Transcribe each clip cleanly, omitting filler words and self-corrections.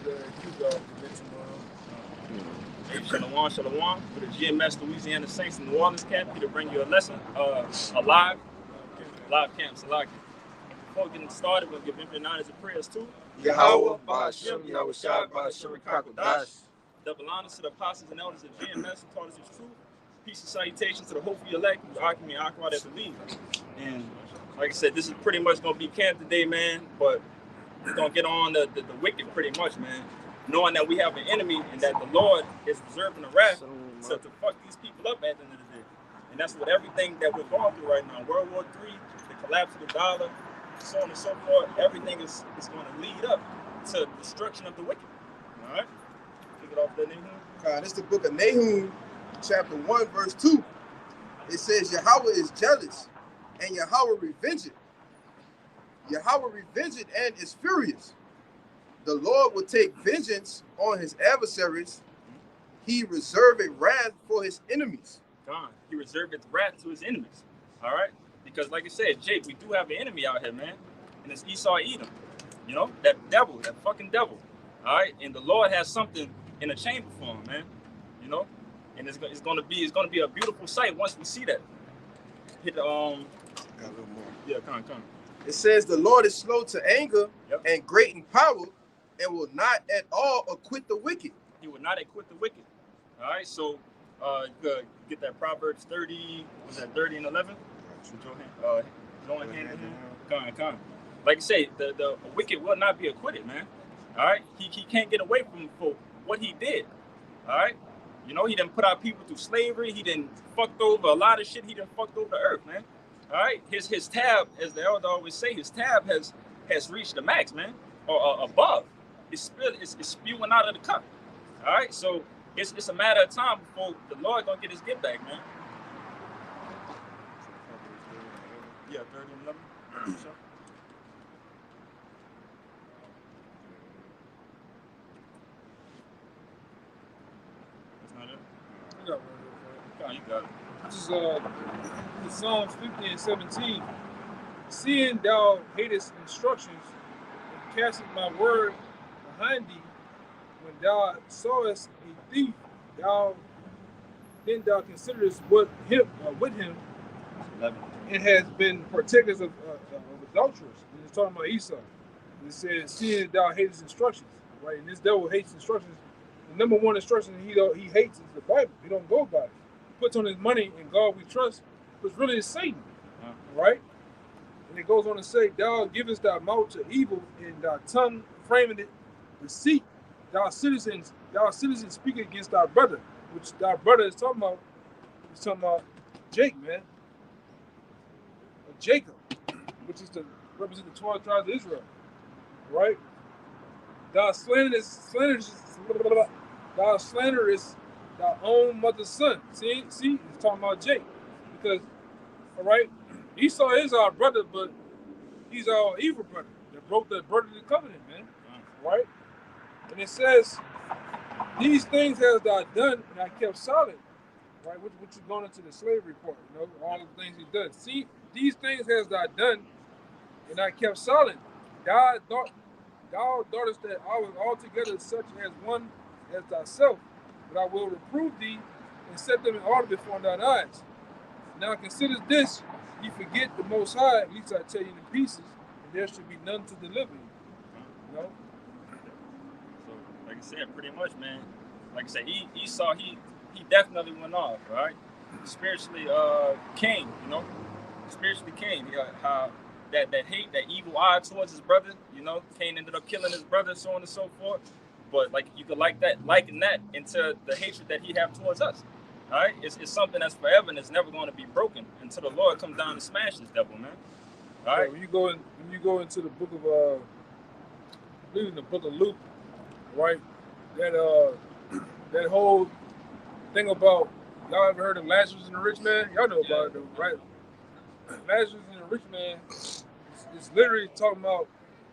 Hey, Shalom, Shalom, for the GMS Louisiana Saints in New Orleans camp, here to bring you a lesson, a live camp, Salaki. Before getting started, we'll give infinite honors and prayers too. Yahweh, Ba'ashem, Yahweh Shai, Ba'ashem, Kakodash. Double honors to the apostles and elders of GMS who taught us his truth. Peace and salutations to the hopefully elect, who's Akim and Akwa that believe. And like I said, this is pretty much going to be camp today, man, but we're going to get on the wicked pretty much, man. Knowing that we have an enemy and that the Lord is reserving the wrath to fuck these people up at the end of the day. And that's what everything that we're going through right now, World War III, the collapse of the dollar, so on and so forth, everything is going to lead up to destruction of the wicked. All right? Kick it off there, Nahum. This is the book of Nahum, chapter 1, verse 2. It says, Yahweh is jealous, and Yahweh revengeth. Yahweh revengeth and is furious. The Lord will take vengeance on his adversaries. He reserveth wrath for his enemies. God, he reserveth wrath to his enemies. All right? Because like I said, Jake, we do have an enemy out here, man. And it's Esau Edom. You know, that devil, that fucking devil. All right? And the Lord has something in a chamber for him, man. You know? And it's gonna be a beautiful sight once we see that. Hit the Got a little more. Yeah, come on. It says the Lord is slow to anger, Yep. and great in power, and will not at all acquit the wicked. He will not acquit the wicked. All right, so you get that Proverbs 30, was that 30 and 11? Join hand in hand. Come. Like I say, the wicked will not be acquitted, man. All right, he can't get away from for what he did. All right, you know, he didn't put our people through slavery. He didn't fucked over a lot of shit. He didn't fucked over the earth, man. All right, his tab, as the elder always say, his tab has reached the max, man, or above. It's spewing out of the cup. All right, so it's a matter of time before the Lord gonna get his get back, man. Yeah, 30 and 11. Sure. That's not it. You got it. This is in Psalms 50 and 17. Seeing thou hatest instructions, and castest my word behind thee, when thou sawest a thief, then thou considerest with him, 11. and has been partakers of adulterers. And it's talking about Esau. And it says, seeing thou hatest instructions, right? And this devil hates instructions. The number one instruction he hates is the Bible. He don't go by it. He puts on his money in God we trust, which really is Satan, right? And it goes on to say, thou givest thy mouth to evil, and thy tongue framing it deceit. Thou citizens speak against thy brother, which thy brother is talking about. He's talking about Jake, man. Or Jacob, which is to represent the 12 tribes of Israel, right? Thou slanderest thy own mother's son. See, he's talking about Jake. Because, all right, Esau is our brother, but he's our evil brother that broke the brotherly covenant, man. Right? And it says, these things has thou done, and I kept silent. Right? Which is going into the slavery part, you know, all the things he done. See, these things has thou done, and I kept silent. Thou thoughtest that I was altogether such as one as thyself, but I will reprove thee and set them in order before thine eyes. Now consider this, ye forget the Most High, at least I tell you in pieces, and there should be none to deliver you. You know? So, like I said, pretty much, man. Like I said, Esau, he definitely went off, right? Spiritually, Cain, you know, spiritually Cain. How that hate, that evil eye towards his brother, you know, Cain ended up killing his brother, so on and so forth. But like you could liken that into the hatred that he have towards us. All right, it's something that's forever and it's never going to be broken until the Lord comes down and smash this devil, man. All right. When you go into the book of I believe in the book of Luke, right? That whole thing about, y'all ever heard of Lazarus and the rich man? Y'all know about it, right? Lazarus and the rich man is literally talking about,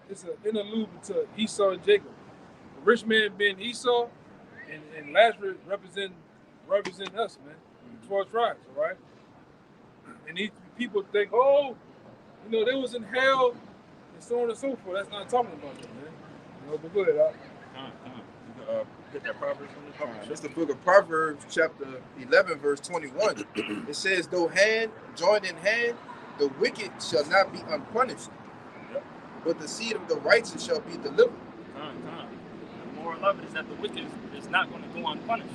it's an interlude to Esau and Jacob. The rich man being Esau, and Lazarus represent us, man. The 12 tribes, all right? And these people think, oh, you know, they was in hell and so on and so forth. That's not talking about that, man. You know, but go ahead, Get that Proverbs from the book. That's the book of Proverbs, chapter 11, verse 21. It says, though hand joined in hand, the wicked shall not be unpunished, but the seed of the righteous shall be delivered. The moral of it is that the wicked is not going to go unpunished.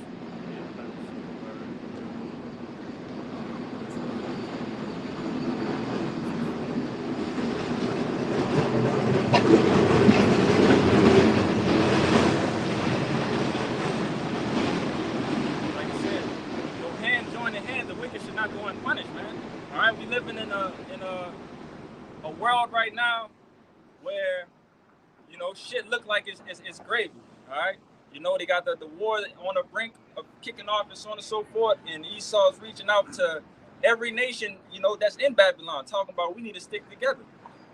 Not go unpunished, man. All right, we living in a world right now where, you know, shit look like it's gravy. All right, you know, they got the war on the brink of kicking off and so on and so forth, and Esau's reaching out to every nation, you know, that's in Babylon, talking about we need to stick together.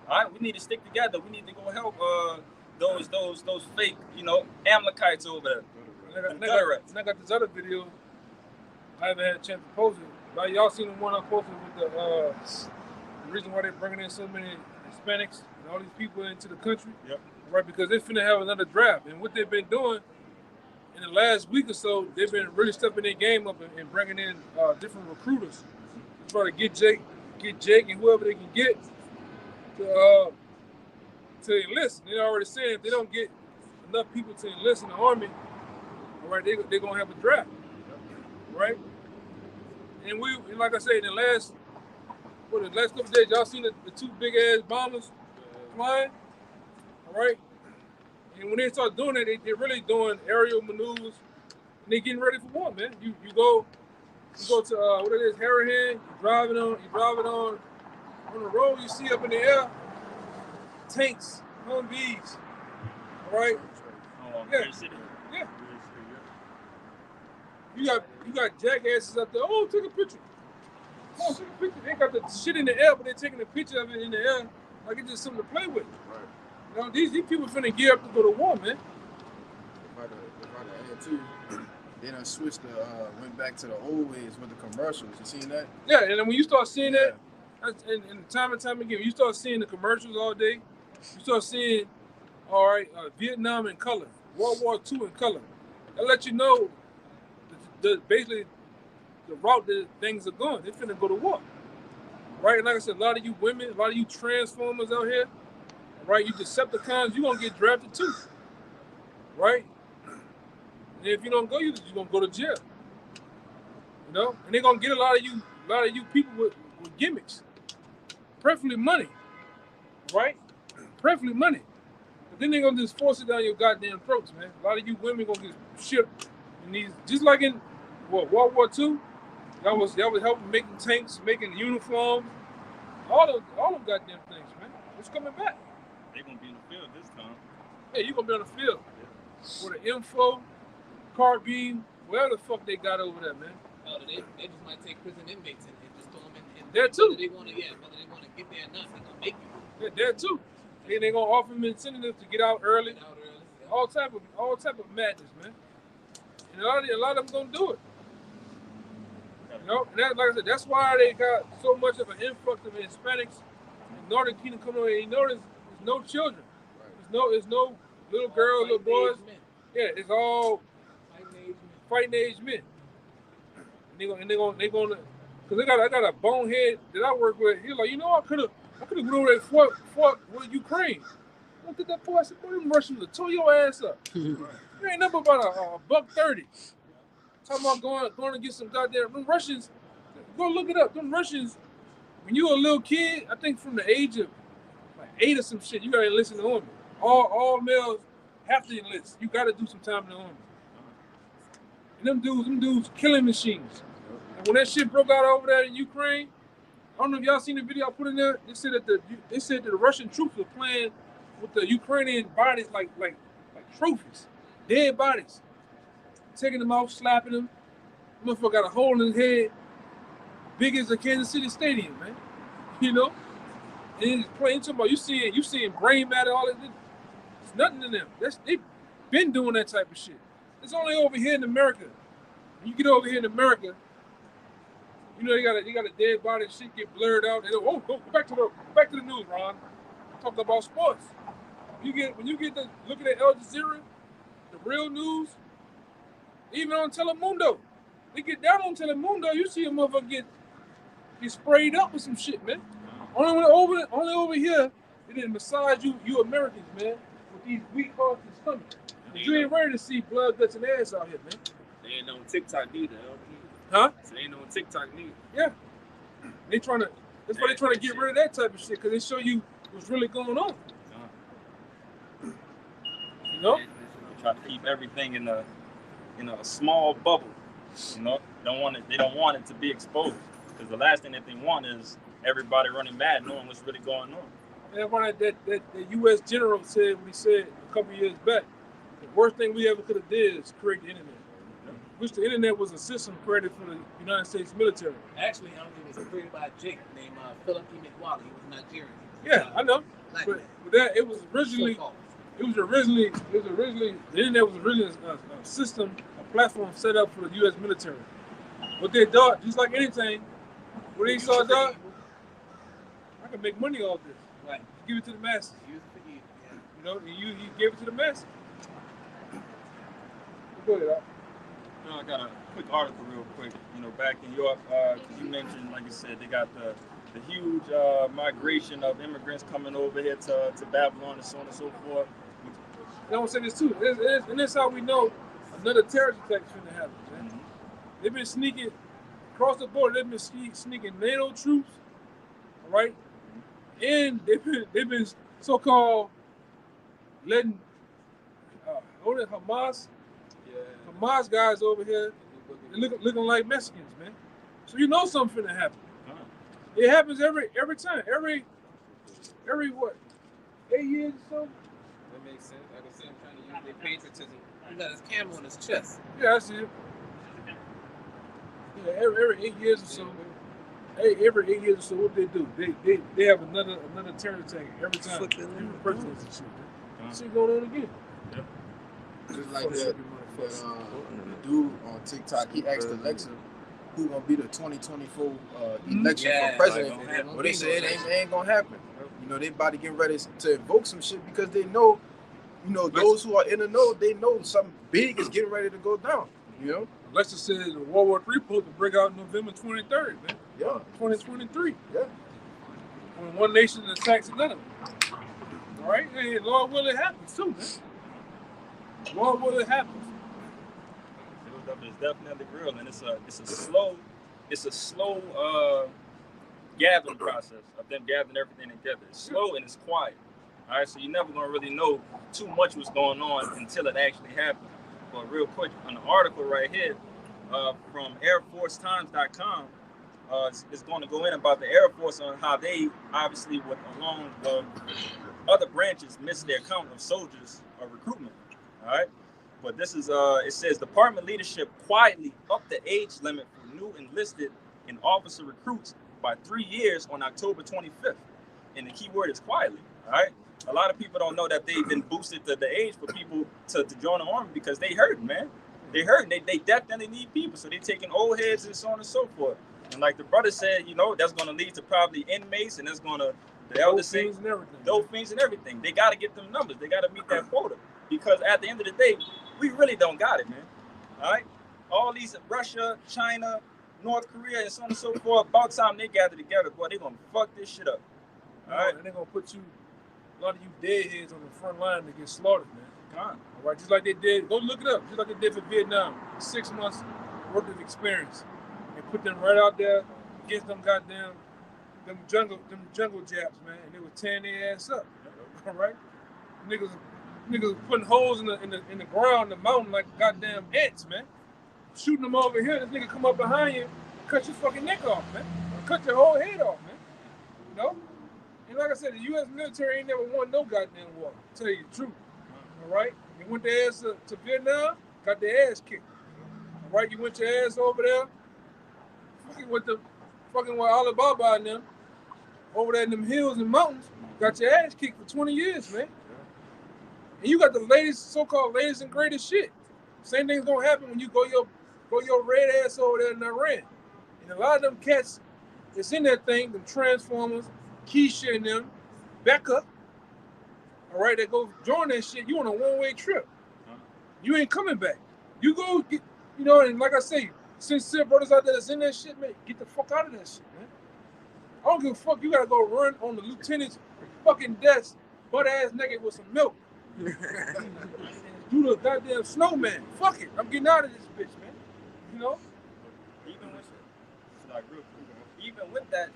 All right, we need to stick together. We need to go help those fake, you know, Amalekites over there. And I got this other video. I haven't had a chance to post it. Like, y'all seen the one I posted with the reason why they're bringing in so many Hispanics and all these people into the country? Yep. Right, because they're finna have another draft. And what they've been doing in the last week or so, they've been really stepping their game up and bringing in different recruiters to try to get Jake and whoever they can get to enlist. And they're already saying if they don't get enough people to enlist in the Army, all right, they're going to have a draft. Right? And like I said, in the last couple of days, y'all seen the two big ass bombers flying, all right? And when they start doing that, they're really doing aerial maneuvers, and they're getting ready for war, man. You go to what it is, Harahan. You driving on the road. You see up in the air tanks, Humvees, all right? Yeah. You got jackasses up there. Oh, take a picture. Oh, take a picture. They got the shit in the air, but they're taking a picture of it in the air like it's just something to play with. Right. You know, these people finna gear up to go to war, man. If I could add too, they done switched went back to the old ways with the commercials. You seen that? Yeah, and then when you start seeing that, and time and time again, you start seeing the commercials all day. You start seeing, all right, Vietnam in color, World War II in color. That let you know basically the route that things are going. They're finna go to war. Right? And like I said, a lot of you women, a lot of you transformers out here, right? You Decepticons, you're gonna get drafted too. Right? And if you don't go, you're gonna go to jail. You know? And they're gonna get a lot of you people with gimmicks. Preferably money. Right? Preferably money. But then they're gonna just force it down your goddamn throats, man. A lot of you women gonna get shipped in these, just like in World War II. Y'all was helping making tanks, making uniforms, all them goddamn things, man. What's coming back? They gonna be in the field this time. Yeah, you gonna be on the field with an info, carbine, whatever the fuck they got over there, man. Oh, they just might take prison inmates and just throw them in. There too. Whether they want to get there or not, they gonna make you. There too. And they gonna offer them incentives to get out early. All type of madness, man. And a lot of them gonna do it. You know, and that, like I said, that's why they got so much of an influx of Hispanics in Northern Kingdom coming over. You notice there's no children. There's no little girls, little boys. Yeah, it's all fighting age men. And they're gonna, cause I got a bonehead that I work with. He's like, you know, I could have went over there and fought with Ukraine. I looked at that boy. I said, boy, them Russians will tore your ass up. You ain't nothing about a $130. Talking about going to get some goddamn them Russians. Go look it up. Them Russians, when you were a little kid, I think from the age of like 8 or some shit, you gotta enlist in the army. All males have to enlist. You gotta do some time in the army. And them dudes killing machines. And when that shit broke out over there in Ukraine, I don't know if y'all seen the video I put in there. They said that the Russian troops were playing with the Ukrainian bodies like trophies, dead bodies. Taking them out, slapping them. Motherfucker got a hole in his head, big as a Kansas City Stadium, man. You know? And he's playing talking about you seeing brain matter, all that. It's nothing in them. They've been doing that type of shit. It's only over here in America. When you get over here in America, you know, you got a dead body and shit get blurred out. They go, go back to the news, Ron. Talk about sports. When you get to looking at Al Jazeera, the real news, even on Telemundo. They get down on Telemundo, you see a motherfucker get sprayed up with some shit, man. Only over here, they didn't massage you Americans, man, with these weak hearts and stomachs. You ain't ready to see blood, guts, and ass out here, man. They ain't on TikTok neither. Huh? So they ain't on TikTok neither. Yeah. That's why they trying to get rid of that type of shit, because they show you what's really going on. You know? They try to keep everything in a small bubble. You know, they don't want it to be exposed, because the last thing that they want is everybody running mad, knowing what's really going on. And one that U.S. general said when he said a couple years back, the worst thing we ever could have did is create the internet. Which the internet was a system created for the United States military. Actually, I don't think it was created by a Jake named Philip E. McWally. He was Nigerian. Yeah, I know. But that it was originally the internet was originally a system, a platform set up for the U.S. military. What they thought, just like anything, what they saw, dog, I can make money off this. Right. Give it to the masses. Use it for you. Yeah. You know, you gave it to the masses. Go ahead, Doc. You know, I got a quick article real quick. You know, back in Europe, you mentioned, like I said, they got the huge migration of immigrants coming over here to Babylon and so on and so forth. I want to say this too, and that's how we know another terrorist attack is going to happen, man. Mm-hmm. They've been sneaking across the border. They've been sneaking NATO troops, all right, and they've been so-called letting Hamas guys over here looking like Mexicans, man. So you know something finna happen. It happens every time, every what, 8 years or so. That makes sense. I can see him trying to use their patriotism. He got his camel on his chest. Yeah, I see it. Yeah, every 8 years or so. Every 8 years or so, what they do? They have another terror attack every time. Different presidents and shit. Shit going on again. Yeah. Just like that the dude on TikTok, he asked Alexa who gonna be the 2024 election for president. Well, they said it ain't gonna happen. You know, they about to get ready to invoke some shit because they know, you know, those who are in the know, they know something big is getting ready to go down. You know, Alexa said World War III supposed to break out November 23rd, man. Yeah, 2023. Yeah, when one nation attacks another. All right, hey, Lord will it happens too, man. Lord will it happens. It's definitely real, and it's a slow gathering process of them gathering everything together. It's slow and it's quiet. All right, so you're never gonna really know too much what's going on until it actually happens. But real quick, on the article right here from AirForceTimes.com, is going to go in about the Air Force on how they obviously, along the other branches, missed their count of soldiers recruitment. All right. But this is, it says department leadership quietly upped the age limit for new enlisted and officer recruits by 3 years on October 25th. And the key word is quietly, all right? A lot of people don't know that they've been boosted the age for people to join the army because they hurt, man. They hurt, and they definitely need people. So they're taking old heads and so on and so forth. And like the brother said, you know, that's going to lead to probably inmates, and that's going to, the elders say, dope fiends and everything. They got to get them numbers. They got to meet that quota. Because at the end of the day, we really don't got it, man. All right? All these Russia, China, North Korea, and so on and so forth, about time they gather together, boy, they're going to fuck this shit up. All right? And they're going to put a lot of you deadheads on the front line to get slaughtered, man. All right? Just like they did, go look it up, just like they did for Vietnam. 6 months worth of experience. They put them right out there against them goddamn, them jungle japs, man, and they were tearing their ass up. All right? Niggas putting holes in the ground, the mountain, like goddamn ants, man. Shooting them over here, this nigga come up behind you, cut your fucking neck off, man. Or cut your whole head off, man. You know? And like I said, the U.S. military ain't never won no goddamn war, to tell you the truth. All right? You went their ass to Vietnam, got their ass kicked. All right? You went your ass over there, fucking with Alibaba and them, over there in them hills and mountains, got your ass kicked for 20 years, man. And you got the latest, so-called latest and greatest shit. Same thing's gonna happen when you go your red ass over there in Iran. And a lot of them cats that's in that thing, them Transformers, Keisha and them, Becca, all right, they go join that shit, you on a one-way trip. You ain't coming back. You go get, you know, and like I say, sincere brothers out there that's in that shit, man, get the fuck out of that shit, man. I don't give a fuck. You gotta go run on the lieutenant's fucking desk, butt ass naked with some milk. Do the goddamn snowman. Fuck it. I'm getting out of this bitch, man. You know? Even with that,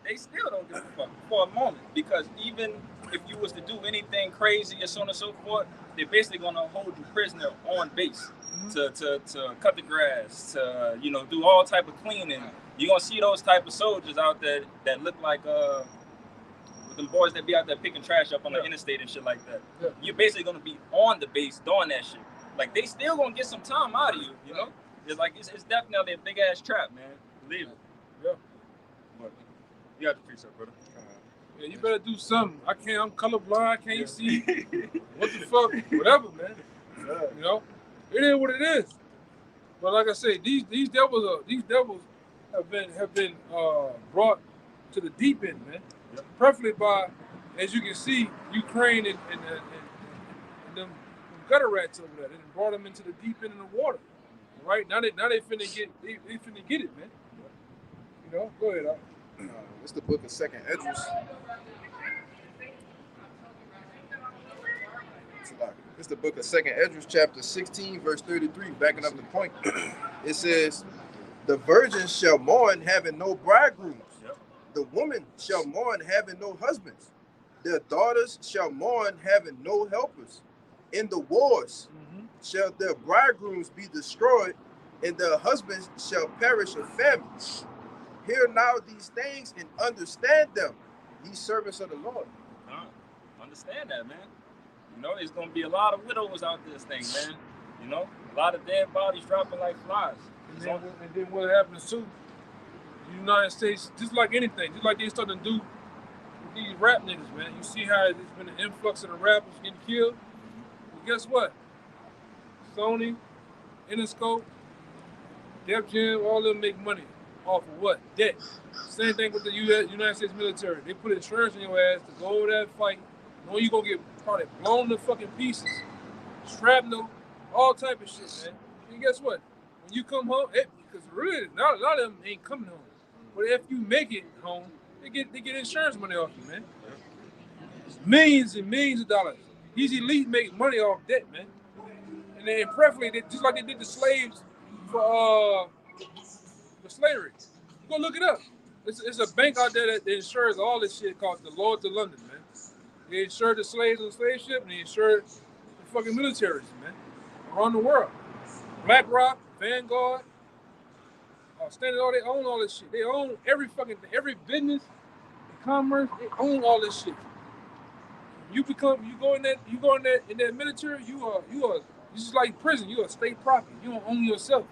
they still don't give a fuck for a moment, because even if you was to do anything crazy and so on and so forth, they're basically gonna hold you prisoner on base to cut the grass, to do all type of cleaning. You're gonna see those type of soldiers out there that look like with them boys that be out there picking trash up on the interstate and shit like that. Yeah. You're basically gonna be on the base doing that shit. Like, they still gonna get some time out of you, you know? It's like it's definitely a big ass trap, man. Believe it. Yeah. But you have to fix up, brother. Yeah, you better do something. I'm colorblind, I can't see. What the fuck? Whatever, man. You know? It is what it is. But like I say, these devils have been brought to the deep end, man. Yep. Preferably by, as you can see, Ukraine and them gutter rats over there. They brought them into the deep end of the water. Right? Now they finna get it, man. You know? Go ahead, It's the book of 2nd Esdras. It's the book of 2nd Esdras, chapter 16, verse 33, backing up the point. It says, the virgins shall mourn having no bridegrooms. Yep. The woman shall mourn having no husbands. Their daughters shall mourn having no helpers. In the wars shall their bridegrooms be destroyed, and their husbands shall perish of famine. Hear now these things and understand them, ye servants of the Lord. Understand that, man. You know, there's going to be a lot of widows out this thing, man. You know, a lot of dead bodies dropping like flies. And then what happens too, the United States, just like anything, just like they starting to do with these rap niggas, man. You see how there's been an influx of the rappers getting killed? Well, guess what? Sony, Interscope, Def Jam, all of them make money off of what? Debt. Same thing with the United States military. They put insurance in your ass to go over there and fight. Know you're going to get probably blown to fucking pieces. Shrapnel, all type of shit, man. And guess what? When you come home, because really, a lot of them ain't coming home. But if you make it home, they get insurance money off you, man. Millions and millions of dollars. These elites make money off debt, man. And then preferably, just like they did the slaves for slavery. Go look it up. It's a bank out there that insures all this shit called the Lloyd's of London, man. They insure the slaves on the slave ship, and they insure the fucking militaries, man, around the world. BlackRock, Vanguard, Standard Oil, they own all this shit. They own every business, commerce, they own all this shit. You go in that military, you are just like prison, you are state property. You don't own yourself.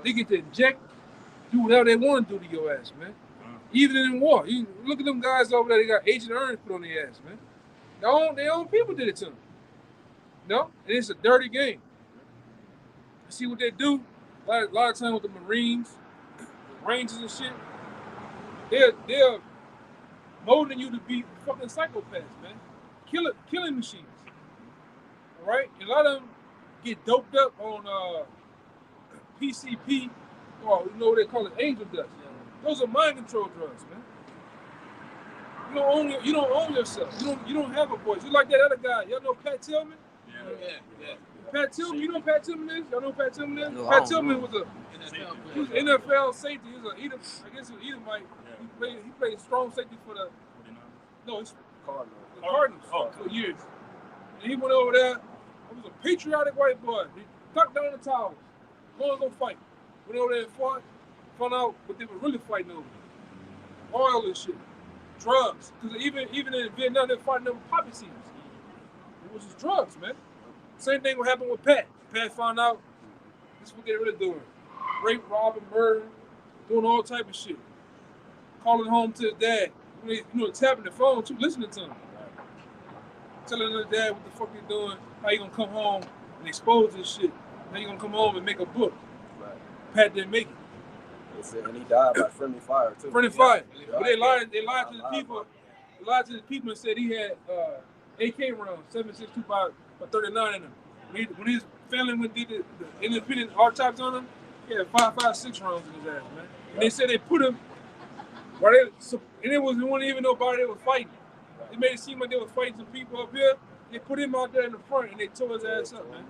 They get to inject, do whatever they want to do to your ass, man. Even in war. You look at them guys over there, they got Agent Orange put on their ass, man. Their own people did it to them. No? And it's a dirty game. See what they do? A lot of times with the Marines, the Rangers and shit, they're molding you to be fucking psychopaths, man. Killing machines. All right? And a lot of them get doped up on PCP, or you know what they call it, angel dust. Those are mind control drugs, man. You don't own yourself. You don't have a voice. You like that other guy. Y'all know Pat Tillman? Yeah. Pat Tillman, you know who Pat Tillman is? Y'all know who Pat Tillman is? No, Pat Tillman was NFL safety. He was I guess he was Edomite. Yeah. He played strong safety for the Cardinals for years. And he went over there. He was a patriotic white boy. He ducked down the towers. Go fight. Went over there and fought. Found out what they were really fighting over. Oil and shit. Drugs. Because even in Vietnam, they're fighting over poppy seeds. It was just drugs, man. Same thing would happen with Pat. Pat found out this is what they're really doing. Rape, robbing, murder, doing all type of shit. Calling home to his dad. Tapping the phone too, listening to him. Telling his dad what the fuck he's doing, how he gonna come home and expose this shit. Then he gonna come home and make a book. Right. Pat didn't make it. And he died by friendly fire too. Friendly fire. But they lied to the people. They lied to the people and said he had AK rounds, 7.62 by 39 in them. when his family went did the independent autopsy on him, he had 6 rounds in his ass, man. And they said they put him right there, and it wasn't even nobody that was fighting. It made it seem like they were fighting some people up here. They put him out there in the front and they tore his ass up, man.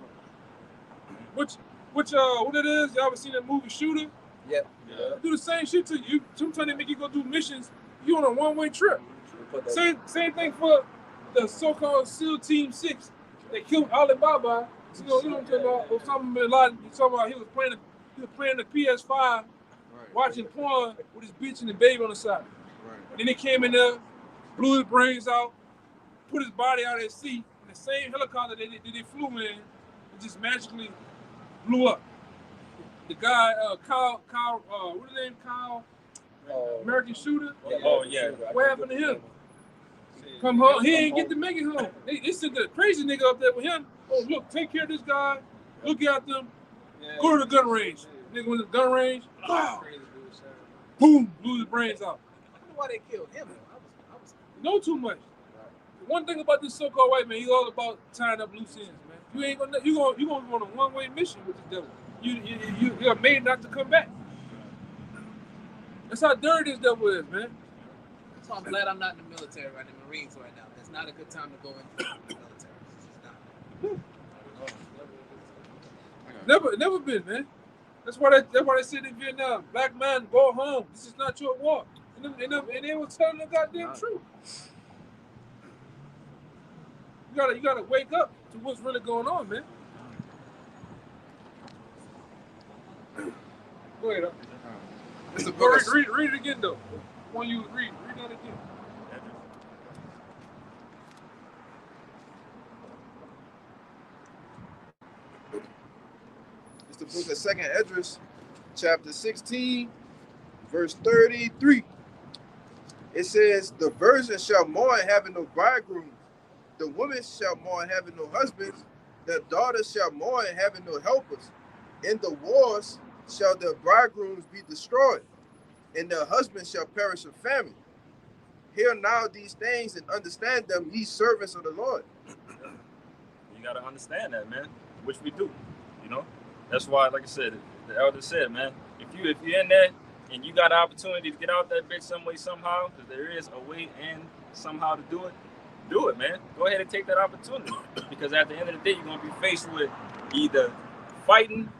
Which what it is? Y'all ever seen that movie Shooter? Yeah. They do the same shit to you. Sometimes they make you go do missions. You on a one-way trip. Same thing for the so-called SEAL Team 6. They killed Alibaba. You know what I'm talking about? Osama bin Laden. You talking about he was playing the PS5, watching porn with his bitch and the baby on the side. And then they came in there, blew his brains out, put his body out of his seat, and the same helicopter that they flew in, it just magically blew up. The guy, Kyle, what's his name? Kyle, American shooter. Oh yeah. What happened to him? Come home, he ain't get to make it home. They sent the crazy nigga up there with him. Oh look, take care of this guy. Look after him. Go to the gun range. Nigga went to the gun range. Wow. Boom, blew his brains out. I wonder why they killed him. I was Know too much. One thing about this so-called white man, he's all about tying up loose ends, man. You gonna be on a one-way mission with the devil. You are made not to come back. That's how dirty this devil is, man. So I'm glad I'm not in the military right now, the Marines right now. It's not a good time to go into the military. It's not. Never been, man. That's why they said in Vietnam, black man, go home. This is not your war. And they were telling the goddamn truth. You gotta wake up to what's really going on, man. Go ahead. It's a book. Read it again though. When you read that again. It's the book of 2nd Esdras, chapter 16, verse 33. It says, "The virgin shall mourn having no bridegroom. The woman shall mourn having no husband. The daughter shall mourn having no helpers. In the wars shall their bridegrooms be destroyed, and their husbands shall perish of famine. Hear now these things and understand them, ye servants of the Lord." You gotta understand that, man, which we do. You know, that's why, like I said, the elder said, man, if you're in there and you got an opportunity to get out that bitch some way somehow, because there is a way and somehow to do it, man. Go ahead and take that opportunity, because at the end of the day, you're gonna be faced with either fighting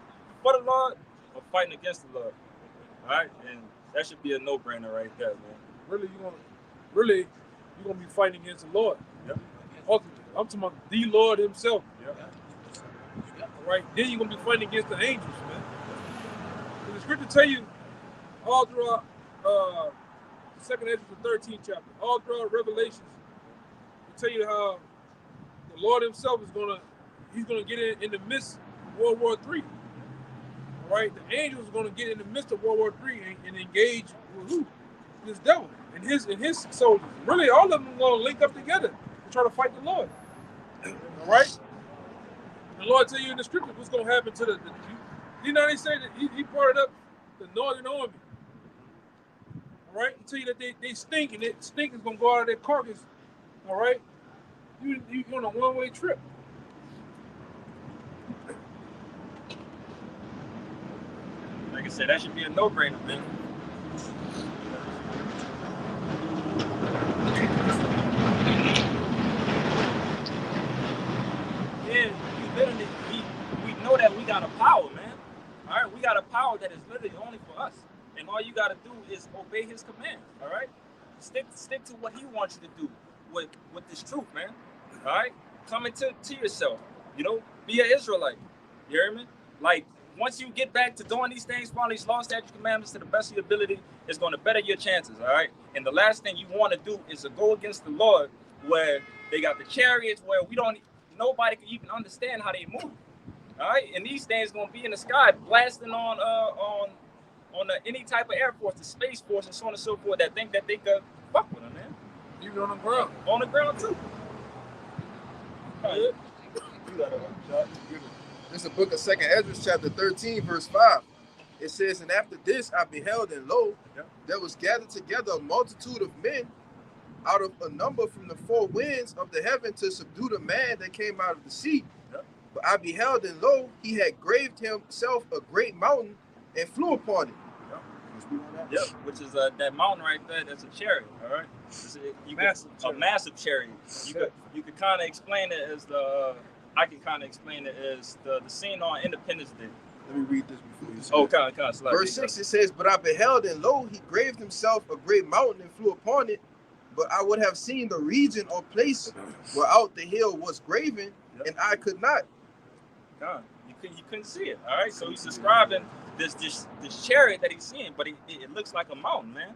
for the Lord or fighting against the Lord. All right, and that should be a no-brainer right there, man. Really, you're gonna be fighting against the Lord. Yep. Ultimately, I'm talking about the Lord Himself. Yep. All right, then you're gonna be fighting against the angels, man. The scripture tell you all throughout 2nd Esdras, the 13th chapter, all throughout Revelations, it tell you how the Lord Himself He's gonna get in the midst of World War III. All right, the angels are gonna get in the midst of World War III and engage with who? This devil and his soldiers. Really, all of them are gonna link up together and try to fight the Lord. All right. The Lord tell you in the scripture what's gonna happen to the you know they say that he parted up the northern army. All right, he tell you that they stink and that stink is gonna go out of their carcass. All right, you on a one-way trip. Like I said, that should be a no-brainer, man. And we know that we got a power, man. All right, we got a power that is literally only for us, and all you got to do is obey His command. All right, stick to what He wants you to do with this truth, man. All right, come into yourself. You know, be an Israelite. You hear me? Like, once you get back to doing these things, following these laws, statutes, commandments to the best of your ability, it's going to better your chances. All right, and the last thing you want to do is to go against the Lord, where they got the chariots, where nobody can even understand how they move. All right, and these things gonna be in the sky, blasting on any type of air force, the space force, and so on and so forth, that think that they could fuck with them, man. Even on the ground. On the ground too. Right. This is the book of 2nd Esdras, chapter 13, verse 5. It says, "And after this I beheld, and lo, there was gathered together a multitude of men out of a number from the four winds of the heaven to subdue the man that came out of the sea. But I beheld, and lo, he had graved himself a great mountain and flew upon it. Yep, which is that mountain right there. That's a chariot. All right, a massive chariot. You could kind of explain it as I can kind of explain it as the scene on Independence Day. Let me read this before you say. Oh, kind of. Verse 6, it says, "But I beheld, and lo, he graved himself a great mountain and flew upon it. But I would have seen the region or place whereout the hill was graven, and I could not." God, you couldn't see it. All right, so he's describing this chariot that he's seeing, but it looks like a mountain, man.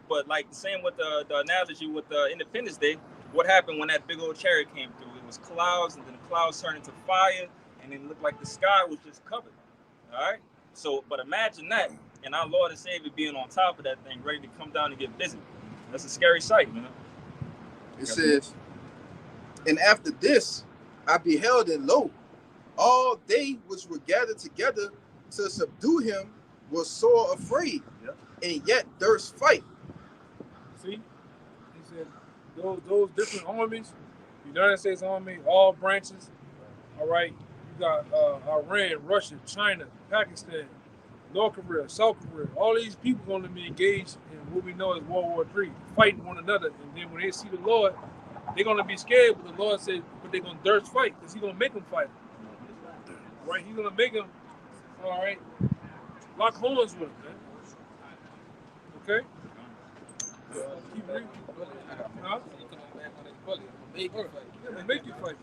But like the same with the analogy with Independence Day, what happened when that big old chariot came through? It was clouds, and then the clouds turned into fire, and it looked like the sky was just covered. All right, so but imagine that, and our Lord and Savior being on top of that thing, ready to come down and get busy. That's a scary sight, you know. It says, "And after this, I beheld, and lo, all they which were gathered together to subdue him were sore afraid, and yet durst fight." See, he said those different armies, United States Army, all branches. All right, you got Iran, Russia, China, Pakistan, North Korea, South Korea. All these people going to be engaged in what we know as World War III, fighting one another. And then when they see the Lord, they're going to be scared. But the Lord said, but they're going to durst fight because He's going to make them fight. Right? He's going to make them, all right, lock horns with them, man. Okay? Keep reading. Huh? Make you fight.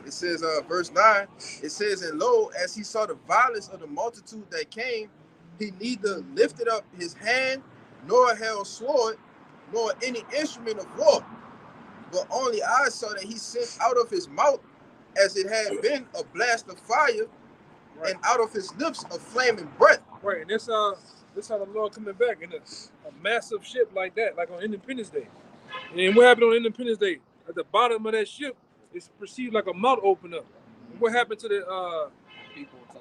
It says, verse 9, it says, "And lo, as he saw the violence of the multitude that came, he neither lifted up his hand, nor held sword, nor any instrument of war. But only I saw that he sent out of his mouth, as it had been, a blast of fire, and out of his lips a flaming breath." Right, and this how the Lord coming back in a massive ship like that, like on Independence Day. And what happened on Independence Day? At the bottom of that ship, it's perceived like a mouth open up. And what happened to the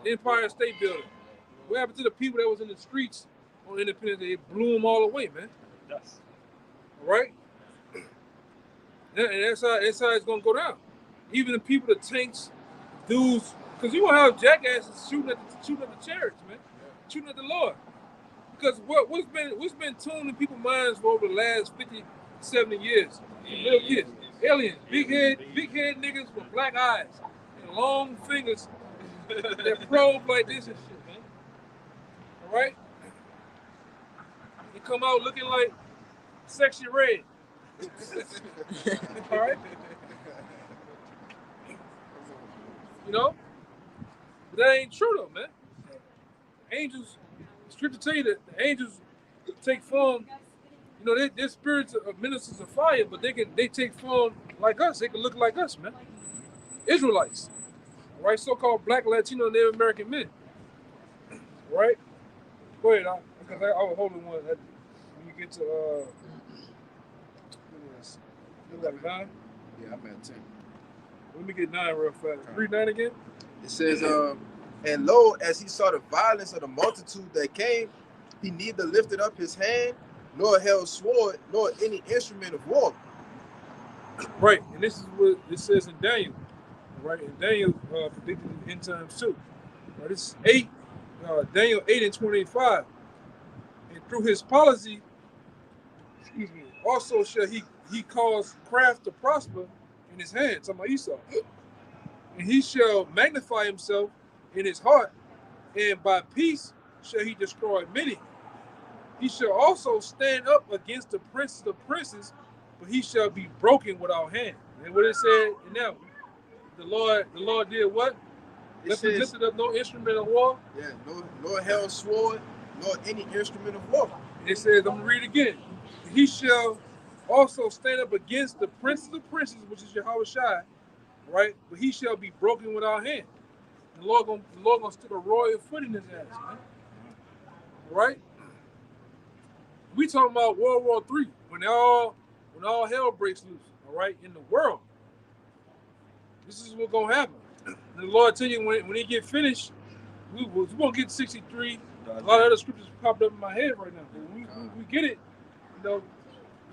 Empire State Building? What happened to the people that was in the streets on Independence Day? It blew them all away, man. Yes. All right? And that's how it's going to go down. Even the people, the tanks, dudes, because you're going to have jackasses shooting at the chariots, man. Shooting at the Lord. Because what's been tuned in people's minds for over the last 50, 70 years? Little kids. Aliens. Big head niggas with black eyes and long fingers that probe like this and shit, man. All right? They come out looking like sexy red. All right? You know? But that ain't true though, man. Angels, scripture tell you that the angels take form, you know, they're spirits of ministers of fire, but they take form like us. They can look like us, man. Israelites. Right? So-called black, Latino, Native American men. Right? Go ahead, because I was holding one. When you get to you got 9? Yeah, I'm at 10. Let me get 9 real fast. Read 9 again. It says, "And lo, as he saw the violence of the multitude that came, he neither lifted up his hand, nor held sword, nor any instrument of war." Right, and this is what it says in Daniel. Right, and Daniel predicted in end times too. Right, this is Daniel 8:25. And through his policy, also shall he cause craft to prosper in his hand. Talking about Esau. And he shall magnify himself in his heart, and by peace shall he destroy many. He shall also stand up against the princes of princes, but he shall be broken without hand. And what it said in that one, the Lord did what? Lifted up no instrument of war. Yeah, nor held sword, nor any instrument of war. It says, I'm gonna read it again. He shall also stand up against the princes of princes, which is Yahweh Shai, right? But he shall be broken without hand. The Lord gonna stick a royal foot in his ass, man. Right? We talking about World War III, when all hell breaks loose, all right, in the world. This is what's gonna happen. And the Lord tell you when he get finished, we gonna get 63. A lot of other scriptures popped up in my head right now. When we get it, you know,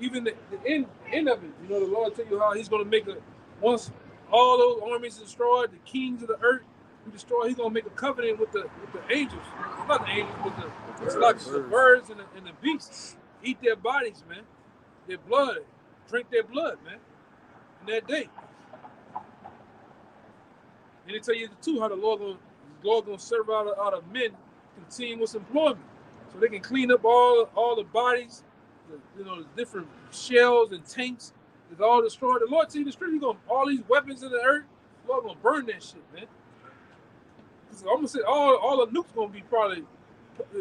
even the end of it, you know, the Lord tell you how he's gonna make once all those armies destroyed, the kings of the earth we destroy. He's gonna make a covenant with the angels, not the angels, with the birds and the beasts. Eat their bodies, man. Their blood, drink their blood, man. In that day. And they tell you too how the Lord gonna serve out of men continuous employment, so they can clean up all the bodies, the different shells and tanks. It's all destroyed. The Lord tell you the truth. He's gonna all these weapons in the earth. The Lord gonna burn that shit, man. So I'm gonna say all the nukes gonna be probably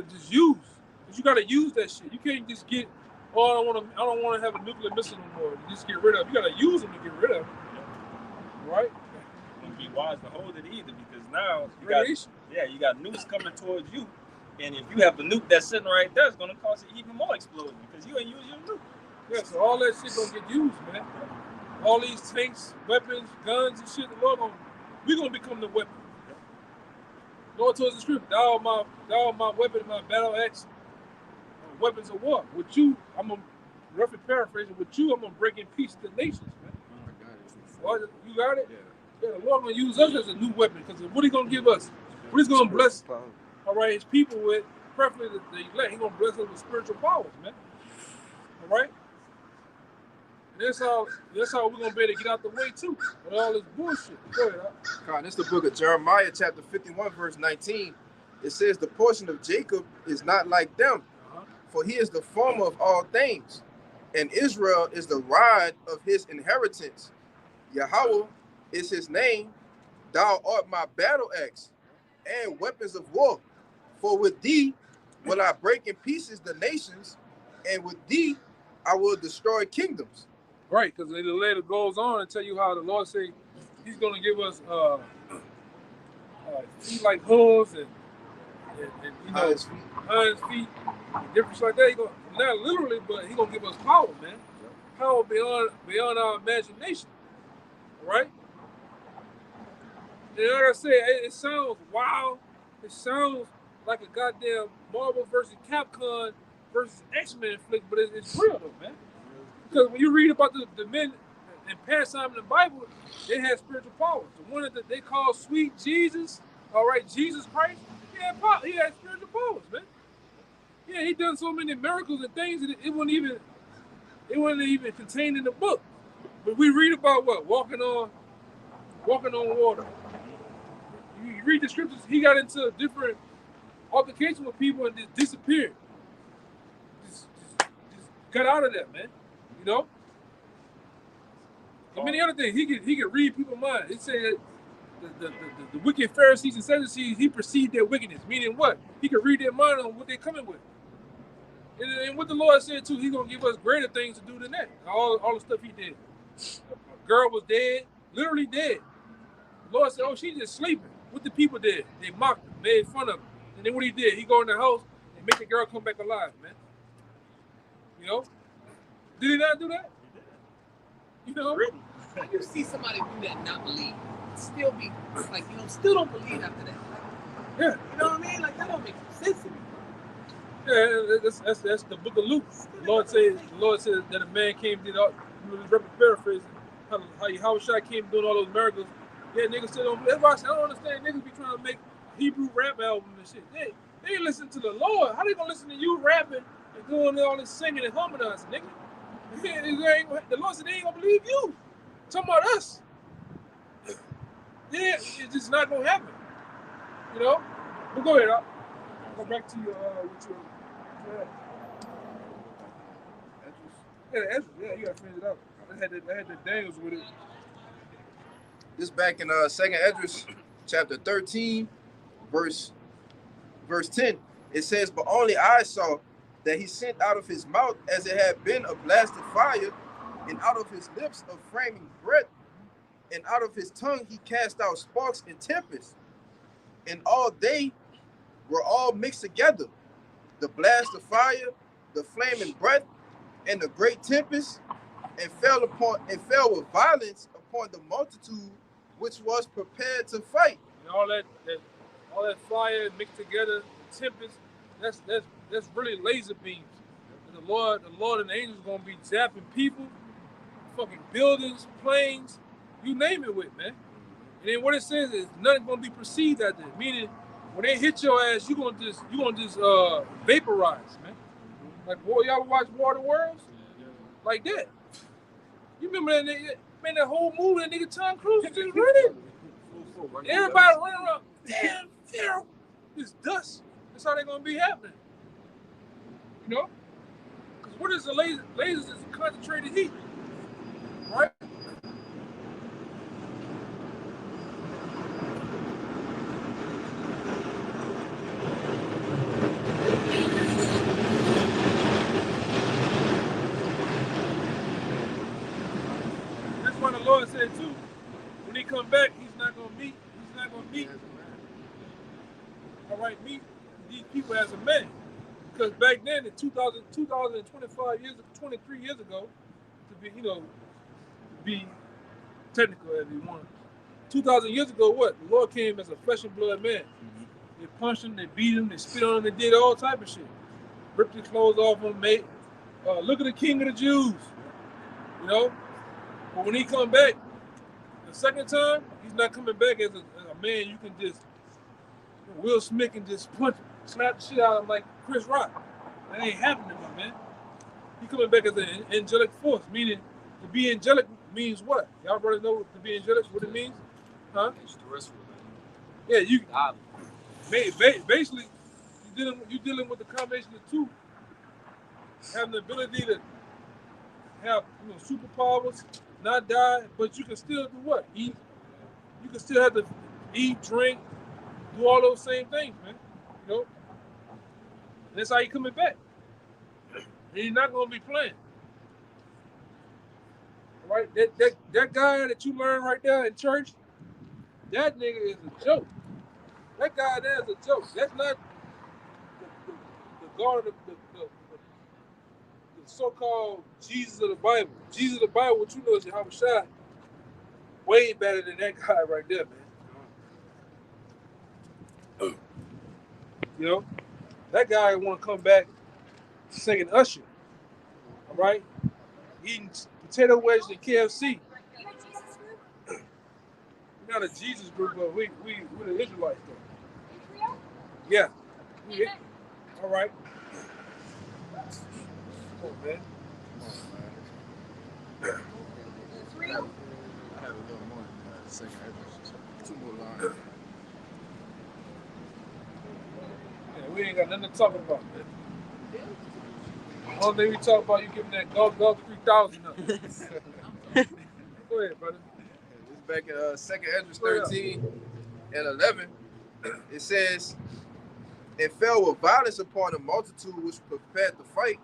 just used. But you gotta use that shit. You can't just get. Oh, I don't want to have a nuclear missile no more. You just get rid of it. You gotta use them to get rid of it. Right? Wouldn't be wise to hold it either, because now you got nukes coming towards you, and if you have a nuke that's sitting right there, it's gonna cause it even more explosion because you ain't using your nuke. Yeah, so all that shit gonna get used, man. All these tanks, weapons, guns, and shit. The Lord we gonna become the weapon. Lord told us the script. Thou my weapon, my battle axe, weapons of war. With you, I'm gonna roughly paraphrase it. With you, I'm gonna break in peace the nations, man. You got it? Yeah, the Lord gonna use us as a new weapon, because what He gonna give us? What He's gonna bless, all right, His people with, preferably the elect. He gonna bless us with spiritual powers, man. All right. And that's how we're gonna be able to get out the way too, with all this bullshit. Go ahead. God, this is the book of Jeremiah, chapter 51, verse 19. It says, "The portion of Jacob is not like them, for he is the former of all things, and Israel is the rod of his inheritance. Yahweh is his name. Thou art my battle axe and weapons of war. For with thee will I break in pieces the nations, and with thee I will destroy kingdoms." Right, because the later goes on and tell you how the Lord say He's gonna give us feet like hooves and Hinds feet, and different like that. He gonna, not literally, but He gonna give us power, man. Power beyond our imagination. Right? And like I said, it sounds wild. It sounds like a goddamn Marvel versus Capcom versus X-Men flick, but it's real though, man. Because when you read about the men in past time in the Bible, they had spiritual powers. The one that they call sweet Jesus, all right, Jesus Christ, he had spiritual powers, man. Yeah, He done so many miracles and things that it wasn't even contained in the book. But we read about what? Walking on water. You read the scriptures, He got into a different altercation with people and just disappeared. Just got out of that, man. You know? And many other things. He could read people's minds. It said the wicked Pharisees and Sadducees, He perceived their wickedness. Meaning what? He could read their mind on what they're coming with. And what the Lord said too, He's gonna give us greater things to do than that. All the stuff He did. A girl was dead, literally dead. The Lord said, "Oh, she's just sleeping." What the people did? They mocked Him, made fun of Him. And then what He did? He go in the house and make the girl come back alive, man. You know? Did He not do that? You know? How do you see somebody do that and not believe? Still be like, still don't believe after that. Like, Yeah. You know what I mean? Like, that don't make sense to me. Yeah, that's the book of Luke. The Lord says that a man came, did all, paraphrasing, how Yahushua came doing all those miracles. Yeah, niggas still don't believe. That's why I said, I don't understand niggas be trying to make Hebrew rap albums and shit. They ain't listen to the Lord. How they gonna listen to you rapping and doing all this singing and harmonizing, nigga? The Lord said they ain't gonna believe you. Talking about us. Yeah, it's just not gonna happen. You know? But go ahead, I'll go back to your Ezra. Yeah, you gotta finish it out. I had the Daniels with it. This back in 2nd Esdras, chapter 13, verse 10. It says, "But only I saw that he sent out of his mouth as it had been a blasted fire, and out of his lips a flaming breath, and out of his tongue he cast out sparks and tempests, and all they were all mixed together, the blast of fire, the flaming breath, and the great tempest, and fell with violence upon the multitude which was prepared to fight." And all that fire mixed together, the tempest, that's really laser beams. And the Lord and the angels gonna be zapping people, fucking buildings, planes. you name it with, man. And then what it says is nothing gonna be perceived as that. Meaning, when they hit your ass, you gonna just vaporize, man. Like, boy, y'all watch War of the Worlds? Like that. You remember that nigga? Man, that whole movie, that nigga Tom Cruise was just running. Everybody running around. Damn, Pharaoh. It's dust. That's how they gonna be happening. You know? Because what is the laser? Lasers is concentrated heat. Right? That's why the Lord said too, when he come back, he's not gonna meet, all right, meet these people as a man. Because back then in 2025 years, 23 years ago, to be, to be technical as we want. 2,000 years ago, what? The Lord came as a flesh and blood man. Mm-hmm. They punched him, they beat him, they spit on him, they did all type of shit. Ripped his clothes off him, made, look at the King of the Jews, you know? But when he come back, the second time, he's not coming back as a man you can just, Will Smith can just slap the shit out of him like Chris Rock. That ain't happening, my man. He coming back as an angelic force, meaning to be angelic means what? Y'all brothers know to be angelic, what it means? Huh? Yeah, you basically you dealing with the combination of two, having the ability to have superpowers, not die, but you can still do what? Eat. You can still have to eat, drink, do all those same things, man. You know? And that's how he coming back. And he's not gonna be playing. All right? That guy that you learn right there in church, that nigga is a joke. That guy there is a joke. That's not the God of the so-called Jesus of the Bible. Jesus of the Bible, what you know is Yahweh Shai, way better than that guy right there, man. You know, that guy want to come back singing Usher, all right? Eating potato wedges and KFC. We're not a Jesus group, but we're the Israelites, though. Yeah. All right. Come on, man. I have a little more than the second address. 2 more lines. Yeah, we ain't got nothing to talk about, man. The only thing we talk about, you giving that Gulf 3000 up. Go ahead, brother. It's back in second address 13 and 11. It says, and fell with violence upon a multitude which prepared to fight,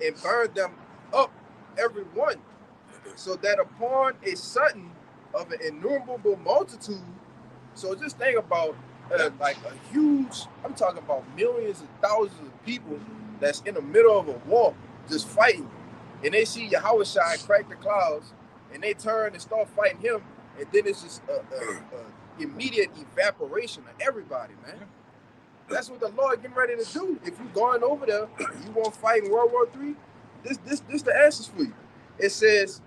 and burned them up every one, so that upon a sudden of an innumerable multitude. So just think about like a huge, I'm talking about millions and thousands of people that's in the middle of a war, just fighting. And they see Yahweh Shai crack the clouds, and they turn and start fighting him, and then it's just immediate evaporation of everybody, man. That's what the Lord getting ready to do. If you're going over there, you want to fight in World War III, this the answers for you. It says,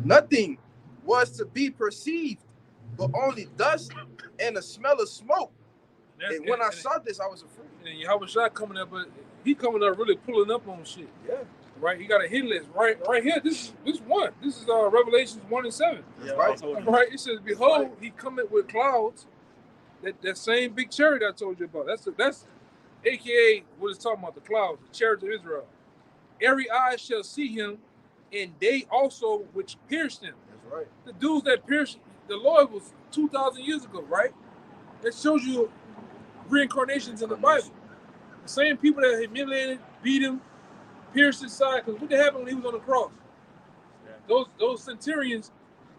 nothing was to be perceived, but only dust and the smell of smoke. And when I saw this, I was afraid. And Yahweh Shai coming up, but he coming up really pulling up on shit. Yeah. Right? He got a hit list right here. This one. This is Revelations 1 and 7. Yeah, right. Right. It says, behold, he coming with clouds. That same big chariot I told you about. That's AKA what it's talking about, the clouds, the chariots of Israel. Every eye shall see him, and they also which pierced him. That's right. The dudes that pierced the Lord was 2,000 years ago, right? That shows you reincarnations in the Bible. The same people that humiliated, beat him, pierced his side. Because what happened when he was on the cross? Yeah. Those centurions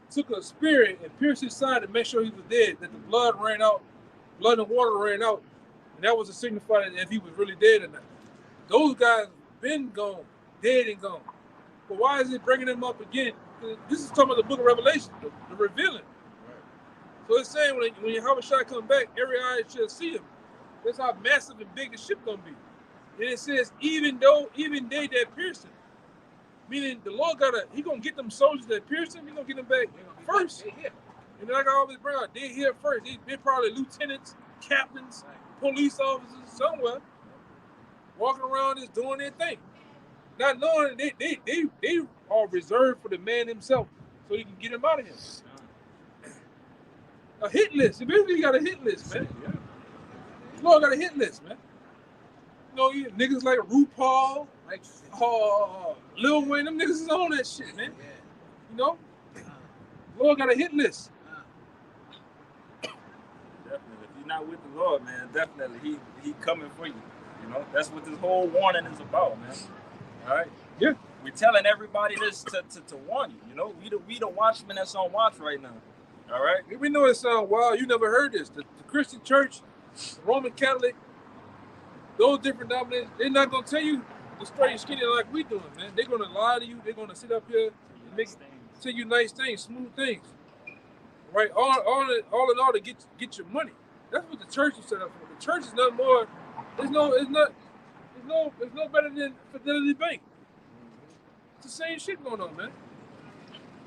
took a spear and pierced his side to make sure he was dead, that the blood ran out, blood and water ran out, and that was to signify that if he was really dead or not. Those guys been gone, dead and gone. But why is it bringing them up again? This is talking about the book of Revelation, the revealing. Right. So it's saying when Yahweh Shai come back, every eye shall see him. That's how massive and big the ship gonna be. And it says, even they that pierced him. Meaning the Lord he gonna get them soldiers that pierced him. He gonna get them back first. And like I always bring out, they here first. They probably lieutenants, captains, police officers somewhere, walking around just doing their thing, not knowing they are reserved for the man himself, so he can get him out of here. A hit list. Basically, you got a hit list, man. The Lord got a hit list, man. You know, niggas like RuPaul, Lil Wayne, them niggas is on that shit, man. You know, the Lord got a hit list. Definitely. If you're not with the Lord, man, definitely he coming for you. You know, that's what this whole warning is about, man. All right? Yeah. We're telling everybody this to warn you. You know, we the watchmen that's on watch right now. All right? We know it sounds wild. You never heard this. The Christian church, the Roman Catholic, those different denominations, they're not going to tell you the straight and skinny like we doing, man. They're going to lie to you. They're going to sit up here and tell you nice things, smooth things. Right? All in all to get your money. That's what the church is set up for. The church is nothing more. It's no better than Fidelity Bank. It's the same shit going on, man.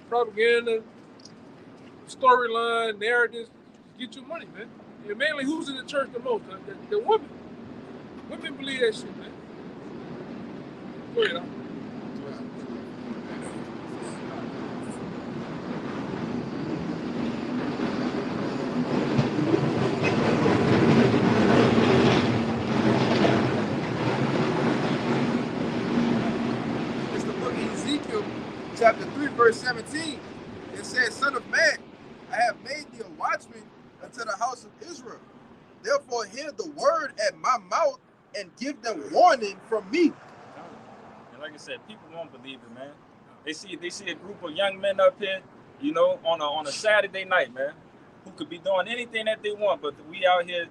Propaganda, storyline, narratives, get your money, man. And mainly, who's in the church the most? The women. Women believe that shit, man. Go ahead, It's the book of Ezekiel, chapter 3, verse 17. It says, Son of man, I have made thee a watchman unto the house of Israel. Therefore hear the word at my mouth and give them warning from me. And like I said, people won't believe it, man. They see a group of young men up here, you know, on a Saturday night, man, who could be doing anything that they want, but we out here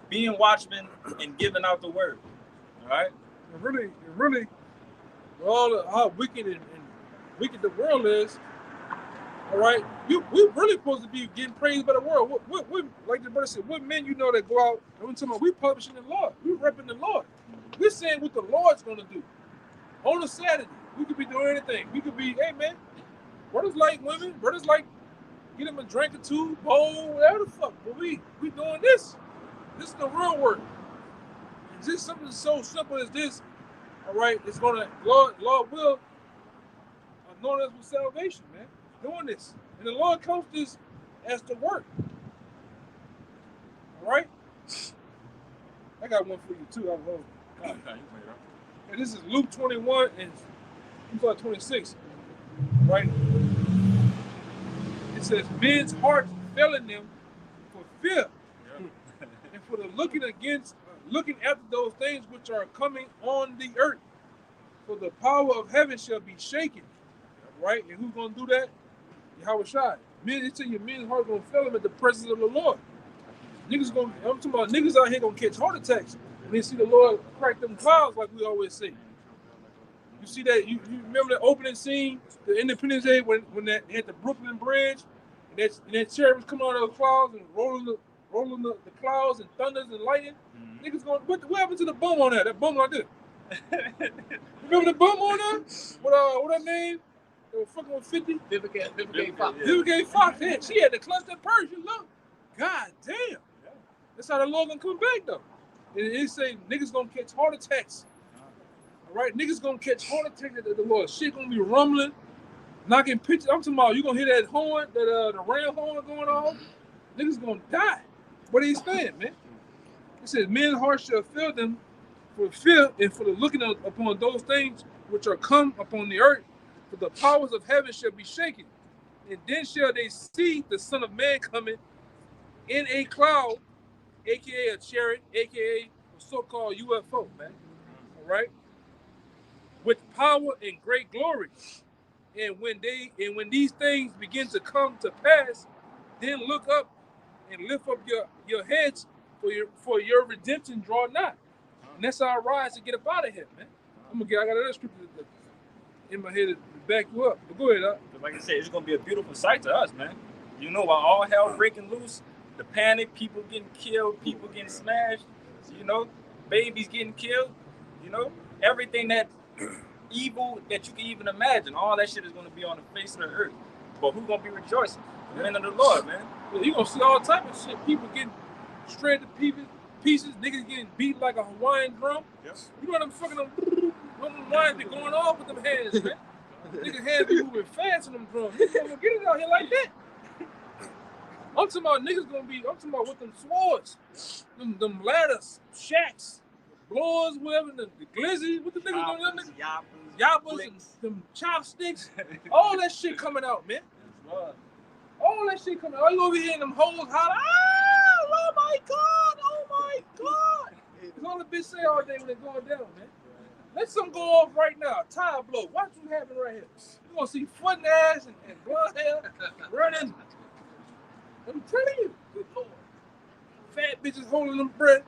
being watchmen and giving out the word. All right? really, with all how wicked and wicked the world is, all right, we really supposed to be getting praised by the world. What like the brother said, what men you know that go out, and we're talking about, we publishing the Lord, we repping the Lord. We're saying what the Lord's gonna do. On a Saturday, we could be doing anything. We could be, hey man, brothers like women, brothers like get them a drink or two, bowl, whatever the fuck. But we doing this. This is the real work. It's just something so simple as this, all right, it's gonna, Lord will anoint us with salvation, man. Doing this. And the Lord counts this as the work. All right? I got one for you too. And this is Luke 21 and Luke 26. Right? It says, men's hearts failing them for fear. And for the looking after those things which are coming on the earth. For the power of heaven shall be shaken. Right? And who's gonna do that? Yahweh Shai. Men's heart gonna fail them at the presence of the Lord. I'm talking about niggas out here gonna catch heart attacks when they see the Lord crack them clouds, like we always say. You see that? You remember the opening scene, the Independence Day, when they had the Brooklyn Bridge, and that chariot was coming out of the clouds and rolling the clouds and thunders and lightning. Mm-hmm. Niggas going, what happened to the bum on that? That bum like this. Remember the bum on that? What her name? They were fucking with 50. Vivica Fox. Vivica Fox. Yeah, she had to clutch that purse. You look. God damn. Yeah. That's how the Lord gonna come back though. And it say niggas gonna catch heart attacks. All right, niggas gonna catch heart attacks at the Lord. Shit gonna be rumbling, knocking pitches. I'm talking about you gonna hear that horn, the ram horn going off. Niggas gonna die. What are you saying, man? It says men's hearts shall fail them for fear and for the looking upon those things which are come upon the earth. For the powers of heaven shall be shaken, and then shall they see the Son of Man coming in a cloud, aka a chariot, aka a so-called UFO, man. All right, with power and great glory. And when these things begin to come to pass, then look up and lift up your heads, for your redemption draw nigh. And that's our rise to get up out of here, man. I got another scripture in my head to back you up. But go ahead, like I said, it's gonna be a beautiful sight to us, man. You know, while all hell breaking loose, the panic, people getting killed, people getting smashed, you know, babies getting killed, you know, everything that evil that you can even imagine. All that shit is going to be on the face of the earth. But who's going to be rejoicing? The men of the Lord, man. Yeah, you gonna see all type of shit. People getting shredded to pieces. Niggas getting beat like a Hawaiian drum. Yes. You know them fucking them lines be going off with them hands, man. Niggas hands be moving fast in them drums. Niggas gonna get it out here like that. I'm talking about niggas I'm talking about with them swords, them ladders, shacks, blowers, whatever, the glizzy, what the niggas doing? Them niggas, yappers, and them chopsticks, all that shit coming out, man. All that shit coming out. You over here in them holes holler, oh my God, oh my God. That's all the bitch say all day when they're going down, man. Let some go off right now. Tire blow. Watch what happen right here. You're gonna see foot and ass and blonde hair running. I'm telling you, good Lord. Fat bitches holding them breath,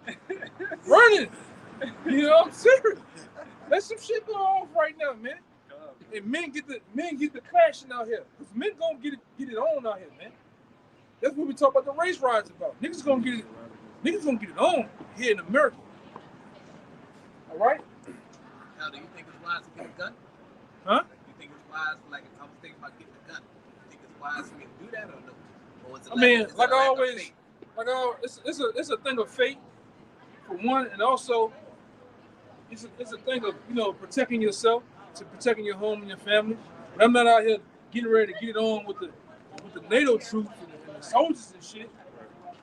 running. You know, I'm serious. Let some shit go off right now, man. And men get the clashing out here. Cause men gonna get it on out here, man. That's what we talk about the race riots about. Niggas gonna get it on here in America. All right. Now, do you think it's wise to get a gun? Huh? You think it's wise? Like, if I was thinking about getting a gun, you think it's wise for me to do that or no? Or is it I mean, it's a thing of fate for one, and also it's a thing of protecting yourself, to protecting your home and your family. But I'm not out here getting ready to get it on with the NATO troops and the soldiers and shit.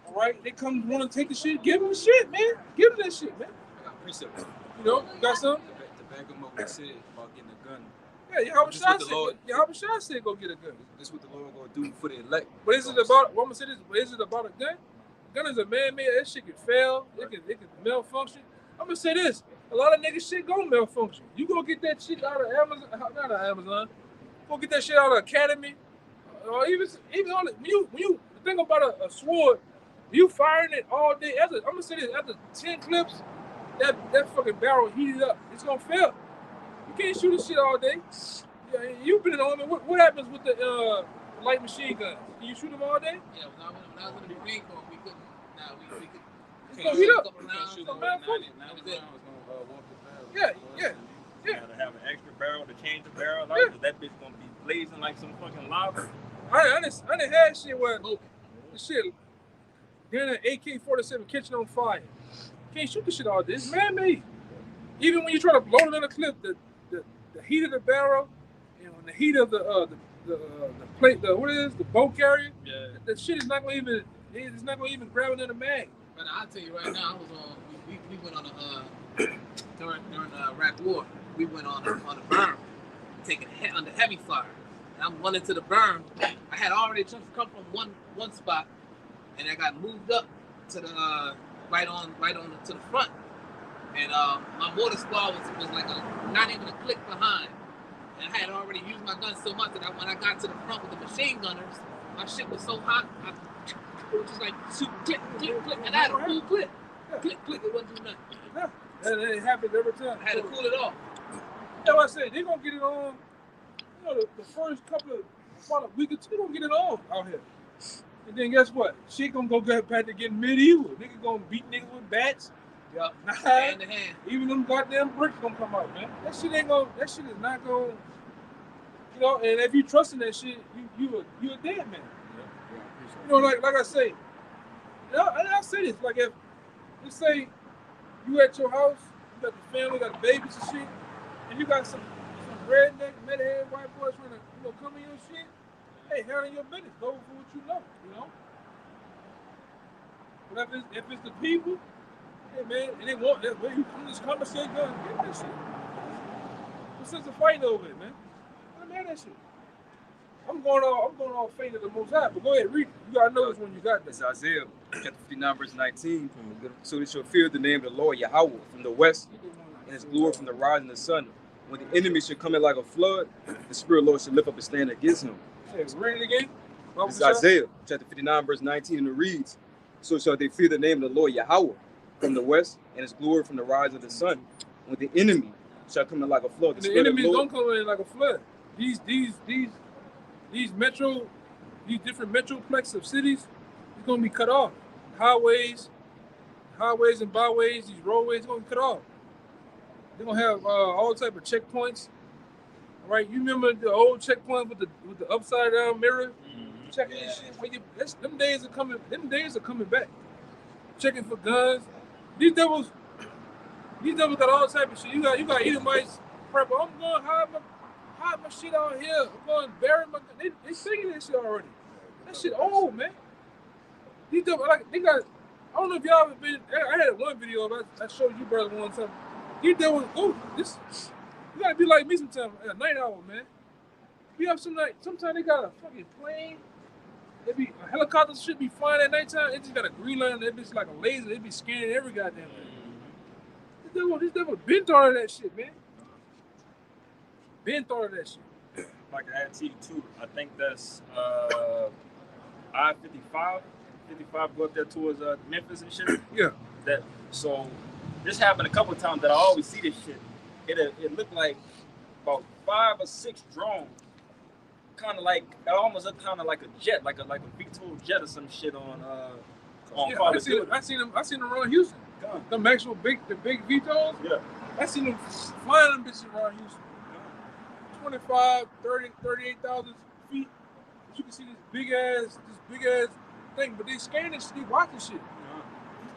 All right, they come want to take the shit, give them the shit, man. Give them that shit, man. I got precept. You know, you got something? To back him up what he said about getting a gun. Yeah, Yahweh Shai said go get a gun. This is what the Lord gonna do for the elect. But is it about? What I'm gonna say this? But is it about a gun? A gun is a man-made. That shit can fail. It can malfunction. I'm gonna say this: a lot of niggas shit gonna malfunction. You go get that shit out of Amazon, not out of Amazon. Go get that shit out of Academy, or even on it. When you think about a sword, you firing it all day. I'm gonna say this: after 10 clips, that fucking barrel heated up. It's gonna fail. You can't shoot this shit all day. Yeah, you've been in the Army. What happens with the light machine guns? Can you shoot them all day? Yeah, when I was in the Marine Corps, we couldn't. Nah, we could. It's gonna heat up. Shoot them 90 rounds gonna walk the barrel. Yeah. You gotta have an extra barrel to change the barrel out. Yeah. That bitch gonna be blazing like some fucking lava. I done had shit where the shit, then an AK-47 catching on fire. Can't shoot the shit all day. It's man-made. Even when you try to load it in a clip, the heat of the barrel and the heat of the plate, the bolt carrier, that shit is not gonna even grab it in the mag. But I'll tell you right now, I was on. We went on a during the Iraq War. We went on a berm, taking under heavy fire. And I'm running to the berm. I had already just come from one spot, and I got moved up to the right on to the front. And my mortar squad was like not even a click behind. And I had already used my gun so much that when I got to the front with the machine gunners, my shit was so hot, it was just like shoot, click, and I had a full clip. Click, it wasn't doing nothing. Yeah. And it happens every time. I had to cool it off. That's what I said. They're gonna get it on. The first couple of about a week or two, they're gonna get it on out here. And then guess what? Shit gonna go back to getting medieval. Niggas gonna beat niggas with bats. Yeah. Hand to hand. Even them goddamn bricks gonna come out, man. That shit is not gonna. And if you trust in that shit, you a dead man. Like I say, and I say this, like if let's say you at your house, you got the family, got the babies and shit, and you got some redneck, metalhead white boys trying to come in your shit. Hey, handle your business. Go for what you know. But if it's the people, hey man, and they want that way you just conversate, go and get that shit. What's sense of fighting over it, man? I'm mad at that shit. I'm going off faith of the Most High, but go ahead, read it. You gotta know this when you got this. It's Isaiah chapter 59, verse 19. So they shall fear the name of the Lord Yahweh from the west, and his glory from the rising of the sun. When the enemy should come in like a flood, the Spirit of the Lord should lift up a stand against him. Hey, read it again. It's Isaiah chapter 59, verse 19, and it reads, so shall they fear the name of the Lord Yahweh from the west, and his glory from the rise of the sun. When the enemy shall come in like a flood, the enemies don't come in like a flood. These different metroplex of cities, it's gonna be cut off. Highways and byways, these roadways gonna be cut off. They're gonna have all type of checkpoints. Right? You remember the old checkpoint with the upside down mirror? Mhm. Checking this shit. Them days are coming. Them days are coming back. Checking for guns. These devils got all type of shit. You got Edomites. Prepper. I'm going to hide my shit out here. I'm going to bury my. They thinking that shit already. That shit old, man. These devils they got. I don't know if y'all ever been. I had one video. I showed you brother one time. These devils. Oh, this. You gotta be like me sometimes. At night owl, man. We have sometimes they got a fucking plane. They be a helicopter should be flying at nighttime. It just got a green line. It be like a laser. They be scanning every goddamn thing. This devil been thought of that shit, man. Been thought of that shit. Like I had T2, I think that's I-55. 55 go up there towards Memphis and shit. Yeah. So this happened a couple of times that I always see this shit. It looked like about 5 or 6 drones, kind of like it almost looked kind of like a jet, like a VTOL jet or some shit on Call of Duty. I seen them around Houston. Them actual big VTOLs. Yeah. I seen them flying them bitches around Houston. 25, 30, 38,000 feet. You can see this big ass thing, but they scanning shit, they watching shit.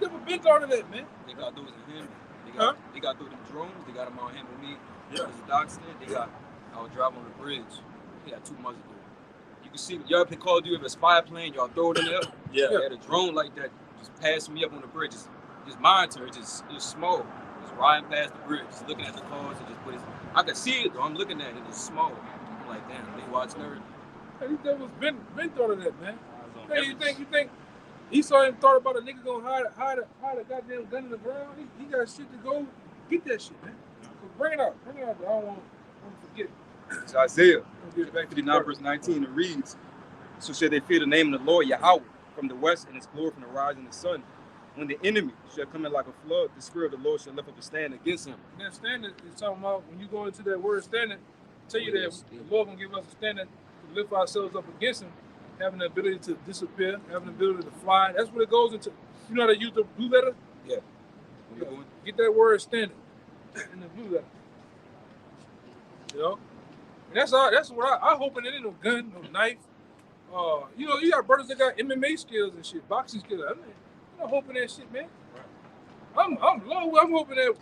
They've never been thought of that, man. They got those in Henry. They got those drones. They got them out here with me. Yeah. There's a dock stand. I was driving on the bridge. They got 2 months ago. You can see, y'all can call you if a spy plane, y'all throw it in there. Yeah. They had a drone like that just passing me up on the bridge. Just monitor, just small. Just riding past the bridge, just looking at the cars and just put it. I could see it though. I'm looking at it. It's small. I'm like, damn, they watching everything. Hey, these devils been thought of that, man. Hey, you think Esau even thought about a nigga gonna hide a goddamn gun in the ground? He got shit to go get that shit, man. So bring it out. I don't want to forget. It's Isaiah 59 verse 19. It reads, "So shall they fear the name of the Lord Yahweh from the west, and his glory from the rising of the sun. When the enemy shall come in like a flood, the spirit of the Lord shall lift up a stand against him." That standard is talking about when you go into that word standard, tell you that the Lord gonna give us a standard to lift ourselves up against him, having the ability to disappear, having the ability to fly. That's what it goes into. You know how to use the blue letter? Yeah. Get that word standard in the blue letter. You know? And that's what I hoping it ain't no gun, no knife. You know, you got brothers that got MMA skills and shit, boxing skills. I'm not hoping that shit, man. I'm low. I'm hoping that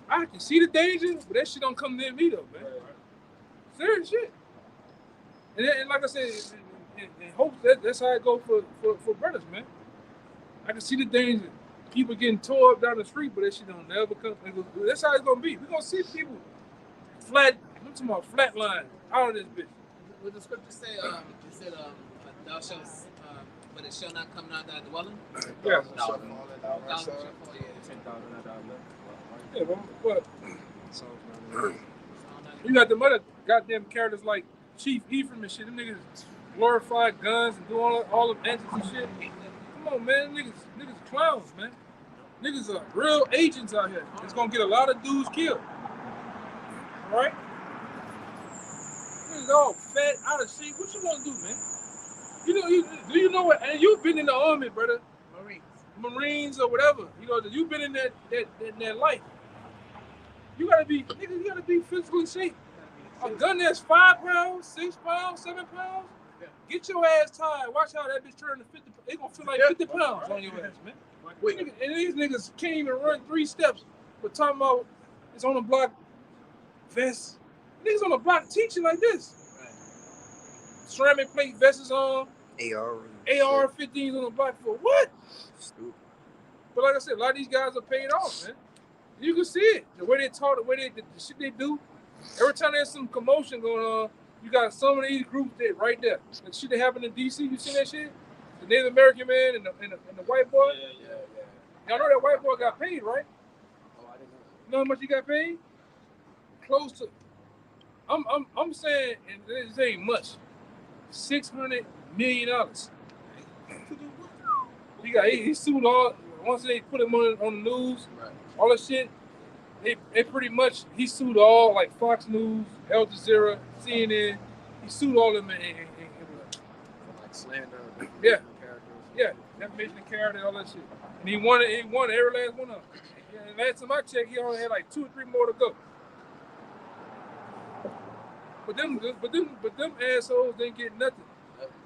I can see the danger, but that shit don't come near me though, man. Serious shit. And like I said, in hopes that's how it go for brothers, man. I can see the danger. People getting tore up down the street, but that shit don't never come. That's how it's gonna be. We're gonna see people flat. I'm talking about flat line out of this bitch. What the scripture say? It said, "Thou shalt, but it shall not come nigh thy dwelling." Yeah. Yeah, but you got the other goddamn characters like Chief Ephraim and shit. Them niggas glorify guns and do all the antics and shit. Come on, man. Niggas clowns, man. Niggas are real agents out here. It's gonna get a lot of dudes killed. All right? Niggas all fat, out of shape. What you gonna do, man? Do you know what? And you've been in the army, brother. Marines or whatever. You know, you've been in that life. You gotta be physically safe. A gun that's 5 pounds, 6 pounds, 7 pounds. Get your ass tied. Watch how that bitch turn to 50. It's gonna feel like 50 pounds on your ass, man. And these niggas can't even run 3 steps. But talking about it's on the block vest. Niggas on the block teaching like this. Ceramic plate vests on. AR-15s on the block for what? Stupid. But like I said, a lot of these guys are paid off, man. You can see it. The way they talk, the shit they do. Every time there's some commotion going on, you got some of these groups that right there. The shit that happened in DC, you seen that shit? The Native American man and the white boy? Yeah. Y'all know that white boy got paid, right? Oh, I didn't know. You know how much he got paid? Close to, I'm saying, and this ain't much, $600 million. He sued all, once they put him on the news, all that shit, they pretty much, he sued all, like Fox News, Al Jazeera, CNN, he sued all of them and Like slander. Yeah, defamation of character, all that shit. And he won every last one of them. And last time I checked, he only had like 2 or 3 more to go. But them assholes didn't get nothing.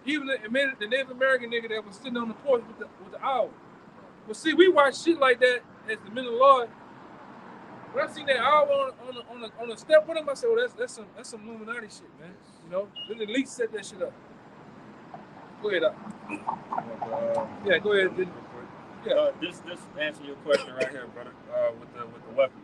Even the Native American nigga that was sitting on the porch with the owl. But see, we watch shit like that as the men of the Lord. When I seen that owl on the step with him, I said, "Oh, that's some Illuminati shit, man." You know, then at least set that shit up. Go ahead, yeah, go ahead. Yeah, this answer your question right here, brother. With the weapon.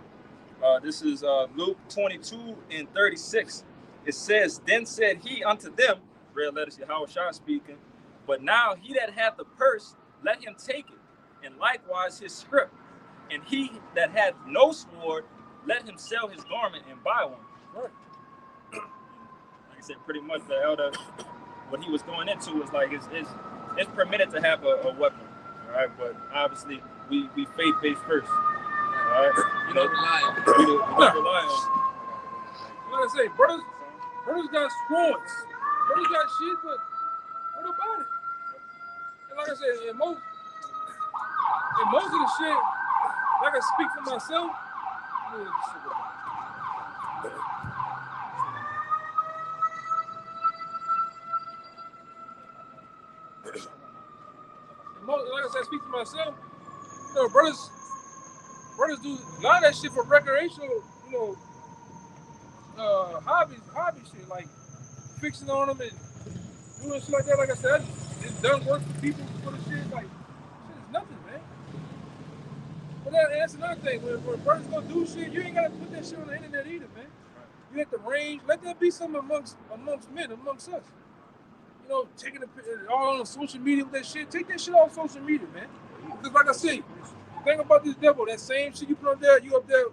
This is Luke 22:36. It says, "Then said he unto them," red letters, Yahushua speaking, "but now he that hath the purse, let him take it, and likewise his scrip. And he that hath no sword, let him sell his garment and buy one." right. Like I said, pretty much the elder, what he was going into was like it's permitted to have a weapon, all right? But obviously we faith-based first, all right? You don't rely on it. We don't rely on. Like I say, brothers got swords. Brothers got shit, but what about it? And like I said, in most of the shit, like I speak for myself. Like I said, I speak for myself. You know, brothers do a lot of that shit for recreational, you know, hobby shit, like fixing on them and doing shit like that. Like I said, it's done work for people for the shit. Like, shit is nothing, man. But that's another thing. When brothers gonna do shit, you ain't gotta put that shit on the internet either, man. You at the range, let that be something amongst men, amongst us. You know, taking it all on social media with that shit. Take that shit off social media, man. Because like I said, the thing about this devil, that same shit you put up there, you up there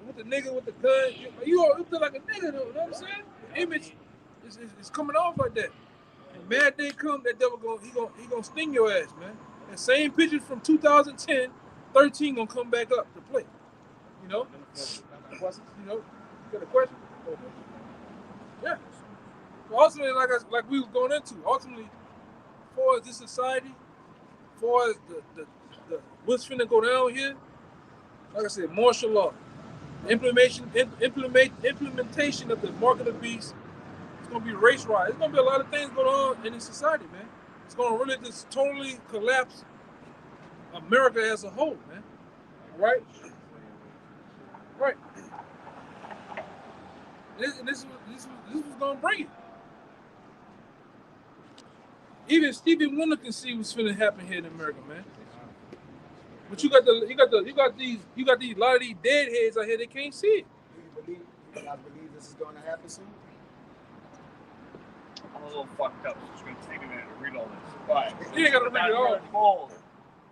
with the nigga with the gun, you up there like a nigga, though, you know what I'm saying? The image is coming off like that. And mad day come, that devil he gonna sting your ass, man. That same picture from 2010, 13 gonna come back up to play. You know? You know? You got a question? Yeah. So ultimately, like we was going into, ultimately, as far as this society, as far as the what's finna go down here, like I said, martial law, implementation of the mark of the beast. It's gonna be race riot. It's gonna be a lot of things going on in this society, man. It's gonna really just totally collapse America as a whole, man. Right? Right. This was gonna bring it. Even Stevie Wonder can see what's finna happen here in America, man. But you got these lot of these deadheads out here that can't see it. Do you guys believe this is going to happen soon? I'm a little fucked up, so it's going to take me a minute to read all this. But You ain't gotta read it all.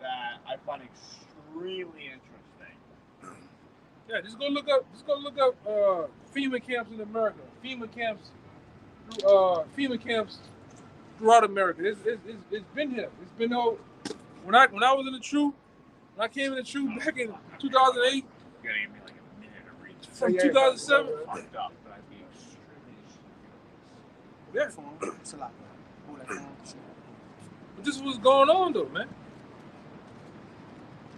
that I find extremely interesting. Yeah, just go look up FEMA camps in America. FEMA camps throughout America. It's been here. It's been when I was in the truth. When I came in the truth back in 2008, You're going to give me like a minute to read this. from 2007. Fucked up, but I'd be extremely Yeah. But this is what's going on though, man.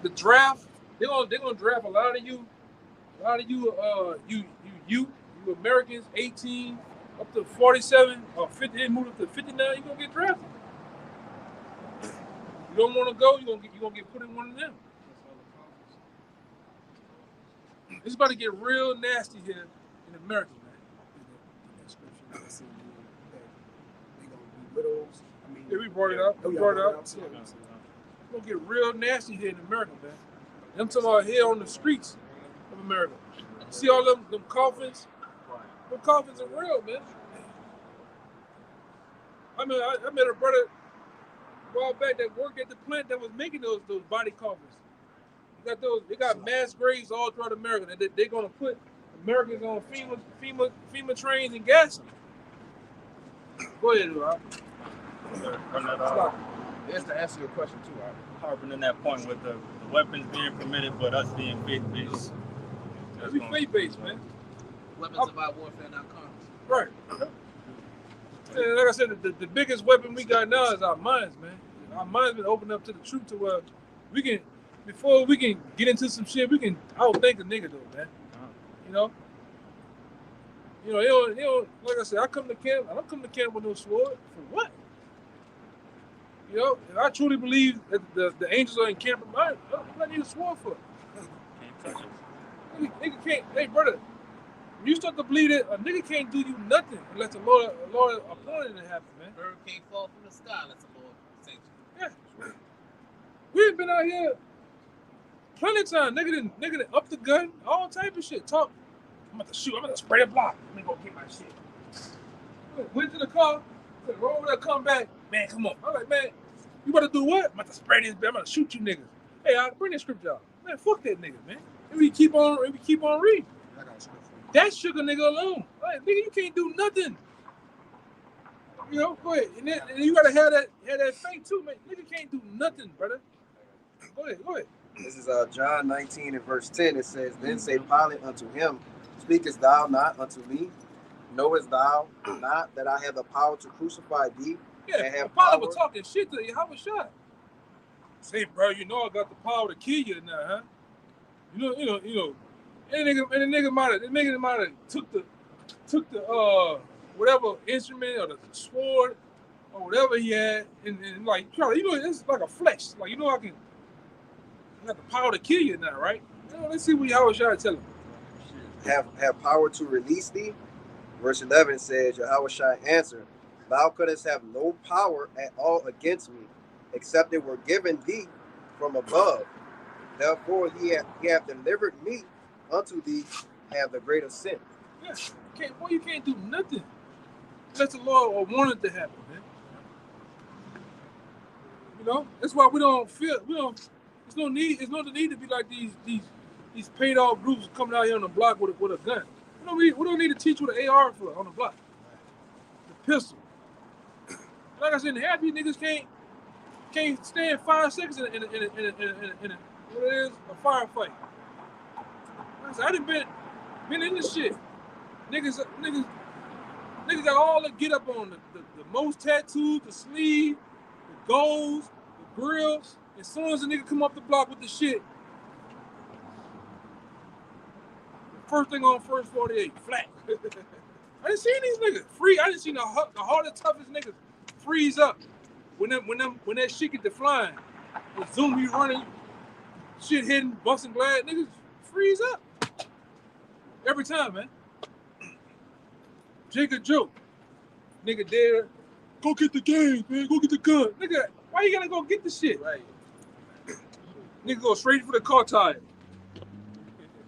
The draft, they're gonna draft a lot of you Americans, 18 up to 47 or 50. They moved up to 50 now. You're gonna get drafted. You don't want to go, you're gonna get put in one of them. It's about to get real nasty here in America, man. Yeah, we brought it up. It's gonna get real nasty here in America, man. I'm talking about here on the streets of America. See all them coffins? Them coffins are real, man. I mean, I met a brother a while back that worked at the plant that was making those body coffins. They got mass graves all throughout America. They're gonna put Americans on FEMA trains and gas them. Go ahead, Rob. That's to answer your question too, right? Harping in that point with the weapons being permitted, but us being faith-based. We faith-based, man. Weapons of our warfare, not carnal. Right. And like I said, the biggest weapon we got now is our minds, man. Our minds been opened up to the truth to where we can, before we can get into some shit, we can outthink a nigga though, man. You know? You know, they don't, like I said, I don't come to camp with no sword. For what? You know, if I truly believe that the angels are in camp, what do I need a sword for? Can't touch us. Nigga can't, hey brother, when you start to believe that a nigga can't do you nothing unless the Lord appointed it to happen, man. Bird can't fall from the sky unless the Lord sends you. Yeah. We've been out here plenty of time. Nigga done up the gun, all type of shit. Talk, I'm about to shoot, I'm about to spray a block. Let me go get my shit. Went to the car, said, roll over there, come back. Man, come on. I'm like, man, you about to do what? I'm about to spray this, I'm about to shoot you niggas. Hey, bring that script out. Man, fuck that nigga, man. And we keep on reading. I got a script for you. That sugar nigga alone. Like, nigga, you can't do nothing. You know, go ahead. And you gotta have that faith too, man. Nigga can't do nothing, brother. Go ahead. This is John 19 and verse 10. It says, Then say Pilate unto him, Speakest thou not unto me? Knowest thou not that I have the power to crucify thee? Yeah, and have Pilate power? was talking shit to you. How was shot? Say, bro, you know I got the power to kill you now, huh? You know. And the nigga might have took the whatever instrument or the sword or whatever he had and like try to, you know, it's like a flex. Like, you know, I got the power to kill you now, right? You know, let's see what Yahweh Shai tell him. Have power to release thee? Verse 11 says, Yahweh Shai answered, Thou couldst have no power at all against me, except it were given thee from above. Therefore he hath delivered me unto thee, have the greater sin. Yeah, you can't do nothing unless the Lord wanted to happen, man. You know, that's why there's no need to be like these paid off groups coming out here on the block with a gun. We don't need to teach what an AR for on the block. The pistol. Like I said, half these niggas can't stand 5 seconds in a what it is, a firefight. Like I said, I done been in this shit. Niggas got all the get up on the most tattoos, the sleeve, the goals, the grills. As soon as a nigga come up the block with the shit, first thing on first 48, flat. I didn't see these niggas free. I didn't see the hardest, toughest niggas freeze up when that shit get to flying. The zoom be running, shit hitting, busting glass, niggas freeze up every time, man. Jacob joke, nigga there, go get the game, man. Go get the gun, nigga. Why you gotta go get the shit? Right. Nigga go straight for the car tire.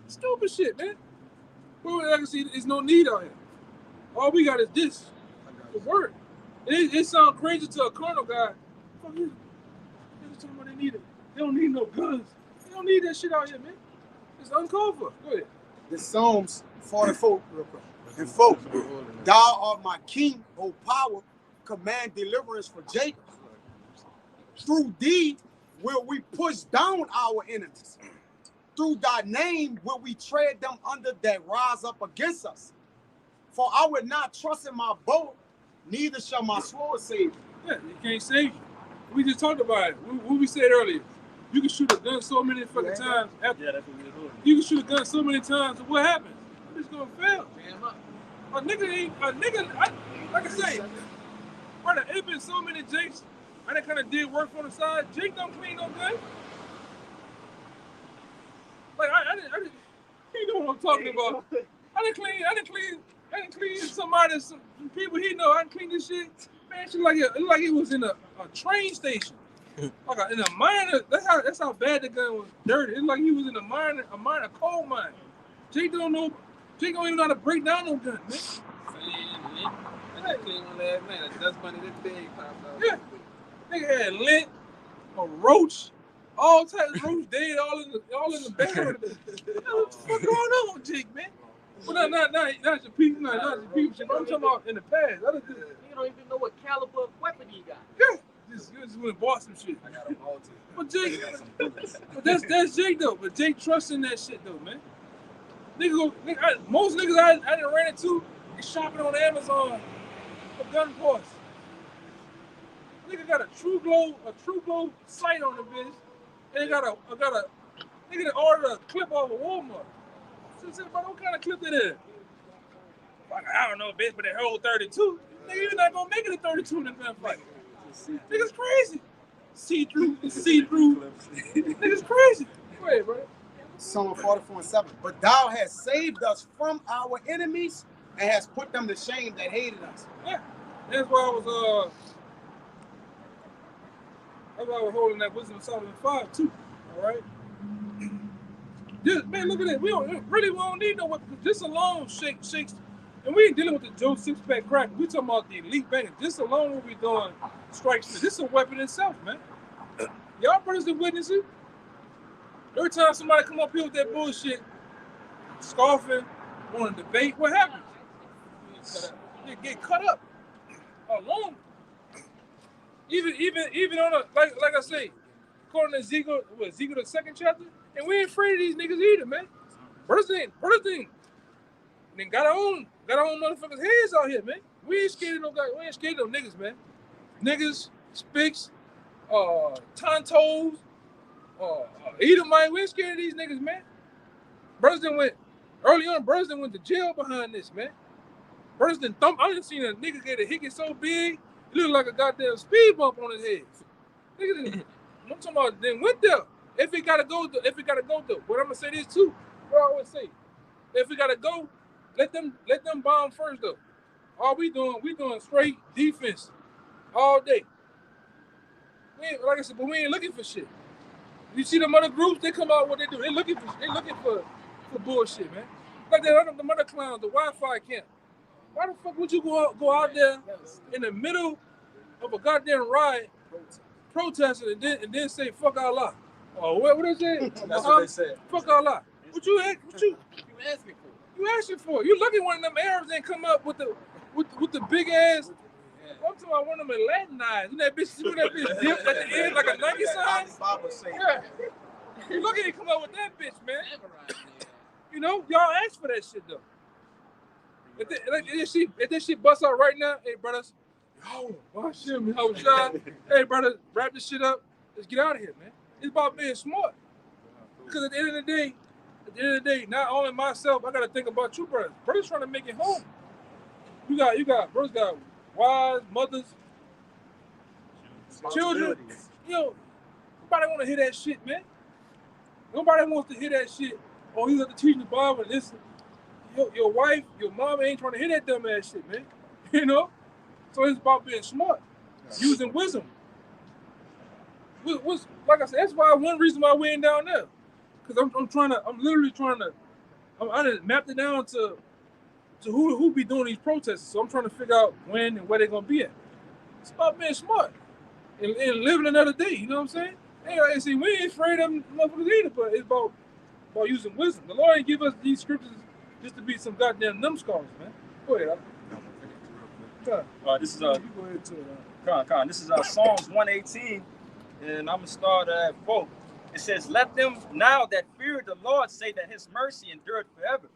Stupid shit, man. Well, like I see, there's no need out here. All we got is this. The word. It sounds crazy to a carnal guy. Fuck you. They're talking about they need it. They don't need no guns. They don't need that shit out here, man. It's uncalled for. Go ahead. This Psalms 44, real quick. And folks, Thou art my king, O power, command deliverance for Jacob. Through thee will we push down our enemies. Through thy name will we tread them under that rise up against us. For I would not trust in my bow, neither shall my sword save me. Yeah, you can't save you. We just talked about it. What we said earlier. You can shoot a gun so many fucking times. Yeah, that's what we're doing. You can shoot a gun so many times, and what happens? It's gonna fail. Jam up. Like I say, brother, it's been so many Jakes. I done kind of did work on the side. Jake don't clean no gun. Like I didn't. You know what I'm talking about? I didn't clean somebody, some people he know. I didn't clean this shit. Man, shit like it was in a train station. Like in a mine. That's how bad the gun was dirty. It's like he was in a mine, coal mine. Jake don't even know how to break down no gun, man. I clean one last night. That's money this big popped out. Yeah. Nigga had lint, a roach, all types of roach dead, all in the barrel. What the fuck going on, Jake, man? Well, not your people, not your people shit. I'm talking about in the past. You don't even know what caliber of weapon he got. Yeah. You just went and bought some shit. I got a multi. But Jake, but that's Jake though. But Jake trusts in that shit though, man. Most niggas I done ran into is shopping on Amazon for gun parts. Nigga got a True Glow sight on the bitch, and got a nigga that ordered a clip off of Walmart. So I said, what kind of clip that is? Like, I don't know, bitch, but they hold 32. Nigga, you're not gonna make it a 32 in a gunfight. Nigga's crazy. See through. Nigga's crazy. Go ahead, bro. Psalm 44:7. But thou hast saved us from our enemies and has put them to shame that hated us. Yeah. That's why I was holding that wisdom of Solomon 5 too. All right. Just, man, look at that. We don't need no weapon. This alone shakes. And we ain't dealing with the Joe six-pack crack. We talking about the elite bangers. This alone what we doing strikes. This is a weapon itself, man. Y'all brothers and witnesses. Every time somebody come up here with that bullshit, scoffing, want to debate, what happens? You get cut up. Alone. Even on a like I say, according to Ezekiel the second chapter, and we ain't afraid of these niggas either, man. Brothers ain't then got our own motherfuckers heads out here, man. We ain't scared of no niggas, man. Niggas, Spicks, Tontos, Edomite, we ain't scared of these niggas, man. Brothers went to jail behind this, man. Brothers thump. I done seen a nigga get a hickey so big, it looked like a goddamn speed bump on his head. Niggas, I'm talking about then went there. If it gotta go though. But I'm gonna say this too. What I always say, if we gotta go, let them bomb first though. All we doing straight defense all day. Like I said, but we ain't looking for shit. You see them other groups, they come out what they do. They looking for bullshit, man. Like the mother clowns, the Wi-Fi camp. Why the fuck would you go out there in the middle of a goddamn riot, protesting and then say fuck Allah? Oh, what is it? That's what they said. Fuck Allah. What you asking for? You asking for? You lucky one of them Arabs ain't come up with the big ass. I'm talking about one of them Latinized. That bitch dipped at the end like a Nike sign. Yeah. You lucky they come up with that bitch, man. You know, y'all asked for that shit though. If this shit busts out right now, hey brothers, hey brothers, wrap this shit up. Let's get out of here, man. It's about being smart. Because at the end of the day, not only myself, I gotta think about you brothers. Brothers trying to make it home. You got brothers got wives, mothers, children. You know, nobody wanna hear that shit, man. Nobody wants to hear that shit. Oh, you have to teach the Bible and listen. Your wife, your mom ain't trying to hear that dumb ass shit, man. You know? So it's about being smart, using wisdom. Like I said, that's why one reason why we ain't down there. Because I'm literally trying to, I done mapped it down to who be doing these protests. So I'm trying to figure out when and where they're going to be at. It's about being smart and living another day, you know what I'm saying? Hey, like I see, we ain't afraid of them motherfuckers either, but it's about using wisdom. The Lord ain't give us these scriptures just to be some goddamn numbskulls, man. Go ahead. This is you go ahead to This is Psalms 118, and I'm gonna start at 4. It says, "Let them now that fear the Lord say that His mercy endureth forever.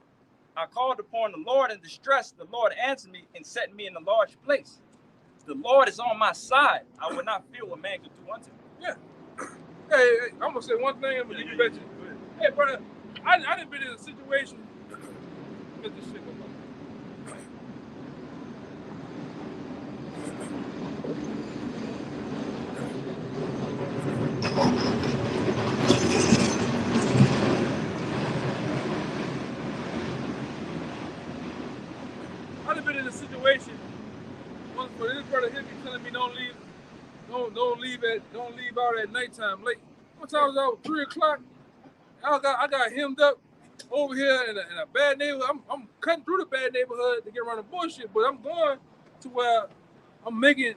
I called upon the Lord in distress. The Lord answered me and set me in a large place. The Lord is on my side. I will not fear what man can do unto me." Yeah. Hey, I'm gonna say one thing. I'm gonna give you back to you. Hey, brother, I done been in a situation. Get this shit going. I've been in a situation. Once for this brother here be telling me don't leave out at nighttime late. One time I was out 3 o'clock. I got hemmed up over here in a bad neighborhood. I'm cutting through the bad neighborhood to get around the bullshit, but I'm going to where I'm making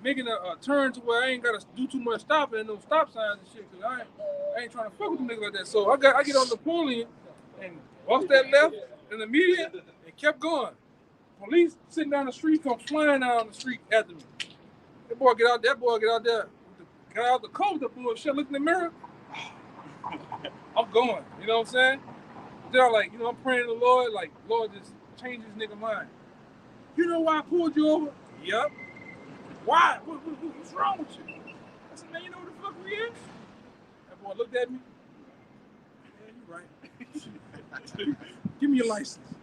a turn to where I ain't gotta do too much stopping and no stop signs and shit. Cause I ain't trying to fuck with them niggas like that. So I get on Napoleon and walked that left in the median and kept going. Police sitting down the street come flying down the street after me. That boy get out there, got out the car with the bullshit, look in the mirror. I'm going, you know what I'm saying? They're like, I'm praying to the Lord, like, Lord, just change this nigga mind. You know why I pulled you over? Yep. Why? What's wrong with you? I said, man, you know what the fuck we is? That boy looked at me. Yeah, you right. Give me your license.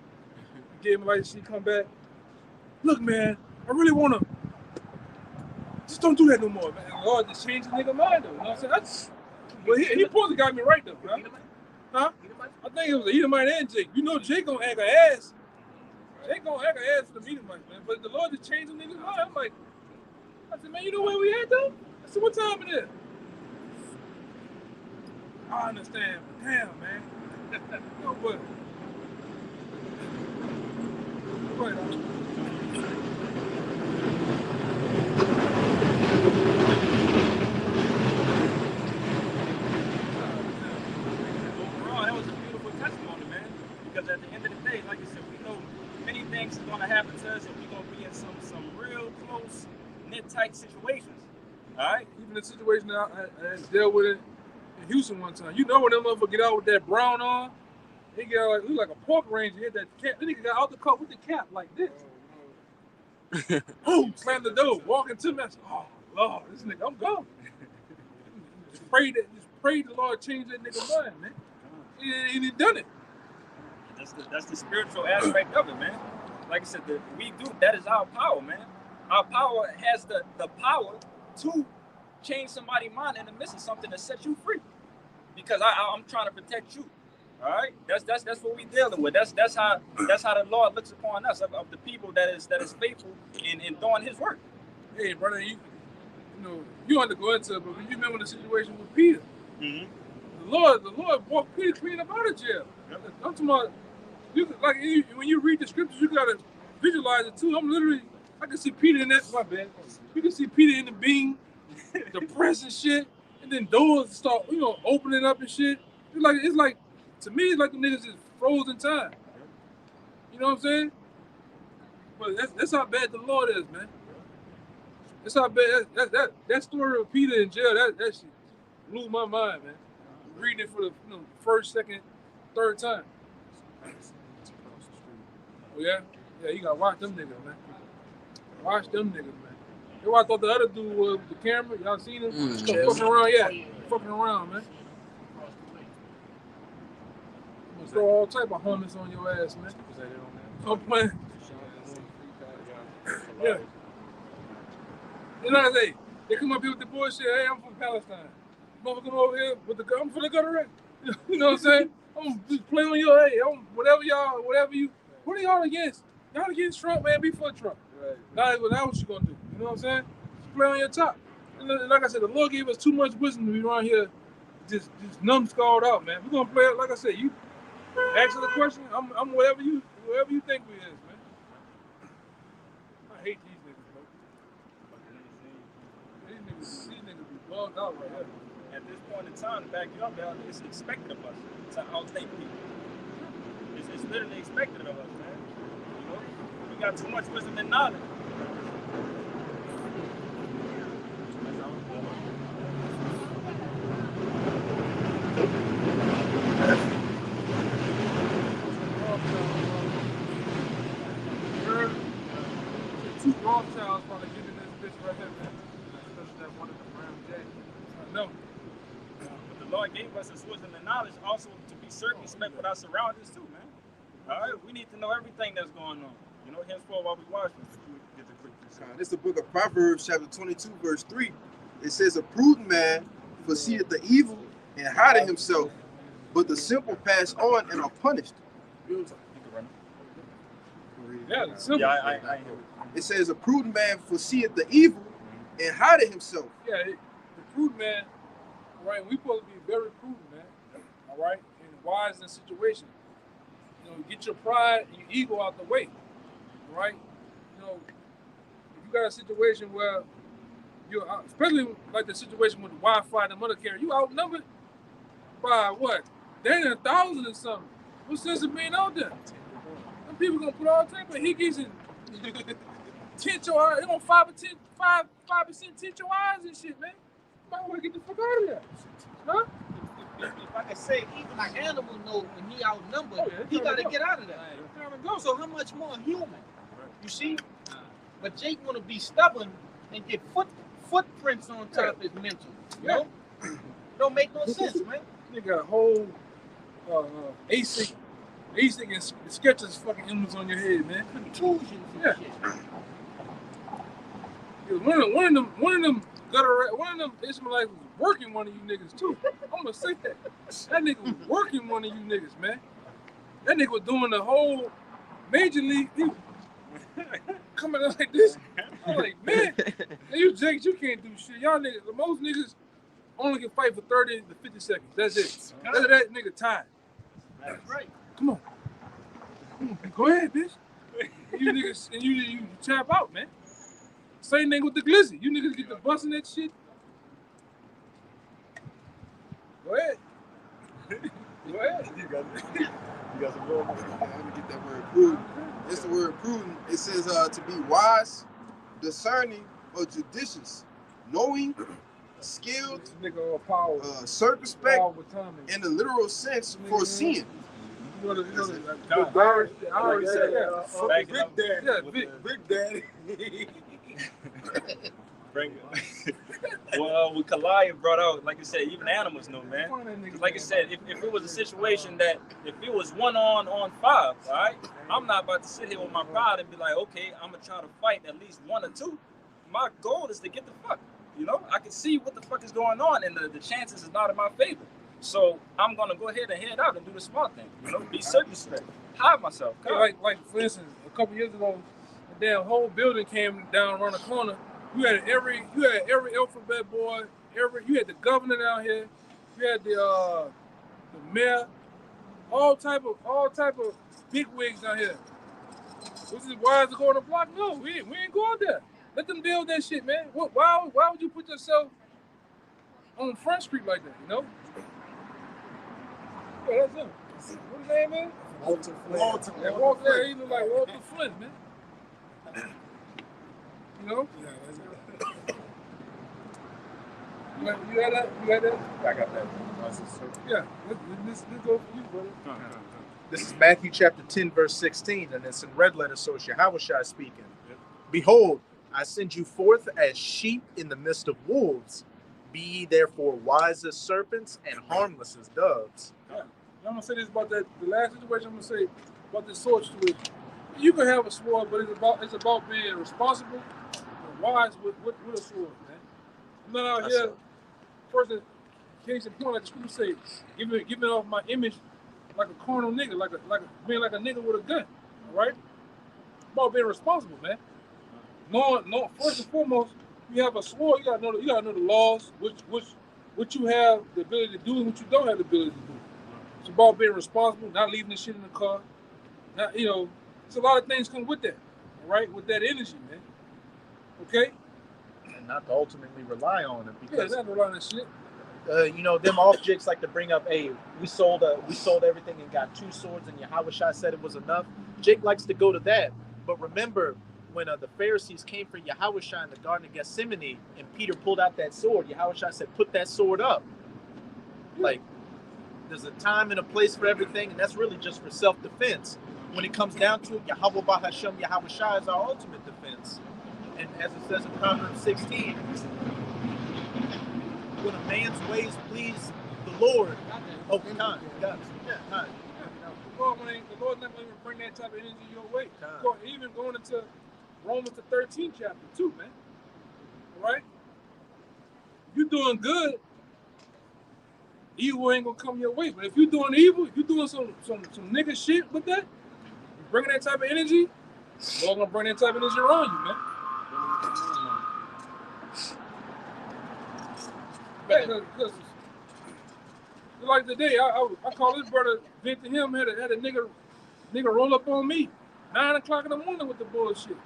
gave him a light, she come back. Look, man, I really wanna just don't do that no more, man. And Lord just changed the nigga mind though. You know what I'm saying? Well, he supposed to got me right though, right? Huh? I think it was the Edomite and Jake. You know Jake gonna act an ass. Jake gonna act an ass for the Edomite, man. But the Lord just changed the nigga's mind. I'm like, I said, man, you know where we at though? I said, what time it is? I understand, but damn, man. No, but right, Overall, that was a beautiful testimony, man. Because at the end of the day, like I said, we know many things are going to happen to us, and we're going to be in some real close, knit-tight situations. All right? even the situation I dealt with it in Houston one time. You know when them motherfuckers get out with that brown on, he get out like, he like a pork ranger, hit that cap. Then he got out the car with the cap like this. Boom, slammed the door, walking to me. I said, oh, Lord, this nigga, I'm gone. Just pray the Lord change that nigga mind, man. He done it. That's the spiritual aspect of it, man. Like I said, that is our power, man. Our power has the power to change somebody's mind in the midst of something to set you free. Because I'm trying to protect you. All right, that's what we dealing with. That's how the Lord looks upon us, of the people that is faithful in doing His work. Hey, brother, you know you don't have to go into it, but you remember the situation with Peter. Mm-hmm. The Lord walked Peter clean up out of jail. Yep. I'm talking about when you read the scriptures, you gotta visualize it too. I can see Peter in that. My bad. You can see Peter in the beam, depressed and shit, and then doors start opening up and shit. It's like. To me, it's like the niggas just froze in time. You know what I'm saying? But that's how bad the Lord is, man. That's how bad that story of Peter in jail, that shit blew my mind, man. Reading it for the first, second, third time. Oh yeah? Yeah, you gotta watch them niggas, man. Watch them niggas, man. You know what I thought the other dude was with the camera? Y'all seen him? Fucking around, yeah. Fucking around, man. Throw all type of hummus on your ass, man. I'm playing. Yeah. You know what I say? They come up here with the bullshit. Hey, I'm from Palestine. Motherfucker come over here with I'm from the gutter. You know what I'm saying? I'm just playing on your hey. Whatever you. What are y'all against? Y'all against Trump, man? Be for Trump. Right. Now what you gonna do? You know what I'm saying? Just play on your top. And like I said, the Lord gave us too much wisdom to be around here, just numbskulled out, man. We're gonna play it. Like I said, you. Answer the question. I'm whatever you think we is, man. I hate these niggas, bro. These niggas be bugged out right here. At this point in time, to back it up, it's expected of us to outthink people. It's literally expected of us, man. You know, we got too much wisdom and knowledge. Two Rothschilds probably giving this bitch right here, man. Especially that one of the Brown Jack. I know. But the Lord gave us this wisdom and knowledge also to be circumspect with our surroundings too, man. All right, we need to know everything that's going on. You know, henceforth while we watch this, get the quick This is the book of Proverbs, chapter 22, verse 3. It says, a prudent man foreseeth the evil and hideth himself, but the simple pass on and are punished. Yeah, it's simple. Yeah, I It says, a prudent man foreseeth the evil and hideth himself. Yeah, the prudent man, all right, we supposed to be very prudent, man, all right, and wise in situations. You know, get your pride and your ego out the way, all right? You know, if you got a situation where you're, especially like the situation with the Wi-Fi and the motor carrier, you outnumbered by what? There ain't 1,000 or something. What sense of being out there? Them people gonna put all type of hickeys and tint your eyes. They gonna 5% tint your eyes and shit, man. You might wanna get the fuck out of there. Huh? If I could say, even an animal knows when he outnumbered, he gotta get out of there. So how much more human? You see? But Jake wanna be stubborn and get footprints on top of his mental. You know? Don't make no sense, man. Nigga got a whole ASIC These niggas sketches fucking emblems on your head, man. Contusions and Yeah. shit. One of them Ishmaelites was working one of you niggas too. I'm gonna say that. That nigga was working one of you niggas, man. That nigga was doing the whole major league. He was coming out like this. I'm like, man, you Jakes, you can't do shit. Y'all niggas, most niggas only can fight for 30 to 50 seconds. That's it. After that nigga time. That's right. Come on. Go ahead, bitch. You niggas, and you tap out, man. Same thing with the glizzy. You niggas get the busting that shit. Go ahead. Go ahead. You got some more. Let me get that word prudent. It's the word prudent. It says to be wise, discerning, or judicious, knowing, skilled, This nigga all power. circumspect, Power with timing. in the literal sense, foreseeing. You know God. I already said that. Back it Big up. Daddy. Yeah, Big Daddy. Bring it. Well, what Kalaya brought out, like I said, even animals know, man. 'Cause like I said, if it was a situation that if it was 1-on 5, all right, I'm not about to sit here with my pride and be like, okay, I'm gonna try to fight at least 1 or 2. My goal is to get the fuck. You know, I can see what the fuck is going on, and the chances is not in my favor. So I'm gonna go ahead and head out and do the smart thing. You know, be circumspect, hide myself. Yeah, like for instance, a couple years ago, the damn whole building came down around the corner. You had every alphabet boy, you had the governor down here, you had the mayor, all type of big wigs down here. Was it wise to go on the block? No, we ain't go out there. Let them deal with that shit, man. Why would you put yourself on Front Street like that, you know? Yeah, that's him. What his name is? Walter. Yeah, Walter, he look like Walter Flint, man. You know? You had that? I got that. Yeah. Let's go for you, brother. This is Matthew chapter 10, verse 16, and it's in red letters, so it's Yahushua speaking. Behold, I send you forth as sheep in the midst of wolves. Be ye therefore wise as serpents and harmless as doves. Yeah. I'm gonna say this about that. The last situation I'm gonna say about this sword situation. You can have a sword, but it's about being responsible and wise with a sword, man. I'm not out here. Person, case in point, like the scripture say, giving off my image like a carnal nigga, like being like a nigga with a gun. All right. About being responsible, man. No. First and foremost, you have a sword. You gotta know the laws, what you have the ability to do and what you don't have the ability to do. It's about being responsible, not leaving the shit in the car. Not, there's a lot of things come with that, all right? With that energy, man. Okay? And not to ultimately rely on it, because not rely on that shit. Them objects like to bring up, hey, we sold everything and got 2 swords, and Yahushua said it was enough. Jake likes to go to that, but remember when the Pharisees came for Yahushua in the Garden of Gethsemane, and Peter pulled out that sword, Yahushua said, "Put that sword up." Like, there's a time and a place for everything, and that's really just for self-defense. When it comes down to it, Yahweh Bahashem, Yahushua is our ultimate defense. And as it says in Proverbs 16, when a man's ways please the Lord, time. The Lord's not going to bring that type of energy your way. Even going into Romans the 13th chapter too, man. All right? You're doing good, evil ain't gonna come your way. But if you're doing evil, if you're doing some nigga shit with that, you're bringing that type of energy, the Lord gonna bring that type of energy around you, man. Because like today, I call this brother, vent to him, had a nigga roll up on me 9 o'clock in the morning with the bullshit.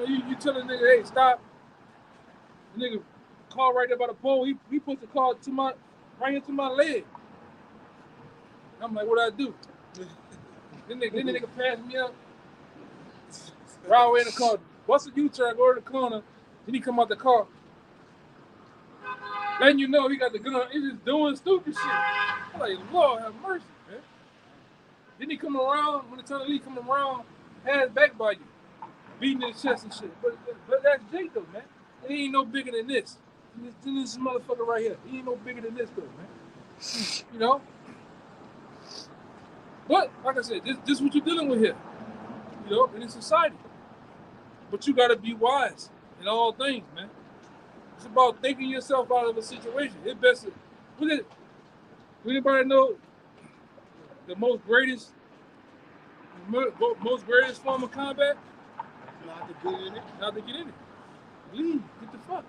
You tell a nigga, hey, stop. The nigga car right there by the pole. He puts the car right into my leg. I'm like, what I do? Then the nigga passed me up. Right away in the car, bust a U-turn, go to the corner. Then he come out the car. Letting you know he got the gun. He's just doing stupid shit. I'm like, Lord have mercy, man. Then he come around, when the time he come around, hands back by you. Beating his chest and shit. But that's Jake though, man. He ain't no bigger than this. This motherfucker right here. He ain't no bigger than this though, man. You know? But like I said, this is what you're dealing with here, you know, in this society. But you gotta be wise in all things, man. It's about thinking yourself out of a situation. It's best. What is it? Anybody know the most greatest form of combat? Not to get in it. Not to get in it. Leave. Get the fuck.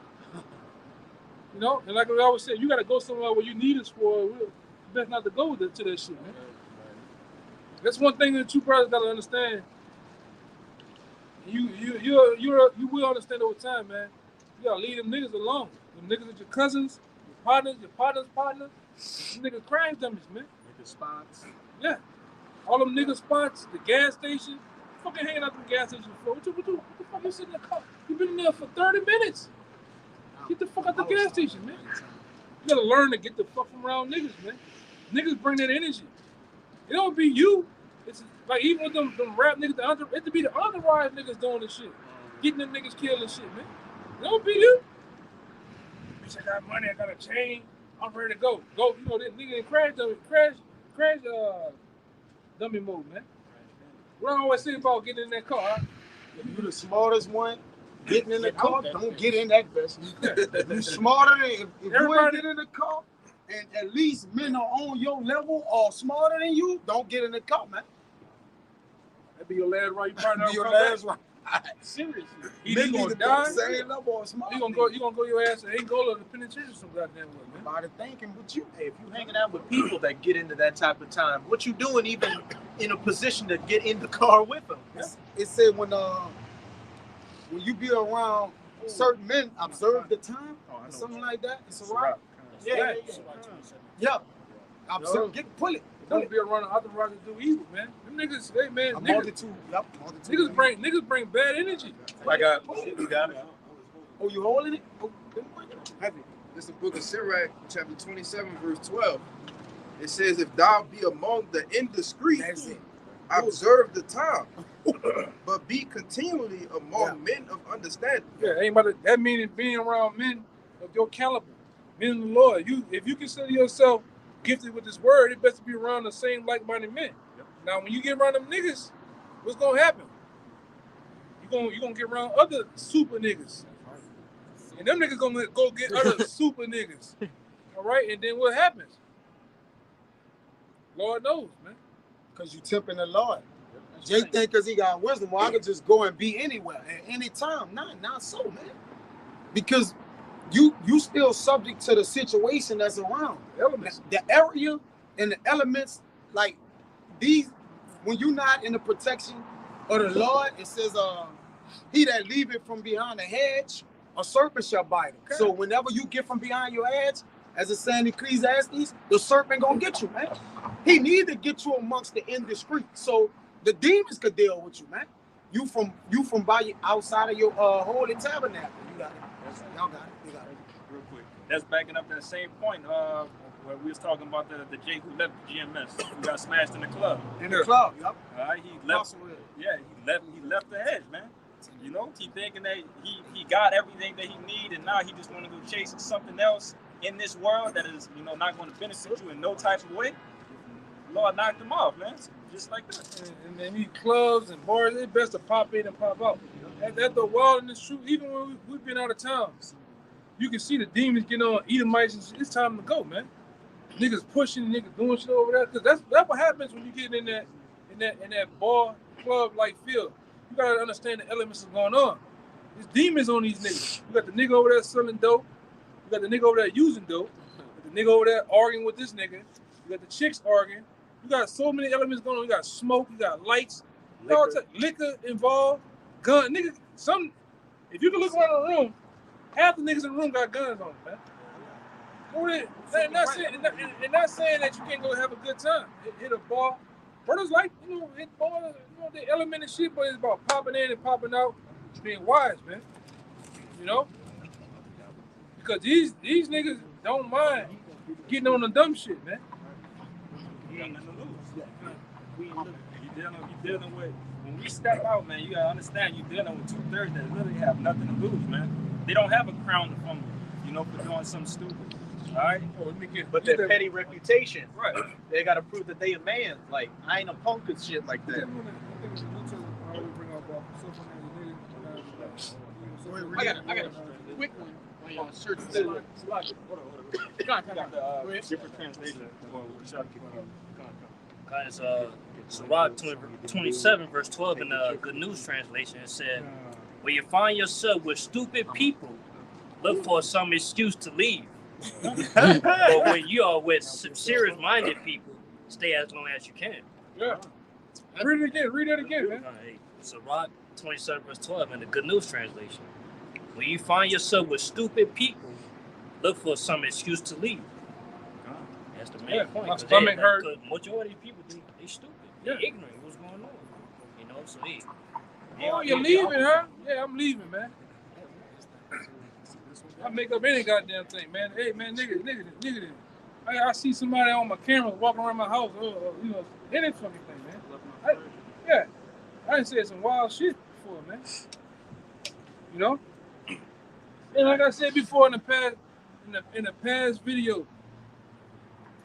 You know, and like I always say, you gotta go somewhere where you need us for. It's best not to go to that shit, man. That's one thing that you brothers gotta understand. You will understand over time, man. You gotta leave them niggas alone. Them niggas are your cousins, your partner's partner. Them niggas crime dummies, man. Nigga spots. Yeah. All them nigga spots, the gas station. Fucking hanging out the gas station for. What the fuck you sitting in the car? You been in there for 30 minutes. Get the fuck out the gas station, man. You gotta learn to get the fuck from around niggas, man. Niggas bring that energy. It don't be you. It's like even with them rap niggas, it to be the entourage niggas doing this shit. Getting them niggas killed and shit, man. It don't be you. Bitch, I got money, I got a chain, I'm ready to go. Go, you know, that nigga in crash dummy mode, man. What I always say about getting in that car, huh? If you the smartest one, getting in the car, don't get in that vessel. You smarter than if you ain't get in the car, and at least men are on your level or smarter than you, don't get in the car, man. That be your last ride. You probably Be your last ride. Seriously. Men Either need gonna to die, be the same level or smarter. you gonna go your ass to Angola to the penitentiary some goddamn way, man. By the thinking with you. Hey, if you hanging out with people that get into that type of time, what you doing even in a position to get in the car with them? It said when you be around certain men, observe the time, or something like that. It's a right. Yeah. Observe, pull it. Don't be around the other rockers do evil, man. Them niggas, hey man, multitude. Niggas bring bad energy. I got You got it. Oh, you holding it? Oh, Heavy. This is the book of Sirach, chapter 27, verse 12. It says, if thou be among the indiscreet, observe the time, but be continually among men of understanding. Yeah, that meaning being around men of your caliber, men of the Lord. If you consider yourself gifted with this word, it best to be around the same like-minded men. Yep. Now, when you get around them niggas, what's gonna happen? You gonna get around other super niggas, and them niggas gonna go get other super niggas. All right, and then what happens? Lord knows, man. Because you tempting the Lord. Jay think because he got wisdom, well, I could just go and be anywhere at any time. Not so, man. Because you still subject to the situation that's around. Elements. The area and the elements, like these, when you're not in the protection of the Lord, it says, he that leaveth from behind a hedge, a serpent shall bite him. Okay. So whenever you get from behind your hedge, as it's saying in Ecclesiastes, the serpent gonna get you, man. He need to get you amongst the indiscreet. So the demons could deal with you, man. You from by outside of your holy tabernacle. You got it. Y'all got it. You got it. Real quick. That's backing up that same point where we was talking about the Jake who left the GMS, who got smashed in the club. In the club, yep. All right, he left. Yeah, he left the hedge, man. You know, he thinking that he got everything that he need, and now he just want to go chase something else in this world that is, you know, not going to benefit you in no type of way. Lord knocked him off, man. Just like that. And then these clubs and bars, they best to pop in and pop out. That's the wild and the truth. Even when we've been out of town, you can see the demons getting on Edomites and shit. It's time to go, man. Niggas pushing, niggas doing shit over there. Cause that's what happens when you get in that bar club like field. You gotta understand the elements that's going on. There's demons on these niggas. You got the nigga over there selling dope. You got the nigga over there using dope. You got the nigga over there arguing with this nigga. You got the chicks arguing. You got so many elements going on. You got smoke. You got lights. Liquor involved. Gun. Nigga, if you can look around the room, half the niggas in the room got guns on them, man. Not saying that you can't go have a good time. Hit a bar. Brothers like, hit ball, the element and shit, but it's about popping in and popping out, being wise, man. You know? Because these niggas don't mind getting on the dumb shit, man. You got nothing to lose. You dealing with, when we step out, man, you gotta understand you're dealing with 2/3 that literally have nothing to lose, man. They don't have a crown to fumble, for doing something stupid. All right. Oh, let me get. But their petty reputation, Right. they gotta prove that they a man. Like I ain't a punk and shit like that. I got a quick one while y'all search for that. Different translation. Guys, Sirach 27 verse 12 in the Good News translation, it said, when you find yourself with stupid people, look for some excuse to leave. But when you are with serious-minded people, stay as long as you can. Yeah. Read it again. Read that again, man. Hey, Sirach 27 verse 12 in the Good News translation. When you find yourself with stupid people, look for some excuse to leave. That's the main point. My stomach hurt. Because majority of people, they stupid. They're ignorant of what's going on. You know, so Oh, you're leaving, huh? Yeah, I'm leaving, man. I make up any goddamn thing, man. Hey, man, nigga. I see somebody on my camera walking around my house, you know, hit it for me, man. I done said some wild shit before, man. You know? And like I said before in the past video, as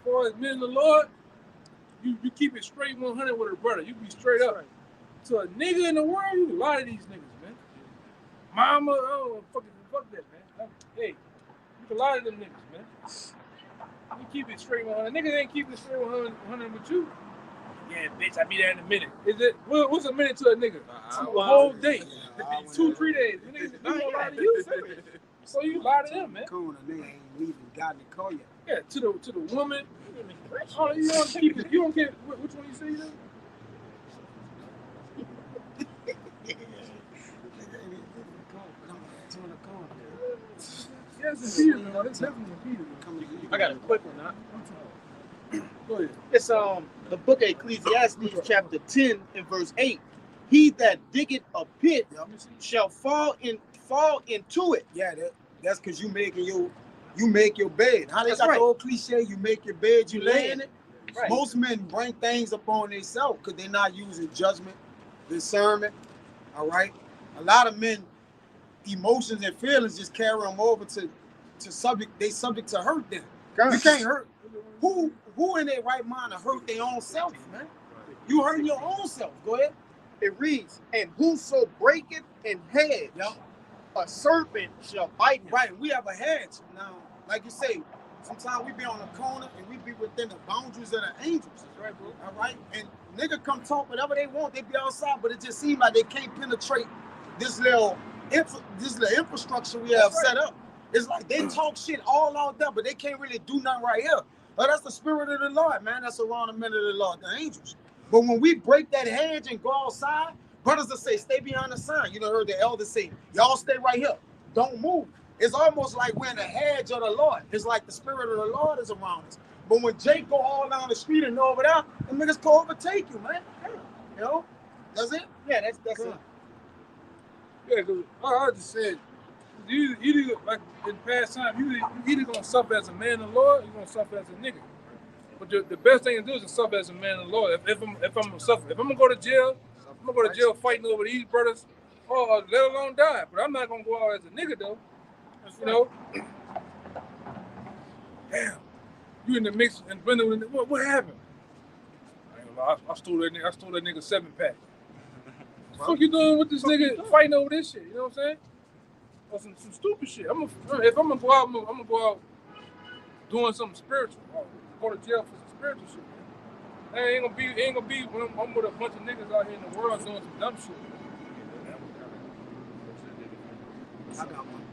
far as men of the Lord, you keep it straight 100 with a brother. You be straight up. To a nigga in the world, you a lot of these niggas, man. Mama, oh, fuck that, man. Hey, you a lot of them niggas, man. You keep it straight 100. Niggas ain't keeping it straight 100 with you. Yeah, bitch, I'll be there in a minute. Is it? What's a minute to a nigga? A whole day. 2-3 days. Niggas gonna lie to you. So you lie to them, man. Cool, the nigga ain't even got to call you. Yeah, to the woman. Oh, you don't keep it. You don't care which one you say you do? I got a quick one, huh? Go ahead. It's the book of Ecclesiastes, chapter 10 and verse 8. He that diggeth a pit shall fall into it. Yeah, that's because you make your bed. How they got the old cliche, you make your bed, you lay in it. Right. Most men bring things upon themselves because they're not using judgment, discernment. All right. A lot of men, emotions and feelings just carry them over to subject. They subject to hurt them. You can't hurt. Who in their right mind to hurt their own self, man? You hurting your own self. Go ahead. It reads, and whoso breaketh an hedge, a serpent shall bite him. Right. We have a hedge now. Like you say, sometimes we be on a corner and we be within the boundaries of the angels. That's right, bro. All right. And nigga come talk whatever they want. They be outside, but it just seems like they can't penetrate this little infrastructure we have set up. It's like they talk shit all out there, but they can't really do nothing right here. But that's the spirit of the Lord, man. That's around the men of the Lord, the angels. But when we break that hedge and go outside, brothers will say, stay behind the sign. You know, heard the elders say, y'all stay right here. Don't move. It's almost like we're in the hedge of the Lord. It's like the spirit of the Lord is around us. But when Jake go all down the street and over there, the niggas go overtake you, man. You know? That's it? Yeah, that's it. Yeah, because I just said, you like in past time, you either gonna suffer as a man of the Lord, or you're gonna suffer as a nigga. But the best thing to do is to suffer as a man of the Lord. If I'm gonna go to jail, I'm gonna go to jail fighting over these brothers, or let alone die. But I'm not gonna go out as a nigga though. You know? Damn. You in the mix and blending with what happened? I stole that nigga 7-pack. What the fuck you doing with this nigga fighting over this shit? You know what I'm saying? Or some stupid shit. If I'm gonna go out, I'm gonna go out doing something spiritual. I'll go to jail for some spiritual shit. Man. It ain't gonna be when I'm with a bunch of niggas out here in the world doing some dumb shit. I got one.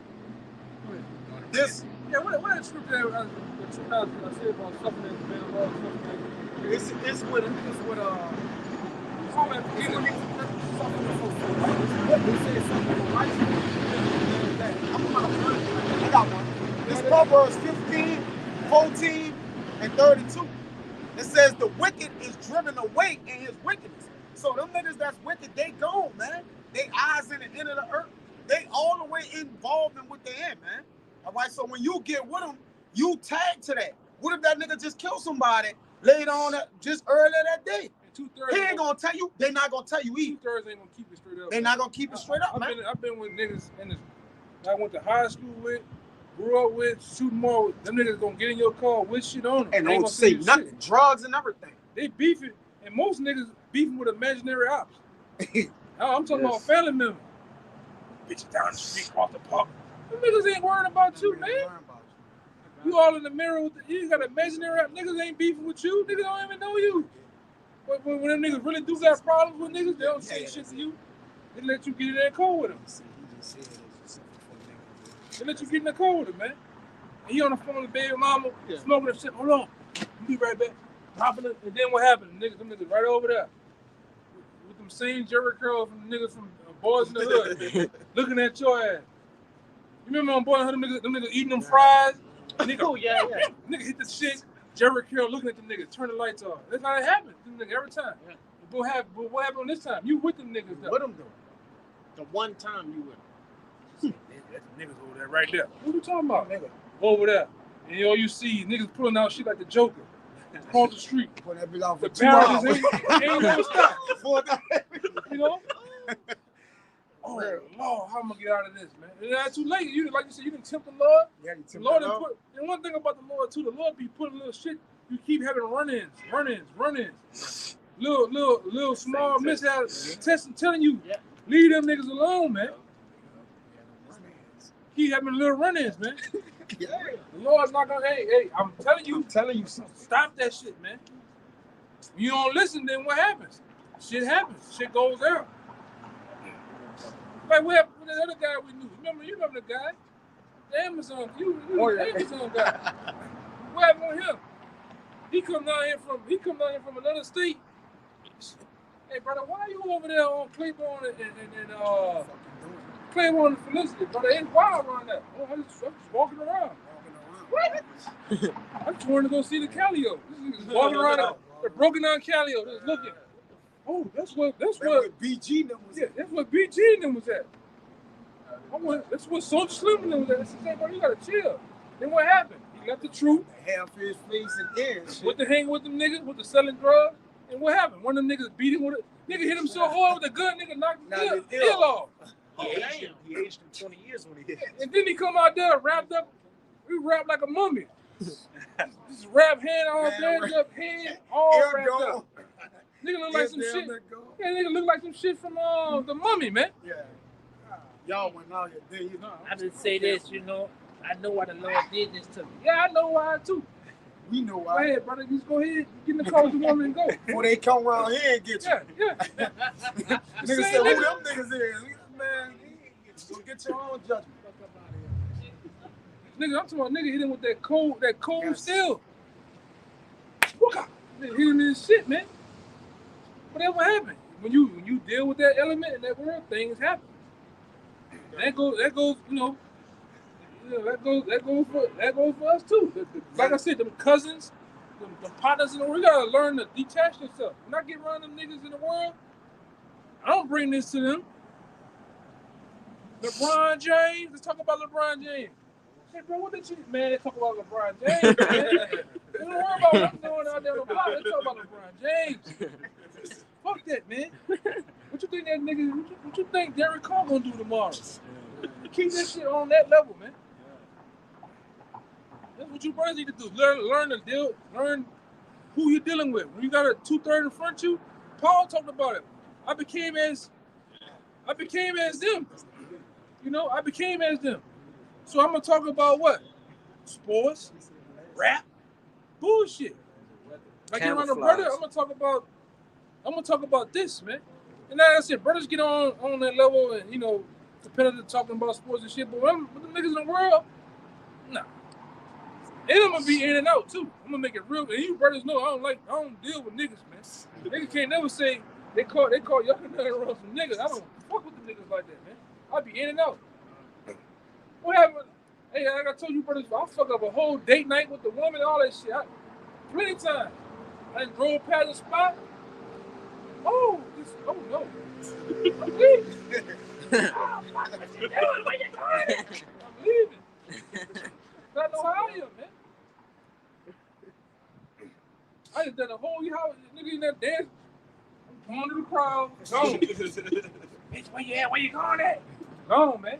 What is scripture I said about something that's been about something? It's what I got one. It's Proverbs 15, 14, and 32. It says the wicked is driven away in his wickedness. So them niggas that's wicked, they gone, man. They eyes in the end of the earth. They all the way involved in with the end, man. All right, so when you get with them, you tag to that. What if that nigga just killed somebody later on just earlier that day? He ain't gonna tell you. They not gonna tell you either. 2/3 ain't gonna keep it straight up. They not gonna keep it straight up, man. I've been with niggas I went to high school with, grew up with, shoot them all. Them niggas gonna get in your car with shit on them. And They ain't don't gonna say you nothing. shit. Drugs and everything. They beefing, and most niggas beefing with imaginary ops. I'm talking about family members. Bitches down the street, across the park. Them niggas ain't worrying about you, man. You all in the mirror with you got imaginary ops. Niggas ain't beefing with you. Niggas don't even know you. But when them niggas really do got problems with niggas, they don't say shit to you. They let you get in that car with them. They let you get in the car with them, man. And he on the phone with baby mama, smoking and shit. Hold on. I'll be right back. Dropping it. And then what happened? Them niggas right over there. With them same Jerry curl from the niggas from Boys in the Hood. Looking at your ass. You remember on Boys in the Hood, them niggas eating them fries? Nigga, Oh, yeah. nigga hit the shit. Jerry curl looking at the niggas, turn the lights off. That's how it happens. Them niggas every time. Yeah. But what happened this time? You with them niggas though. What them doing? The one time you with them. That's the niggas over there right there. What you talking about? Nigga. Over there. And all you see niggas pulling out shit like the Joker. Across the street. Put that bitch out for The 2 hours. barrels ain't never stop. You know? Oh, Lord, how am I gonna get out of this, man? It's not too late. You like you said, you didn't tempt the Lord. Yeah, you The Lord didn't put. And one thing about the Lord too, the Lord be putting little shit. You keep having run-ins. Little small mishaps. Testing, telling you, leave them niggas alone, man. Keep having little run-ins, man. The Lord's not gonna. Hey, I'm telling you something. Stop that shit, man. You don't listen, then what happens? Shit happens. Shit goes out. Like what happened with the other guy we knew? You remember the guy? The Amazon. The Amazon guy. What happened with him? He come down here from another state. Hey brother, why you over there on Claiborne and Claiborne and Felicity? Brother, it's wild around there. Oh, I'm just walking around. What? I just wanted to go see the Calio. This is walking around the broken down Calio, just looking. Oh, that's what BG them was at. That's what BG and them was at. That's what Soldier Slim and them was at. I said, bro, you gotta chill. Then what happened? He left the truth. Half his face and ears. Went to hang with them niggas, with the selling drugs. And what happened? One of them niggas beat him with it. Nigga hit him so hard with a gun, nigga knocked his ear off. He aged him 20 years when he hit. And then he come out there wrapped up. We wrapped like a mummy. Just wrapped hand all bandaged up, head all wrapped up. Nigga look like some shit. Yeah, nigga look like some shit from the Mummy, man. Yeah. Y'all went out here, then you know. I just say this, you know, I know why the Lord did this to me. Yeah, I know why too. We know Go why. ahead, brother. Just go ahead, get in the car with the woman and go. Before they come around here and get you. Yeah. Niggas say, who them niggas is? Man, go get your own judgment. Nigga, I'm talking about nigga hit him with that cold steel. Nigga hit him in his shit, man. Whatever happened. When you deal with that element in that world, things happen. That goes, you know, that goes for us too. Like I said, them cousins, them partners in the world, we gotta learn to detach yourself. When I get around them niggas in the world, I don't bring this to them. LeBron James, let's talk about LeBron James. Hey bro, what did you, man, they talk about LeBron James, man. They don't worry about what I'm doing out there on the block, they talk about LeBron James. Fuck that, man. What you think that nigga, what you think Derek Carr gonna do tomorrow? Keep that shit on that level, man. That's what you brothers need to do. Learn who you're dealing with. When you got a 2/3 in front of you, Paul talked about it. I became as them. You know, I became as them. So I'm gonna talk about what? Sports, rap, bullshit. Like around the brother, I'm gonna talk about this, man. And like I said, brothers get on that level and you know, competitive talking about sports and shit. But with the niggas in the world, nah. And I'm gonna be in and out too. I'm gonna make it real. And you brothers know I don't deal with niggas, man. The niggas can't never say they call y'all can around some niggas. I don't fuck with the niggas like that, man. I'll be in and out. What happened? Hey, like I told you, brothers, I fuck up a whole date night with the woman, all that shit. Plenty of times. I just drove past the spot. Oh no. I'm leaving. I'm leaving. I know how I am, man. I just done a whole nigga in that dance. I'm going to the crowd. Gone. Bitch, where you at? Where you going at? Gone, man.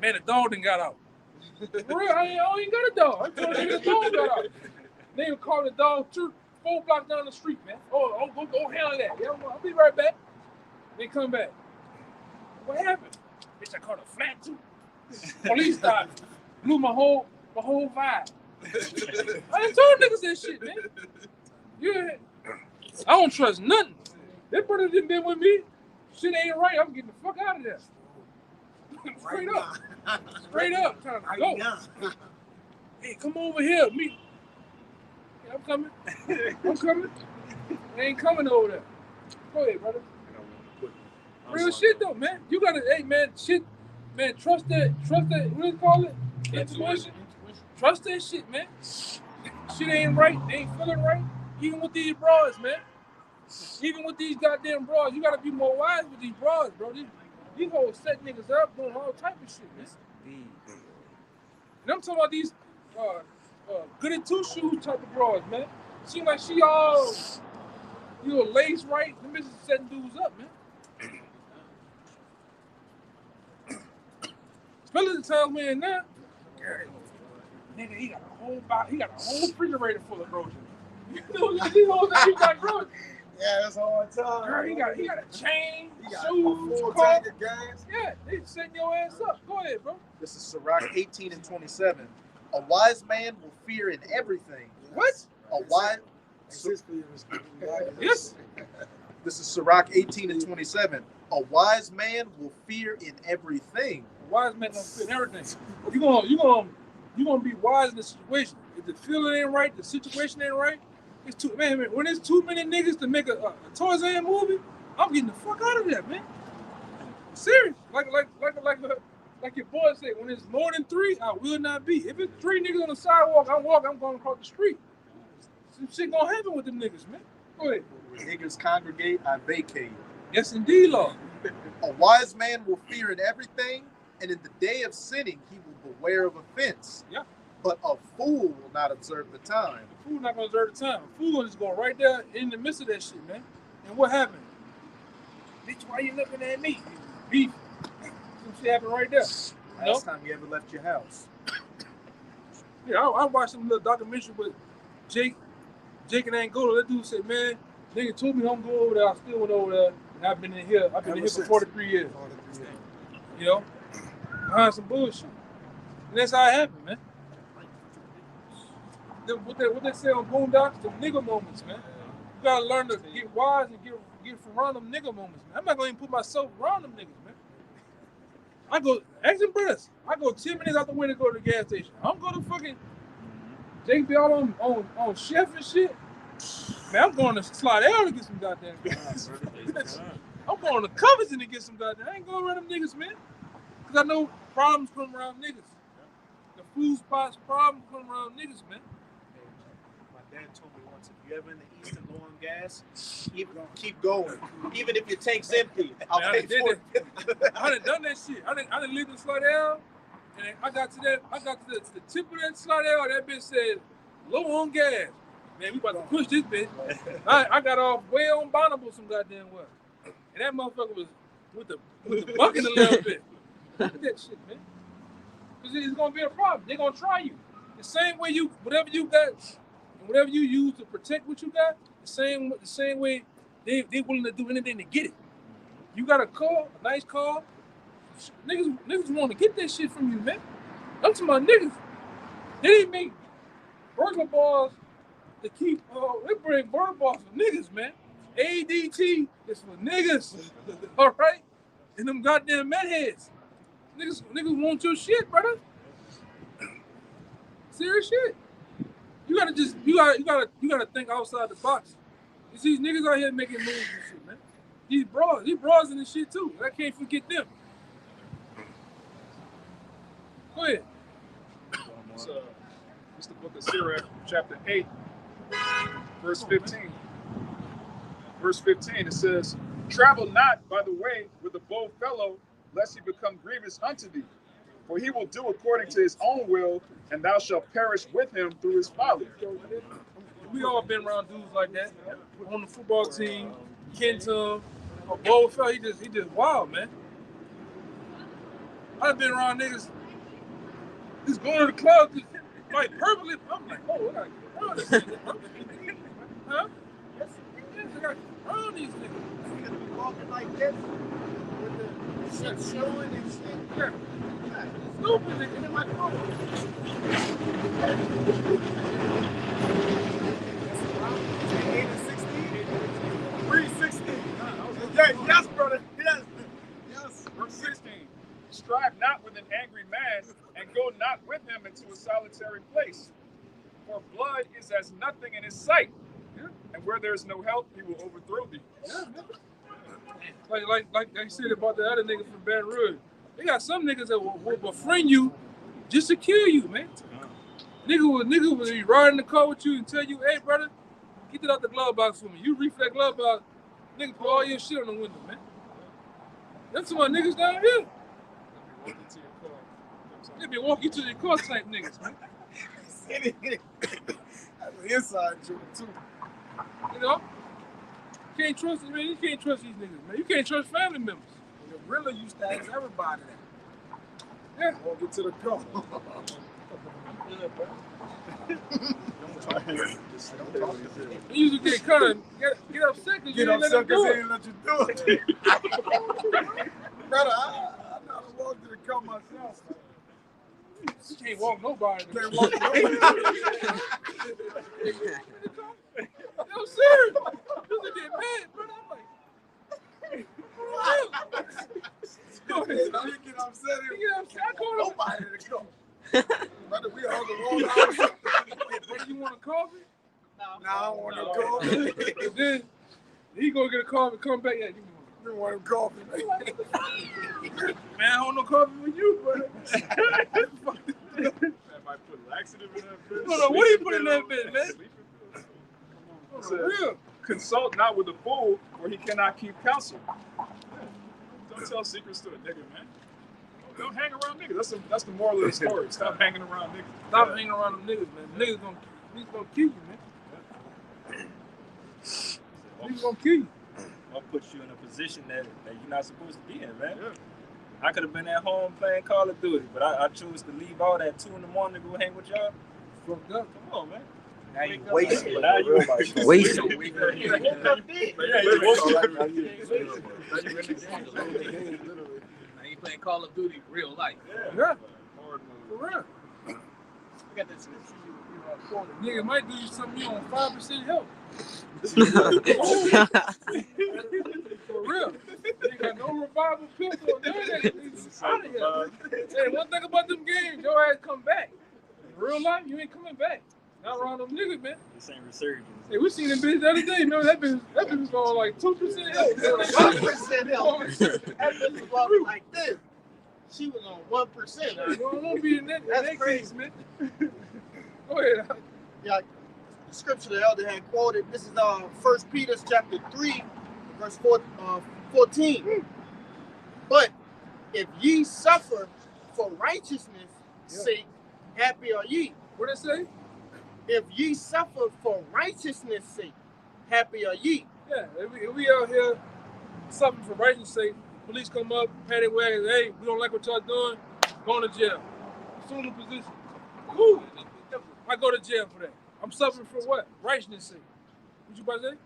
Man, the dog done got out. For real, I ain't got a dog. I told you the dog got out. They even called the dog 4 blocks down the street, man. Oh, go handle that. Yeah, I'll be right back. They come back. What happened? Bitch, I caught a flat too. Police stopped. Blew my whole vibe. I done told niggas that shit, man. Yeah. I don't trust nothing. That brother done been with me. Shit ain't right. I'm getting the fuck out of there. Straight up. Straight up. Trying to go. Hey, come over here. Me. Yeah, I'm coming. I'm coming. I ain't coming over there. Go ahead, brother. Real shit though, man. You gotta, hey man, shit, man, trust that, what do you call it? Intuition. Trust that shit, man. Shit ain't right, they ain't feeling right. Even with these broads, man. Even with these goddamn broads, you gotta be more wise with these broads, bro. These hoes set niggas up doing all type of shit, man. And I'm talking about these goody two shoes type of broads, man. Seem like she all, lace right. The bitches setting dudes up, man. Especially the time we in now. Nigga, he got a whole box, he got a whole refrigerator full of groceries. You know these hoes that he got groceries. Yeah, that's all the time. Girl, he got a chain, He got shoes, a full car. tank of gas. Yeah, they setting your ass up. Go ahead, bro. This is Sirach 18 and 27. A wise man will fear in everything. What? A wise. Yes. This is Sirach 18 and 27. A wise man will fear in everything. A wise man don't fit everything. You gonna be wise in the situation. If the feeling ain't right, the situation ain't right. It's too man. When there's too many niggas to make a Tarzan movie, I'm getting the fuck out of there, man. I'm serious. Like your boy said, when it's more than 3, I will not be. If it's 3 niggas on the sidewalk, I'm going across the street. Some shit gonna happen with them niggas, man. Go ahead. When niggas congregate, I vacate. Yes, indeed, Lord. A wise man will fear in everything, and in the day of sinning, he will beware of offense. Yeah. But a fool will not observe the time. A fool not gonna observe the time. A fool gonna just go right there in the midst of that shit, man. And what happened? Bitch, why you looking at me? Beef. Some shit happened right there. Last time you ever left your house. Yeah, I watched some little documentary with Jake and Angola. That dude said, man, nigga told me I'm going over there. I still went over there. And I've been in here for 43 years. You know? Behind some bullshit. And that's how it happened, man. What they say on Boondocks, the nigga moments, man. You gotta learn to get wise and get from around them nigga moments, man. I'm not gonna even put myself around them niggas, man. I go, ask them brothers. I go 10 minutes out the way to go to the gas station. I'm going to fucking Jake be all on chef and shit. Man, I'm going to Slidell to get some goddamn gas. I'm going to Covington to get some goddamn. I ain't going around them niggas, man. Because I know problems come around niggas. The food spots, problems come around niggas, man. My dad told me once, if you're ever in the east and low on gas, keep going. Even if your tank's empty, I'll pay for it. I done done that shit. I done lived in Slidell, and I got to the tip of that Slidell, that bitch said, low on gas. Man, we about to push this bitch. I got off way on Bonnable some goddamn well. And that motherfucker was with the bucket a little bit. Look at that shit, man. Because it's going to be a problem. They're going to try you. The same way whatever you got, and whatever you use to protect what you got, the same way they're willing to do anything to get it. You got a car, a nice car, niggas want to get that shit from you, man. I'm talking about niggas. They didn't make burger bars to keep, they bring burger bars for niggas, man. ADT is for niggas, all right? And them goddamn metheads. Niggas want your shit, brother. Serious shit. You gotta think outside the box. You see these niggas out here making moves and shit, man. These bras in this shit too. I can't forget them. Go ahead. It's the book of Sirach, chapter 8, verse 15. Verse 15, it says, travel not by the way with a bold fellow, lest he become grievous unto thee. For he will do according to his own will, and thou shalt perish with him through his folly. We all been around dudes like that. On the football team, Kenton, a bold fella, he just wild, man. I've been around niggas just going to the club, just, like perfectly. I'm like, oh, I gotta get around this nigga, bro. Huh? Yes, I gotta get around these niggas. You're gonna be walking like this with the shit showing and shit. Yeah. Stupid nigga. In my car. Yes, brother. Yes. Yes. Verse 16. Strive not with an angry man, and go not with him into a solitary place. For blood is as nothing in his sight. And where there is no help, he will overthrow thee. Like they said about the other nigga from Baton Rouge. They got some niggas that will befriend you just to kill you, man. Nigga will be riding the car with you and tell you, hey, brother, get that out the glove box for me. You reach that glove box, nigga put all your shit on the window, man. That's some of my niggas down here. They be walking to your car type niggas, man. That's an inside joke, too. You know? You can't trust these niggas, man. You can't trust family members. The gorilla used to ask everybody that. Yeah. Won't get to the car. You usually get kind of get upset because you didn't let them do it. Ain't let you do it. Brother, I know to walk to the car myself. You can't walk nobody. Can't walk nobody. I'm serious. You get mad, brother. I'm like, You get upset. I call him. Nobody to the car. Brother, we all the wrong house. Brother, you want a coffee? No, I don't want no coffee. Then he go get a coffee, come back. Yeah, give me one. You want him coffee, man. Man, I don't want no coffee with you, brother. That might put laxative in that bitch. No, what do you put in that bitch, man? For real. Consult not with a fool, for he cannot keep counsel. Don't tell secrets to a nigga, man. Don't hang around niggas. That's the moral of the story. Stop hanging around niggas. Stop hanging around them niggas, man. Niggas gonna kill you, man. Niggas gonna kill you. I'll put you in a position that you're not supposed to be in, man. Yeah. I could have been at home playing Call of Duty, but I chose to leave out at 2 in the morning to go hang with y'all. Fucked up. Come on, man. Now you wasted. Now you wasted. Now you playing Call of Duty real life. Yeah. For real. You got that scripture you quoted. Nigga might do you something you on 5% help. For real. You got no revival pills or none of that. Out of here. Hey, one thing about them games, your ass come back. In real life, you ain't coming back. Not around them niggas, man. This ain't resurgence. Hey, we seen them bitch the other day. Remember that bitch was going like 2% help. 1% help. That bitch was walking like this. She was on 1%. You don't want to be in that crazy. case, man. Go ahead. Yeah, the scripture the elder had quoted. This is 1 Peter chapter 3, verse 14. But if ye suffer for righteousness' sake, happy are ye. What it say? If ye suffer for righteousness' sake, happy are ye. Yeah, if we out here suffering for righteousness' sake, police come up, pat their wagon, hey, we don't like what y'all doing, going to jail. Assume the position. Ooh, I go to jail for that. I'm suffering for what? Righteousness' sake. What you about to say?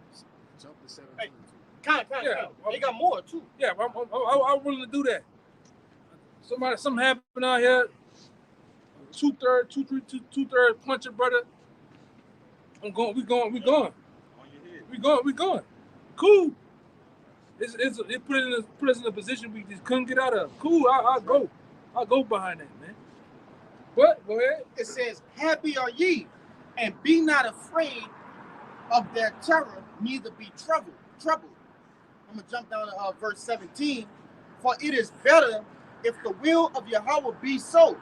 Jump to 17. Hey, they got more too. Yeah, I'm willing to do that. Something happened out here. Two-thirds punch your brother. We going. We going. Cool. It put us in a position we just couldn't get out of. Cool. I'll go behind that, man. But go ahead. It says, happy are ye, and be not afraid of their terror, neither be troubled. I'm going to jump down to verse 17. For it is better, if the will of Yahweh be so,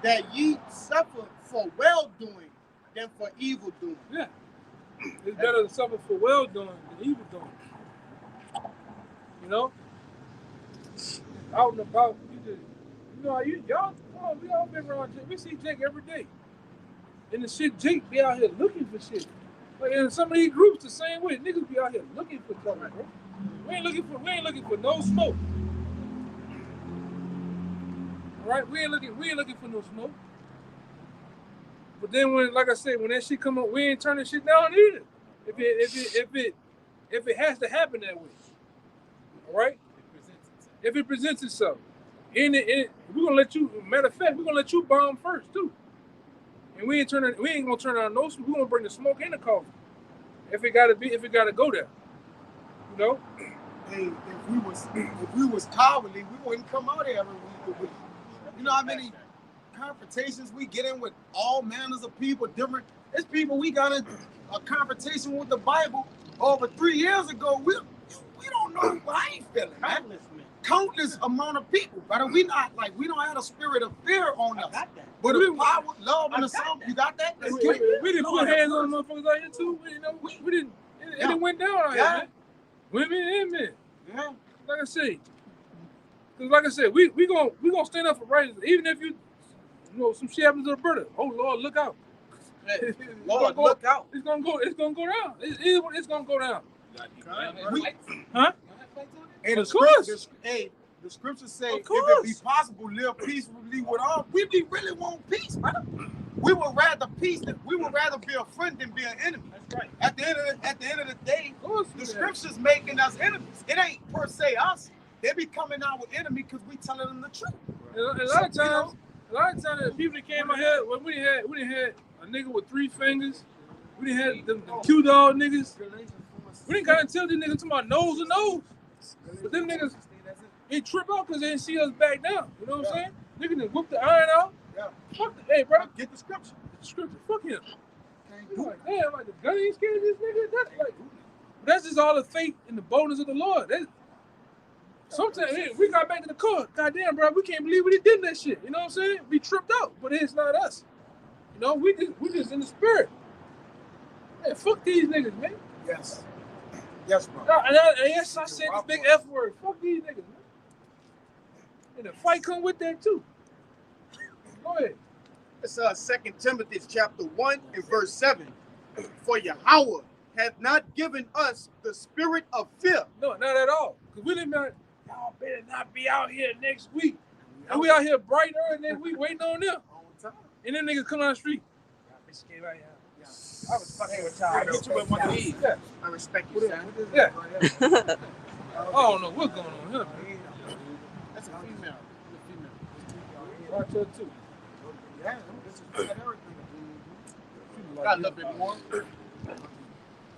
that ye suffer for well-doing than for evil-doing. Yeah. It's better to suffer for well-doing than evil-doing. You know? Out and about, y'all, we all been around Jake. We see Jake every day. And the shit, Jake be out here looking for shit. Like in some of these groups, the same way, niggas be out here looking for trouble, bro. We ain't looking for no smoke. right? We ain't looking for no smoke. But then when, like I said, when that shit come up, we ain't turning shit down either. If it has to happen that way, all right? If it presents itself, we're gonna let you. Matter of fact, we're gonna let you bomb first too. And we ain't gonna turn on no smoke. We're gonna bring the smoke in the coffin. If it gotta go there, you know. Hey, if we was cowardly, we wouldn't come out here every week. You know how many confrontations we get in with all manners of people, different. There's people we got a confrontation with the Bible over 3 years ago. We don't know what I ain't feeling, man. Countless amount of people, but we don't have a spirit of fear on us. But the power, love, and the song, you got that? We didn't put hands on motherfuckers out here too. We didn't. It went down out here, man. Women and men. Yeah. Like I said, we gonna stand up for rights, even if you know some shit happens to the brother. Oh Lord, look out! Lord, look out! It's gonna go down. It's gonna go down. Huh? And the scriptures say, if it be possible, live peacefully with all. We really want peace, brother. We would rather peace. We would rather be a friend than be an enemy. That's right. At the end of the day, the scriptures making us enemies. It ain't per se us. They be coming out with enemy because we telling them the truth. And a lot of times, the people that came out here, when we didn't had a nigga with 3 fingers. We didn't have the Q-dog niggas. We didn't gotta tell these niggas to my nose to nose. But them niggas, they trip out because they didn't see us back down. You know what I'm saying? Niggas done whoop the iron out. Yeah. Fuck the, hey, bro. Get the scripture. Fuck him. Like, damn, like the gun ain't scared of this nigga. That's just all the faith and the boldness of the Lord. Sometimes we got back to the car. Goddamn, bro, we can't believe we did that shit. You know what I'm saying? We tripped out, but it's not us. You know, we just in the spirit. Man, fuck these niggas, man. Yes. Yes, bro. And yes, I said this big F word. Fuck these niggas, man. And the fight come with that too. Go ahead. It's 2 Timothy chapter 1 and verse 7. For Yahweh hath not given us the spirit of fear. No, not at all. Because we didn't y'all better not be out here next week. And we out here bright early next week waiting on them. And then niggas come down the street. I was fucking with y'all. I hit you with one of these. Yeah. I respect you, son. Yeah. I don't know what's going on here. That's a female. Watch her too. Yeah, got a little bit more.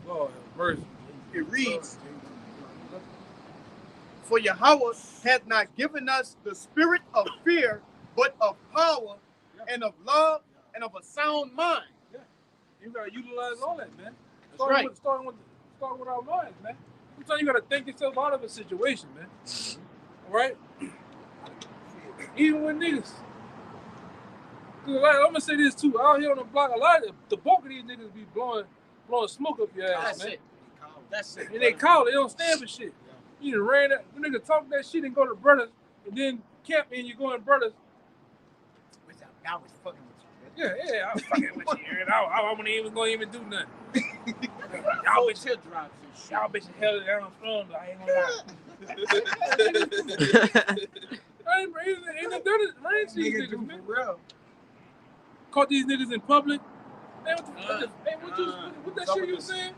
Lord have mercy. It reads, for Yahweh hath not given us the spirit of fear, but of power and of love and of a sound mind. Yeah. You gotta utilize all that, man. Starting with our minds, man. Sometimes you gotta think yourself out of a situation, man. All right? Even with niggas. I'm gonna say this too. Out here on the block, a lot of the bulk of these niggas be blowing smoke up your ass, man. That's it. And they call it. They don't stand for shit. You done ran that. The nigga talk that shit and go to brothers, and then camp and you go in brothers. I was fucking with you. Yeah, I was fucking with you. And I wasn't even gonna even do nothing. Y'all bitch here drops and shit. Y'all bitch held it down strong, but I ain't gonna lie. I ain't done it. Ran these niggas, man. Caught these niggas in public. Man, what that shit you was saying?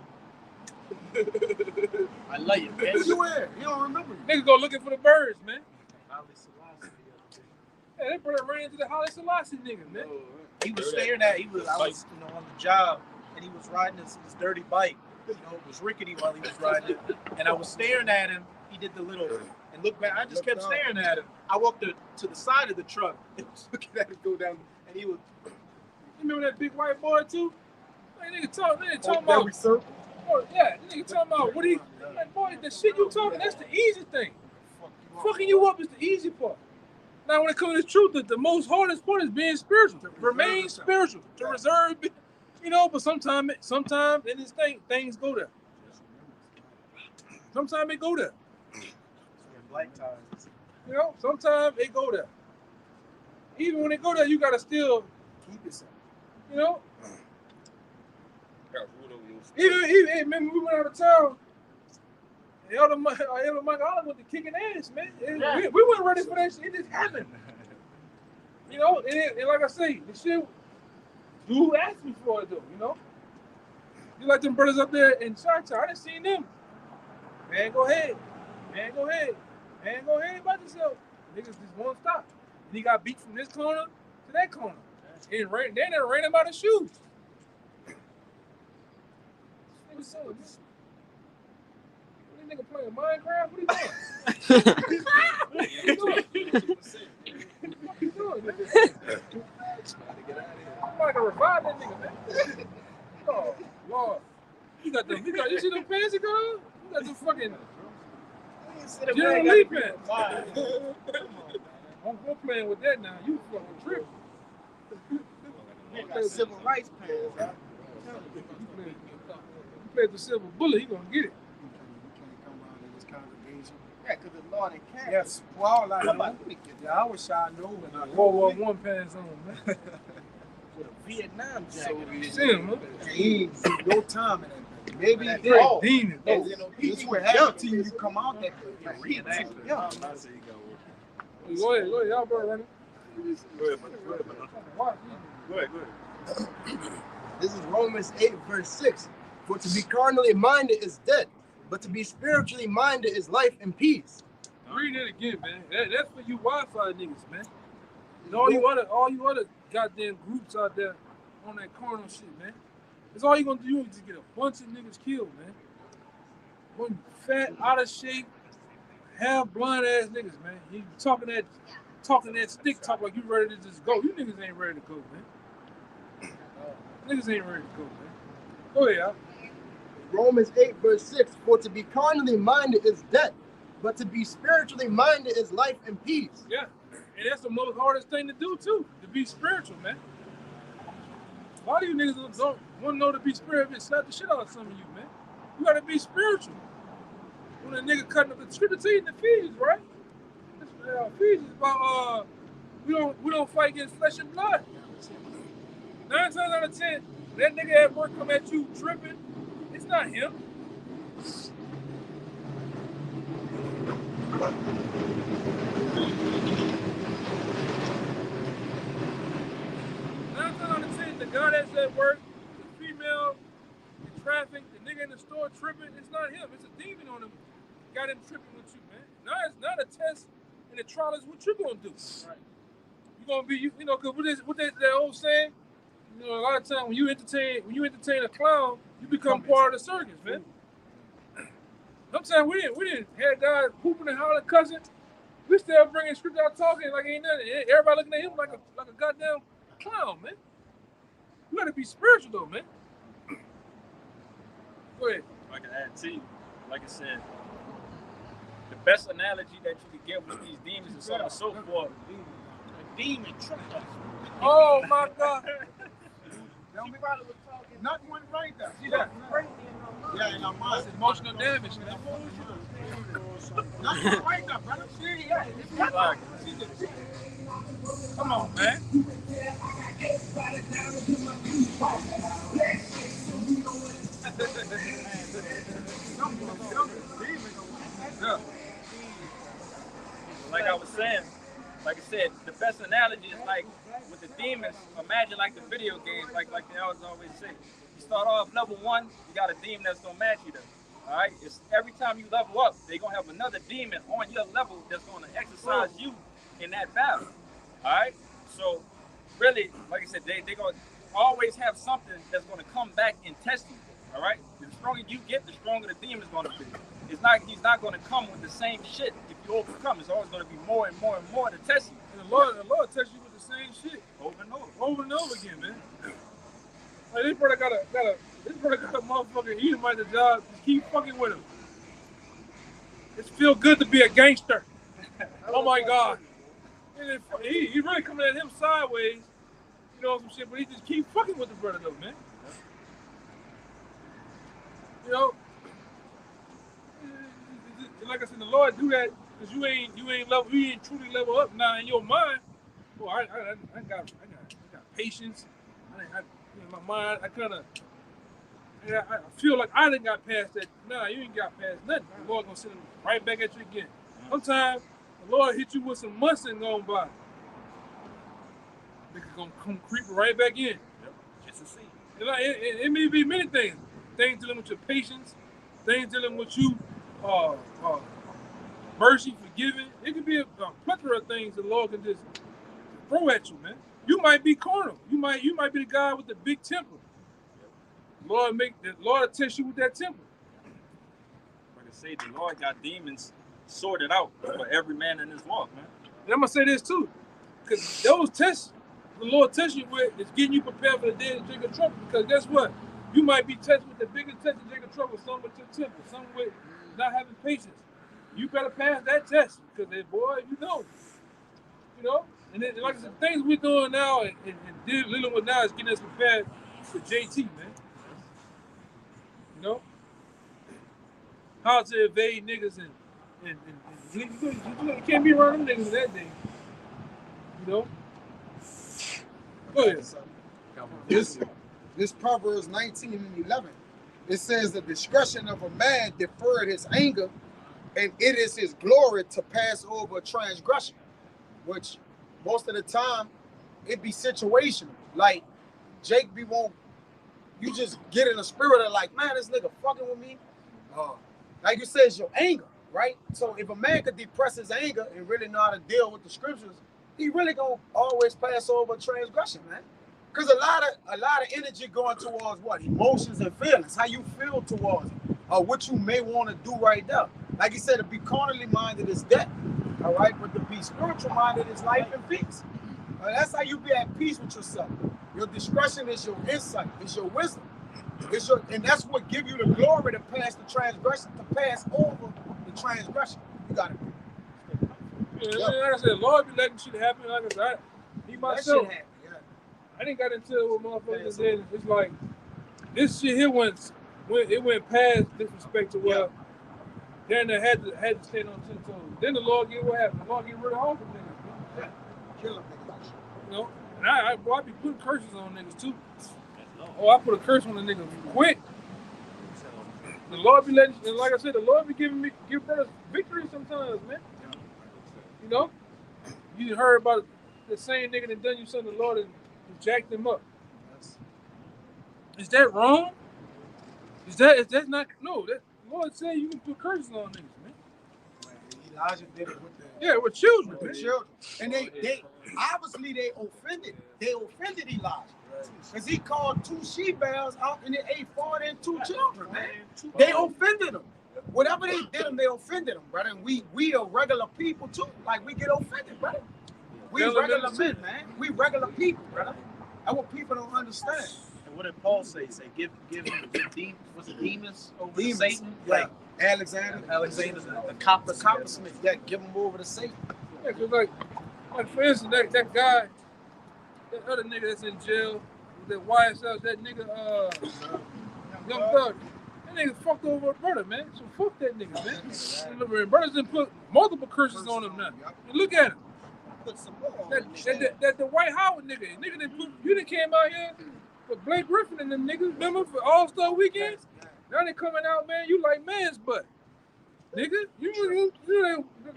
I love you, man. Who you at? You don't remember. Niggas go looking for the birds, man. Yeah, that brother ran into the Haile Selassie niggas, man. He was staring at. I was on the job, and he was riding his dirty bike. It was rickety while he was riding it, and I was staring at him. He did the little and looked back. I just kept staring at him. I walked to the side of the truck and was looking at him go down, and he was. You remember that big white boy too? That nigga talking about. Oh, yeah, that nigga talking about what he. Like, boy, the shit you talking, that's the easy thing. Fucking you up is the easy part. Now, when it comes to the truth, the most hardest part is being spiritual. To remain spiritual. To reserve, you know. But sometimes in this thing, things go there. Sometimes it go there. You know, sometimes it go there. Even when it go there, you gotta still keep yourself. You know. Even remember we went out of town. Elder Mike Oliver went to kicking ass, man. We weren't ready for that shit. It just happened. You know, and like I say, the shit, dude asked me for it though, you know? You like them brothers up there in Chi-Town, I done seen them. Man, go ahead. Man, go ahead. Man, go ahead about yourself. Niggas just won't stop. And he got beat from this corner to that corner. And they done ran him out of shoes. Nigga, so, this nigga playing Minecraft? What are you doing? What you doing? I'm like to revive that nigga, man. Oh, Lord. You see them pants he got on? You got the fucking General Lee pants. I'm playing with that now. You fucking tripping. You got civil rights pants, huh? You play the silver bullet, he gonna get it. You can't come out in this congregation. Yeah, because the Lord and Karen. Yes, well, I know. I was shy, I know. When I World War I pants on, man. With a Vietnam jacket. See him, man. He ain't see no time in that. Maybe he did. Demon. This what happened to you come out that Go ahead, y'all bro running. Go ahead. This is Romans 8, verse 6. For to be carnally minded is death, but to be spiritually minded is life and peace. Read it again, man. That's for you Wi-Fi niggas, man. And all you other goddamn groups out there on that carnal shit, man. That's all you gonna do is just get a bunch of niggas killed, man. One fat, out of shape, half blind ass niggas, man. You talking that stick talk like you ready to just go. You niggas ain't ready to go, man. Niggas ain't ready to go, man. Go ahead, y'all. Romans 8, verse 6. For to be carnally minded is death, but to be spiritually minded is life and peace. Yeah, and that's the most hardest thing to do, too, to be spiritual, man. A lot of you niggas don't want to know to be spiritual and slap the shit out of some of you, man. You gotta be spiritual. When a nigga cutting up the scripture to you in Ephesians, right? Ephesians about we don't fight against flesh and blood. 9 times out of 10, that nigga at work come at you tripping, it's not him. 9 times out of 10, the guy that's at work, the female in traffic, the nigga in the store tripping, it's not him. It's a demon on him. Got him tripping with you, man. Now it's not a test and the trial is what you're gonna do. Right. You're gonna be, you know, cause what that old saying, you know, a lot of times when you entertain a clown, you become part of the circus, man. Sometimes we didn't have guys pooping and hollering, cussing. We still bringing script out talking like ain't nothing. Everybody looking at him like a goddamn clown, man. You gotta be spiritual though, man. Go ahead. I can add to you, like I said, the best analogy that you could get with these demons and so on and so forth. A demon tricked us. Oh my God. Nothing went right there. See that? Yeah, in our mind. That's emotional damage. Nothing went right there, brother. See, yeah. Come on, man. Yeah. Like I was saying, like I said, the best analogy is like with the demons. Imagine like the video games, like they always say. You start off level 1, you got a demon that's gonna match you there. All right, it's every time you level up, they're gonna have another demon on your level that's gonna exercise you in that battle. All right, so really, like I said, they're gonna always have something that's gonna come back and test you. All right, the stronger you get, the stronger the demon is gonna be. He's not gonna come with the same shit if you overcome. It's always gonna be more and more and more to test you. And the Lord tests you with the same shit over and over. Over and over again, man. Like this brother got a motherfucking Edomite at the job. Just keep fucking with him. It feels good to be a gangster. Oh my God. And he really coming at him sideways, you know, some shit, but he just keep fucking with the brother though, man. You know, like I said, the Lord do that because you ain't truly level up now in your mind. Well, I got patience. In my mind, I feel like I didn't got past that. Nah, you ain't got past nothing. The Lord gonna send him right back at you again. Sometimes the Lord hit you with some months and gone by. Niggas gonna come creeping right back in. Yep. Just to see. It may be many things. Things dealing with your patience, things dealing with you, mercy, forgiving. It could be a plethora of things the Lord can just throw at you, man. You might be carnal. You might be the guy with the big temper. Lord test you with that temper. Like I say, the Lord got demons sorted out for every man in his walk, man. And I'm gonna say this too, because those tests the Lord tests you with is getting you prepared for the day of Jacob trouble. Because guess what? You might be tested with the biggest test of Jacob trouble, some with your temper, some with not having patience. You better pass that test because, boy, you know. And then, like I said, the things we're doing now and dealing with now is getting us prepared for JT, man. You know, how to evade niggas and you can't be around them niggas that day. You know. Go ahead. This Proverbs 19 and 11, it says the discretion of a man deferred his anger, and it is his glory to pass over a transgression, which most of the time it be situational. Like Jake be you just get in a spirit of like, man, this nigga fucking with me. Like you said, it's your anger, right? So if a man could depress his anger and really know how to deal with the scriptures, he really gonna always pass over transgression, man. Because a lot of energy going towards what? Emotions and feelings, how you feel towards it, or what you may want to do right now. Like he said, to be carnally minded is death, all right? But to be spiritual minded is life and peace. That's how you be at peace with yourself. Your discretion is your insight, is your wisdom. And that's what give you the glory to pass the transgression, to pass over the transgression. You got it. Yeah, like I said, Lord be letting shit happen. Like I said, he myself, I didn't got into it with motherfuckers. Then it's like this shit here went past disrespect to what. Then they had to stand on 10 toes. Then the Lord get what happened. The Lord get rid of all the niggas. Yeah, kill them niggas. You know, and I be putting curses on niggas too. Oh, I put a curse on the nigga quick. The Lord be letting, and like I said, the Lord be give brothers victory sometimes, man. You know, you heard about the same nigga that done you something, the Lord and jacked him up. Is that wrong? Is that not? No, that the Lord said you can put curses on niggas, man. Elijah did it with with children, man. Children, and they obviously they offended Elijah. Because he called 2 she-bears out and they ate 42 children, man. They offended him. Whatever they did them, they offended him, brother. And we are regular people too. Like, we get offended, brother. We regular men, man. We regular people, brother. That's what people don't understand. And what did Paul say? Say, give him, was it demons over to Satan? Yeah. Like Alexander, the coppersmith. Yeah, give him over to Satan. Yeah, cause like for instance, that guy, that other nigga that's in jail, that YSL, that nigga, Young Thug, that nigga fucked over a brother, man. So fuck that nigga, man. And brothers done put multiple curses on him now. And look at him. That the White Howard nigga didn't put, you done came out here for Blake Griffin and them niggas, remember, for All-Star Weekend? Now they coming out, man, you like man's butt. Nigga, you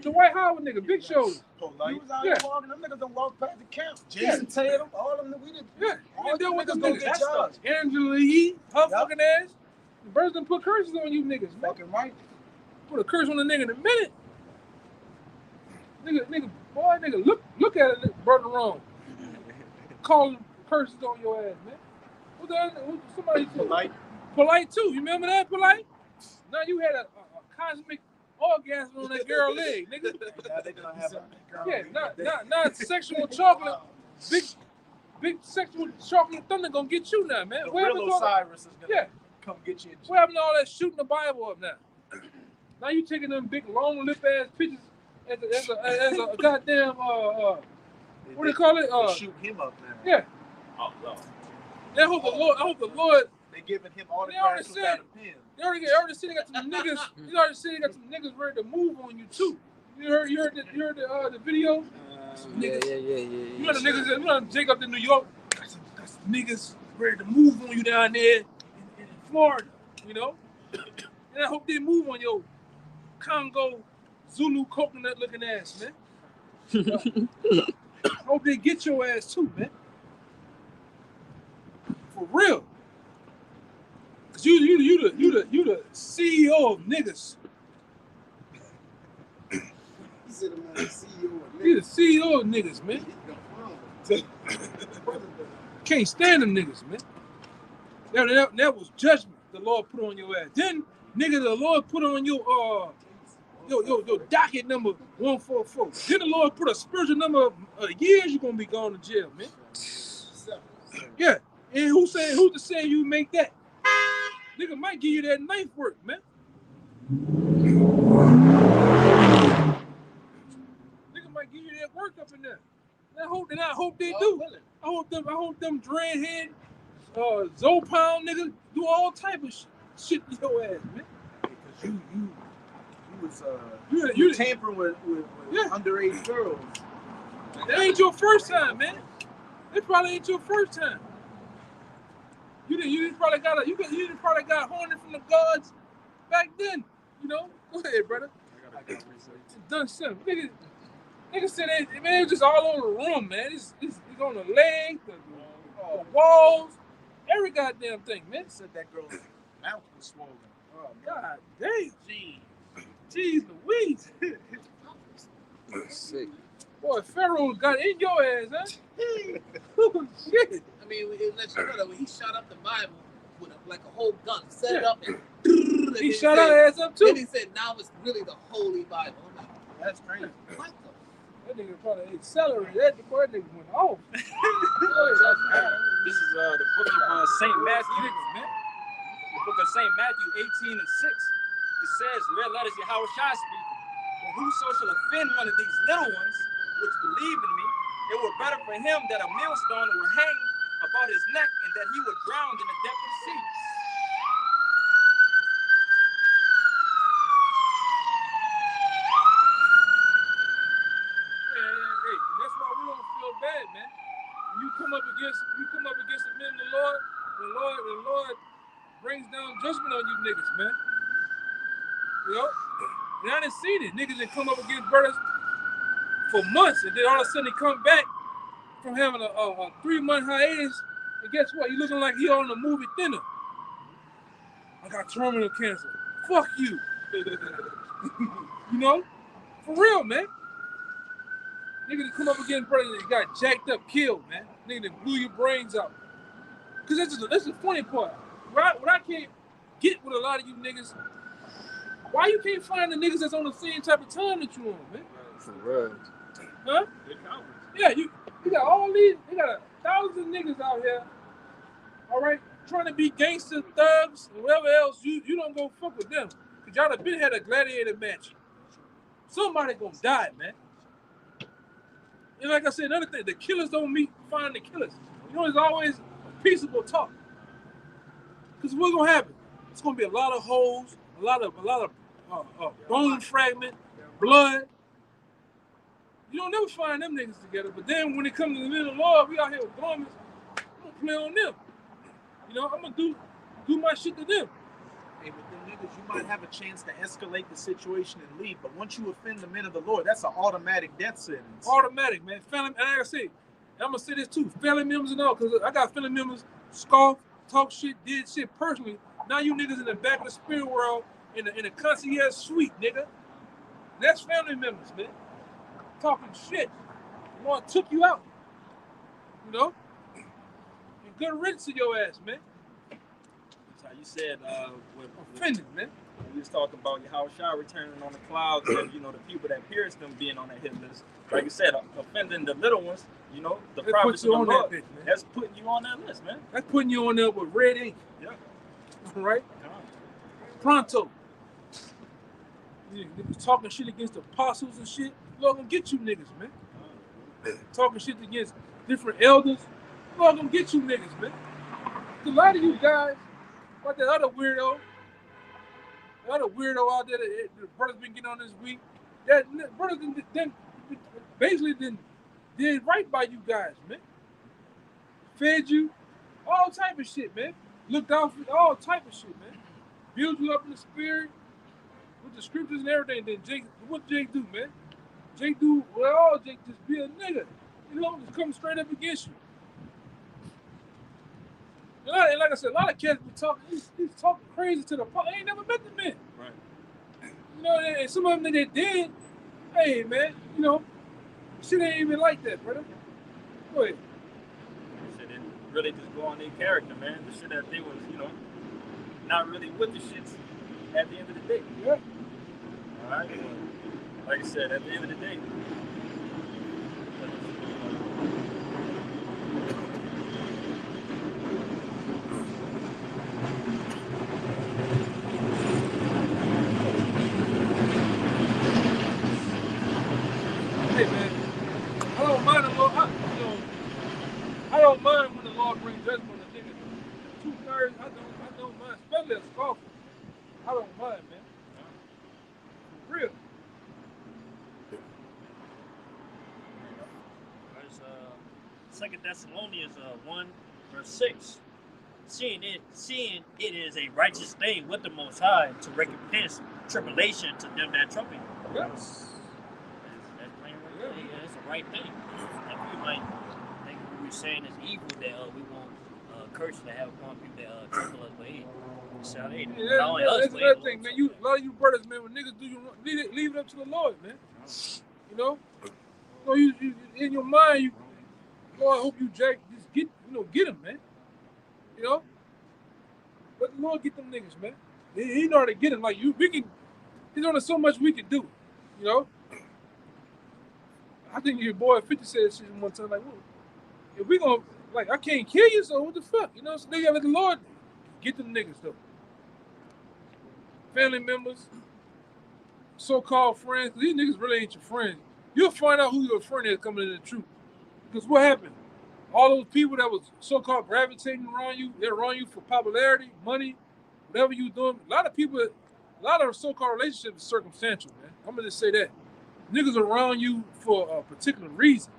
the White Howard nigga, big shoulders. He was out here walking, them niggas don't walk past the camp. Jason Tatum, all of them, we didn't. Yeah, all them niggas don't get judged. Angela Yee, her fucking ass. The birds done put curses on you niggas, man. Fucking right. Put a curse on a nigga in a minute. Nigga, look at it, brother wrong. Calling curses on your ass, man. Somebody Polite too. You remember that, Polite? Now you had a cosmic orgasm on that girl leg, nigga. Not sexual chocolate. Big sexual chocolate thunder gonna get you now, man. Real Osiris is gonna come get you. What happened to all that shooting the Bible up now? Now you taking them big long lip ass pictures as a goddamn what do you call it? Shoot him up now. Yeah. Oh no. I hope the Lord. They giving him autographs without a pen. They already sitting got some niggas. You already sitting got some niggas ready to move on you too. You heard the video? Yeah. You know the niggas. You know Jacob in New York. Got some niggas ready to move on you down there in Florida. You know. And I hope they move on your Congo Zulu coconut looking ass, man. I hope they get your ass too, man. For real. Cause you the CEO of niggas. He said I'm the CEO of You the niggas. CEO of niggas, man. Can't stand them niggas, man. That was judgment the Lord put on your ass. Then, nigga, the Lord put on your docket number 144. Then the Lord put a spiritual number of years you're gonna be going to jail, man. Yeah. And who's to say you make that? Nigga might give you that knife work, man. Nigga might give you that work up in there. And I hope they do. I hope them dreadhead, Zopound niggas do all type of shit to your ass, man. Because you tampering with underage girls. That ain't your first time, man. That probably ain't your first time. You probably got horny from the guards back then. You know? Go ahead, brother. Done something. Niggas said it, man, it's just all over the room, man. It's on the leg, the walls, every goddamn thing, man. Said that girl's mouth was swollen. Oh, God damn. Jeez Louise. Sick. Boy, Pharaoh got in your ass, huh? Oh, shit. I mean, it lets you know that when he shot up the Bible with like a whole gun, set it up, and he shot our ass up too. Then he said, "Now it's really the Holy Bible." I'm like, that's crazy. What the? That nigga probably accelerated. That nigga went off. This is the book of St. Matthew. The book of St. Matthew 18 and 6. It says, red letters, Yahweh Shai speaking. But whoso shall offend one of these little ones, which believe in me, it were better for him that a millstone were hanged about his neck and that he were drowned in the depth of the sea. Hey, that's why we don't feel bad, man. When you come up against the men of the Lord brings down judgment on you niggas, man. You know? And I done seen it. Niggas that come up against brothers for months, and then all of a sudden they come back from having a 3-month hiatus, and guess what? You looking like he on the movie Thinner. I got terminal cancer. Fuck you. You know? For real, man. Niggas that come up against brothers that got jacked up, killed, man. Niggas that blew your brains out. Because that's the funny part. What I can't get with a lot of you niggas, why you can't find the niggas that's on the same type of time that you on, man? For real. Huh? Yeah, you got all these, they got 1,000 niggas out here, all right, trying to be gangster thugs and whatever else. You don't go fuck with them. Because y'all have been had a gladiator match. Somebody gonna die, man. And like I said, another thing, the killers don't find the killers. You know, there's always a peaceable talk. Because what's gonna happen? It's gonna be a lot of holes, a lot of bone fragment, blood. You don't never find them niggas together. But then when it comes to the middle of the Lord, we out here with garments. I'm gonna play on them. You know, I'm gonna do my shit to them. Hey, with them niggas, you might have a chance to escalate the situation and leave. But once you offend the men of the Lord, that's an automatic death sentence. Automatic, man. Family, and like I say, I'm gonna say this too. Family members and all, because I got family members scoff, talk shit, did shit personally. Now you niggas in the back of the spirit world in the concierge suite, nigga. That's family members, man. Talking shit. The Lord took you out. You know? And good riddance to your ass, man. That's how you said, offended, man. We was talking about Yahweh Shai returning on the clouds and, you know, the people that pierced them being on that hit list. Like you said, offending the little ones, you know, the prophets of the Lord. That's putting you on that list, man. That's putting you on there with red ink. Yeah. Right? Pronto. You talking shit against the apostles and shit. Lord gonna get you niggas, man. Talking shit against different elders. Lord gonna get you niggas, man. A lot of you guys, like that other weirdo out there that the brother's been getting on this week, that brother basically did right by you guys, man. Fed you, all type of shit, man. Looked out for all type of shit, man. Build you up in the spirit with the scriptures and everything. Then Jake, what Jake do, man? Jake do, well, Jake just be a nigga. You know, just come straight up against you. And like I said, a lot of cats be talking. He's talking crazy to the point. They ain't never met the man. Right. You know, and some of them that did. Hey, man, you know, shit ain't even like that, brother. Go ahead. Shit, it really just go on their character, man. The shit that they was, you know, not really with the shits at the end of the day. Yeah. All right. Like I said, at the end of the day. Hey, man, I don't mind the Lord. I don't mind when the Lord brings judgment on the nigga. 2/3, I don't mind, especially a scoffer. I don't mind, man. For real. Verse 2 Thessalonians 1:6. Seeing it is a righteous thing with the Most High to recompense tribulation to them that trouble you. Yes. That's plain right there. Yeah, it's a right thing. And we might think what we're saying is evil that we want curses to have upon people that trouble us, but hey, salvation. Yeah, that's another thing, man. A lot of you brothers, man, when niggas do you wrong, leave it up to the Lord, man. You know, you in your mind, Lord, I hope you just get him, man. You know, let the Lord get them niggas, man. He know how to get them. Like he's only so much we can do. You know, I think your boy 50 said shit one time, like, well, if we gonna, like, I can't kill you, so what the fuck, you know? So they gotta let the Lord get them niggas though. Family members, so-called friends, 'cause these niggas really ain't your friends. You'll find out who your friend is coming to the truth. Because what happened? All those people that was so-called gravitating around you, they're around you for popularity, money, whatever you doing. A lot of so-called relationships is circumstantial, man. I'm gonna just say that. Niggas around you for a particular reason.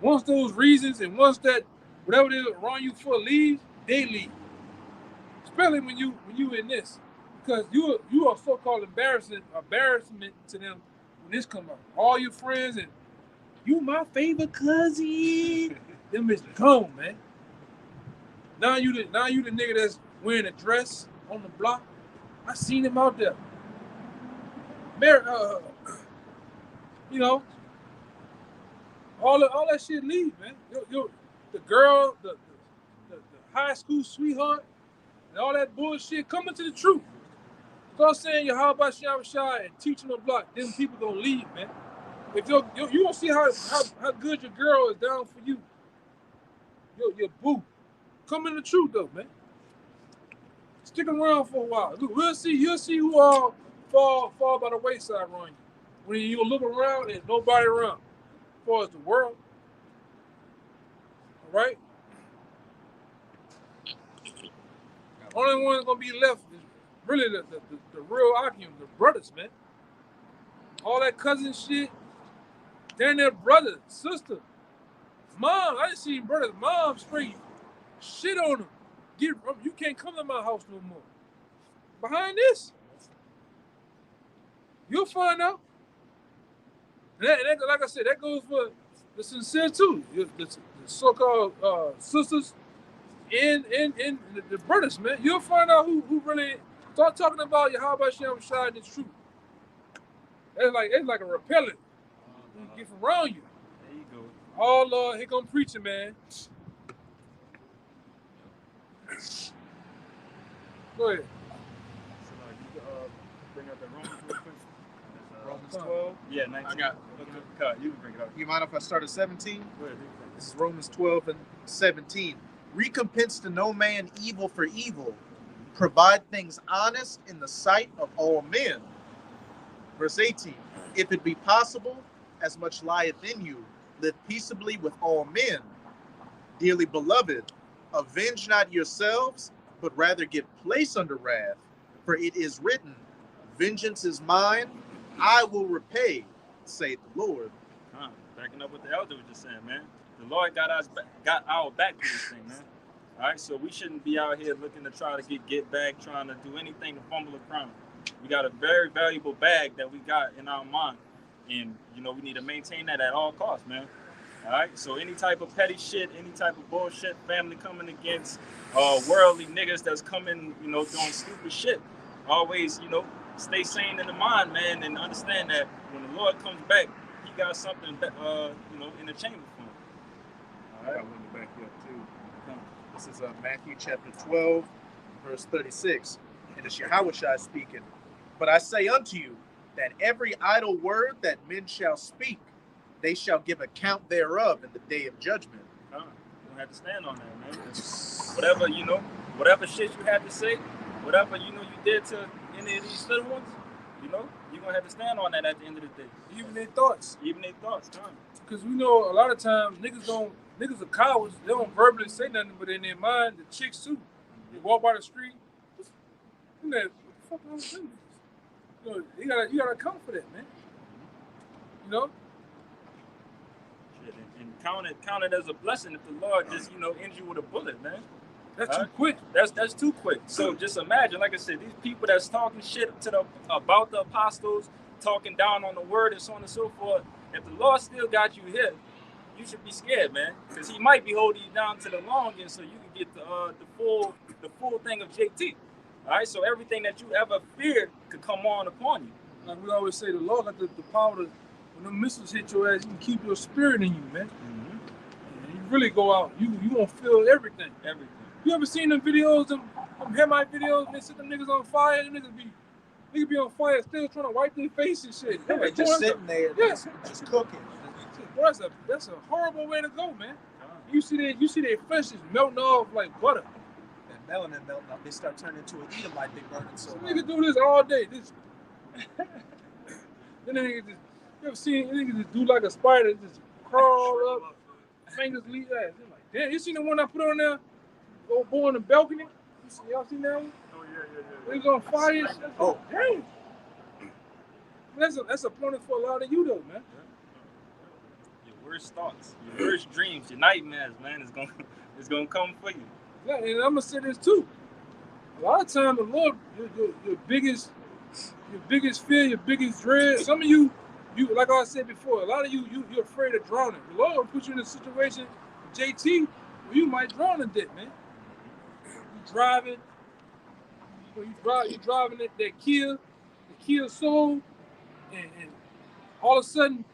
Once those reasons and once that whatever they're around you for leaves, they leave. Especially when you in this. Because you are so-called embarrassment to them when this come out. All your friends and you my favorite cousin. Them is gone, man. Now you the nigga that's wearing a dress on the block. I seen him out there. You know, all that shit leave, man. The girl, the high school sweetheart, and all that bullshit coming to the truth. Start saying your how about Shah and teaching the block, then people gonna leave, man. If you don't see how good your girl is down for you, your boo. Come in the truth though, man. Stick around for a while. You'll see who all fall by the wayside around you. When you look around and nobody around. As far as the world. All right? Only one gonna be left is really the real argument, the brothers, man. All that cousin shit, they're their brother, sister, mom. I didn't see brothers, mom straight shit on them. You can't come to my house no more. Behind this, you'll find out. And like I said, that goes for the sincere too. The so-called sisters and the brothers, man. You'll find out who really start talking about how about Shem Shai and it's true. It's like a repellent. Get from around you. There you go. All here come preaching, man. Go ahead. So, you bring up the Romans real quick. Romans 12. Yeah, 19. I got. Okay. You can bring it up. You mind if I start at 17? Go ahead. This is Romans 12 and 17. Recompense to no man evil for evil. Provide things honest in the sight of all men. Verse 18. If it be possible, as much lieth in you, live peaceably with all men. Dearly beloved, avenge not yourselves, but rather give place unto wrath. For it is written, vengeance is mine, I will repay, saith the Lord. Backing up what the elder was just saying, man. The Lord got our back to this thing, man. All right, so we shouldn't be out here looking to try to get back, trying to do anything to fumble a crown. We got a very valuable bag that we got in our mind, and we need to maintain that at all costs, man. All right, so any type of petty shit, any type of bullshit, family coming against worldly niggas that's coming, you know, doing stupid shit. Always, you know, stay sane in the mind, man, and understand that when the Lord comes back, He got something, you know, in the chamber for him. All right, I want to back you up too. This is Matthew chapter 12, verse 36, and it's Yahushua speaking. But I say unto you that every idle word that men shall speak, they shall give account thereof in the day of judgment. You don't have to stand on that, man. Whatever, you know, whatever shit you had to say, whatever, you know, you did to any of these little ones, you know, you're going to have to stand on that at the end of the day. Even their thoughts. Even their thoughts, Because we know a lot of times niggas are cowards. They don't verbally say nothing, but in their mind, the chicks too. They walk by the street. You know, what the fuck wrong with them? You know, you gotta account for that, man. You know? Shit, and count it as a blessing if the Lord just, you know, ends you with a bullet, man. That's too quick. That's too quick. So just imagine, like I said, these people that's talking shit about the apostles, talking down on the word and so on and so forth. If the Lord still got you here, you should be scared, man, because He might be holding you down to the long end so you can get the full thing of JT. All right, so everything that you ever feared could come on upon you. Like we always say, the Lord got the power to, when the missiles hit your ass, you can keep your spirit in you, man. And you really go out, you gonna feel everything. Everything. You ever seen them videos, them Hemite videos, and they set them niggas on fire, them niggas be on fire still trying to wipe their face and shit. Yeah, Like, just sitting there, just cooking. Boy, that's a horrible way to go, man. You see their flesh is melting off like butter. That melanin melting off, they start turning into an Edomite, they burning so Some hard. niggas do this all day. Then niggas just, you ever seen niggas just do like a spider, just crawl up, fingers lead ass. They're like, damn, you seen the one I put on there? Old boy on the balcony? Y'all seen that one? Oh, yeah. Niggas on fire. Oh, damn. That's a point for a lot of you though, man. Your worst thoughts, your worst dreams, your nightmares, man, is gonna come for you. Yeah, and I'm gonna say this too. A lot of times, the Lord, your biggest fear, your biggest dread. Some of you, like I said before, a lot of you're afraid of drowning. The Lord will put you in a situation, JT, where you might drown to death, man. You driving, you driving that Kia Soul, and all of a sudden,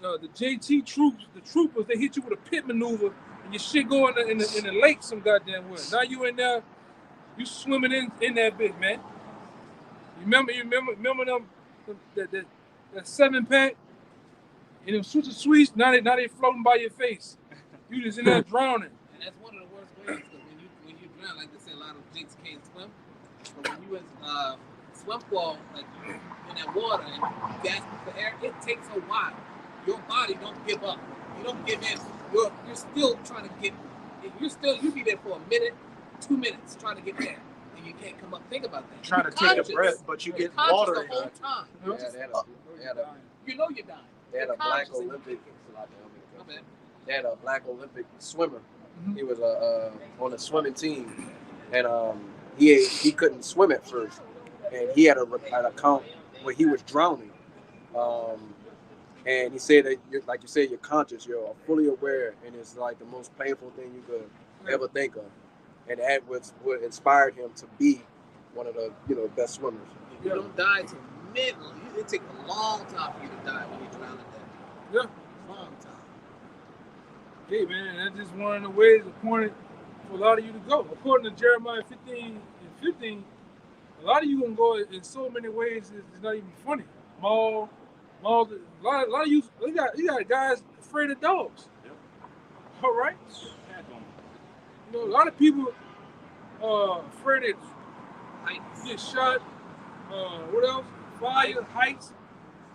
the JT troops, the troopers, they hit you with a pit maneuver, and your shit go in the lake some goddamn way. Now you in there, you swimming in that bit, man. You remember them that 7-pack and them switch of sweets. Now they floating by your face. You just in there drowning. And that's one of the worst ways, because when you drown, like they say, a lot of jigs can't swim. But when you in swim ball, like you in that water and you gasping for air, it takes a while. Your body don't give up. You don't give in. You're still trying to get. You be there for a minute, 2 minutes trying to get there, and you can't come up. Think about that. Trying to take a breath, but you get water the in whole you. time. They You know you're dying. had a black Olympic. They had a black Olympic swimmer. He was on a swimming team, and he couldn't swim at first, and he had an account where he was drowning. And he said that, like you said, you're conscious, you're fully aware, and it's like the most painful thing you could ever think of. And that was what inspired him to be one of the best swimmers. You don't die till middle. It takes a long time for you to die when you drown to death. Yeah. Long time. Hey man, that's just one of the ways appointed for a lot of you to go. According to Jeremiah 15:15, a lot of you gonna go in so many ways it's not even funny. Mall, a lot of you got guys afraid of dogs. Yep. All right. A lot of people afraid of heights, get shot. What else? Fire, heights.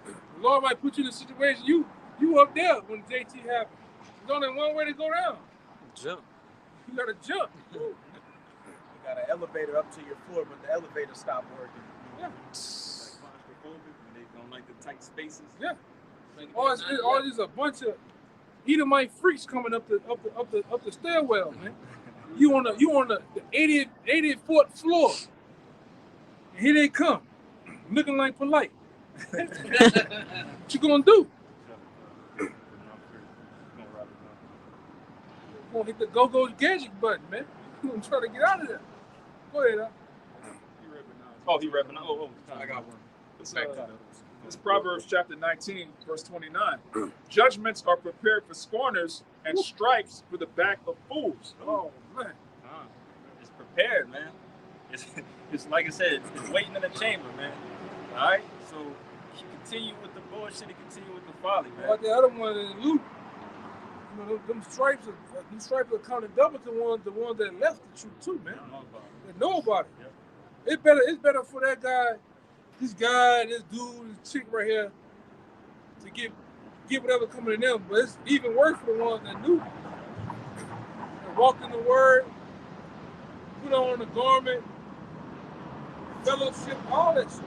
The Lord might put you in a situation you up there when JT happens. There's only one way to go down. Jump. You gotta jump. You got an elevator up to your floor, but the elevator stopped working. Yeah. When they don't like the tight spaces. Yeah. All this a bunch of Edomite freaks coming up the stairwell, man. You on the 84th floor. And here they come, looking like polite. What you gonna do? gonna hit the go-go gadget button, man. I'm trying to get out of there. Go ahead, Oh, he repping. Oh, I got one. It's back to It's Proverbs chapter 19, verse 29. Judgments are prepared for scorners and stripes for the back of fools. Oh, man. It's prepared, man. It's like I said, it's waiting in the chamber, man. All right? So you continue with the bullshit and continue with the folly, man. Like the other one in Luke, you know, them stripes are counted double to the ones that left the truth too, man. They know about it. Yep. It's better for that guy, this dude, this chick right here, to get whatever coming to them. But it's even worse for the ones that knew. They walked in the word, put on the garment, fellowship, all that shit.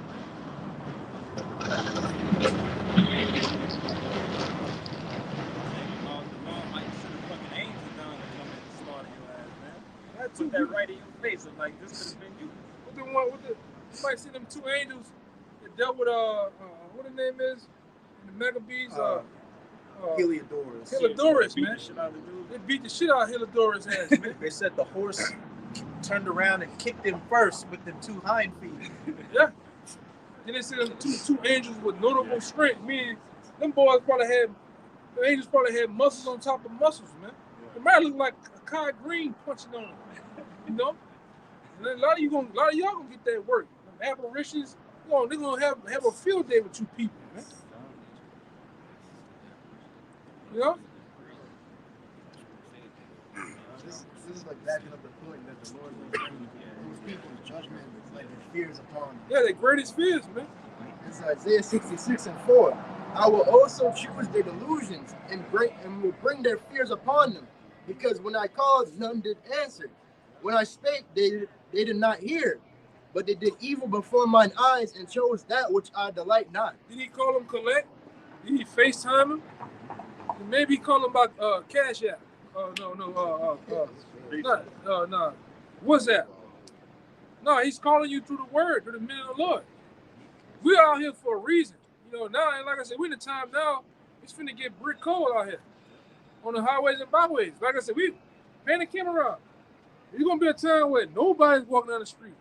Put that right in your face. I'm like, this could have been you. You might see them two angels that dealt with what the name is? The Maccabees. Heliodorus. Heliodorus, man. The They beat the shit out of Heliodorus' ass, man. They said the horse turned around and kicked him first with them two hind feet. Yeah. Then they said them two angels with notable strength, meaning them boys the angels probably had muscles on top of muscles, man. The man looked like a Kai Green punching on him, you know? And a lot of y'all gonna get that work. Them apparitions, they're gonna have a field day with you people, man. You know? This is like backing up the point that the Lord will bring those people's judgment, like his fears upon them. Yeah, their greatest fears, man. It's Isaiah 66:4. I will also choose their delusions and will bring their fears upon them. Because when I called, none did answer. When I spake, they did not hear. But they did evil before mine eyes and chose that which I delight not. Did he call him collect? Did he FaceTime him? Maybe he called him about Cash App. No. What's that? No, he's calling you through the word, through the minute of the Lord. We're out here for a reason. You know, now, and like I said, we're in the time now, it's finna get brick cold out here on the highways and byways. Like I said, we pan the camera out. There's gonna be a time where nobody's walking down the street.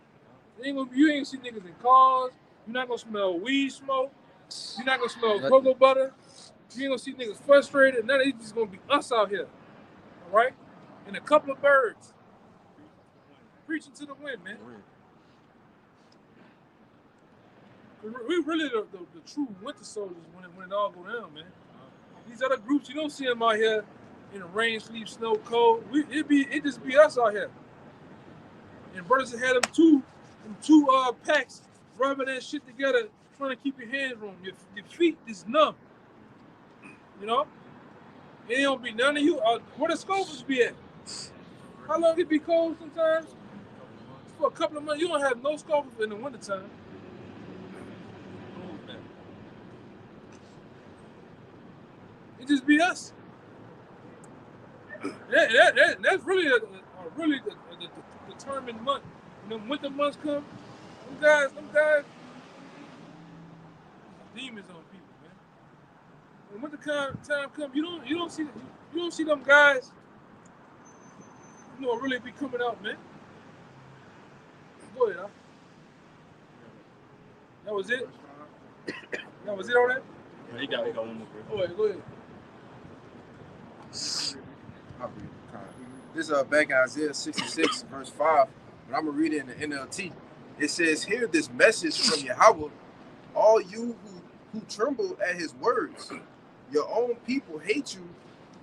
You ain't gonna see niggas in cars. You're not gonna smell weed smoke. You're not gonna smell cocoa butter. You ain't gonna see niggas frustrated. None of it's just gonna be us out here. All right? And a couple of birds preaching to the wind, man. We really the true winter soldiers when it all go down, man. These other groups, you don't see them out here in the rain, sleep, snow, cold. It just be us out here. And brothers that had them two packs rubbing that shit together, trying to keep your hands warm. Your feet is numb. You know? It don't be none of you. Where the scopers be at? How long it be cold sometimes? For a couple of months, you don't have no scopers in the wintertime. It just be us. That's really a determined month. When the winter months come, them guys, demons on people, man. When winter time comes, you don't see them guys, really be coming out, man. Go ahead, huh? That was it? That was it on that? Yeah, he got one more. Go ahead. This is back in Isaiah 66, verse 5, but I'm going to read it in the NLT. It says, hear this message from Yahweh, all you who tremble at his words. Your own people hate you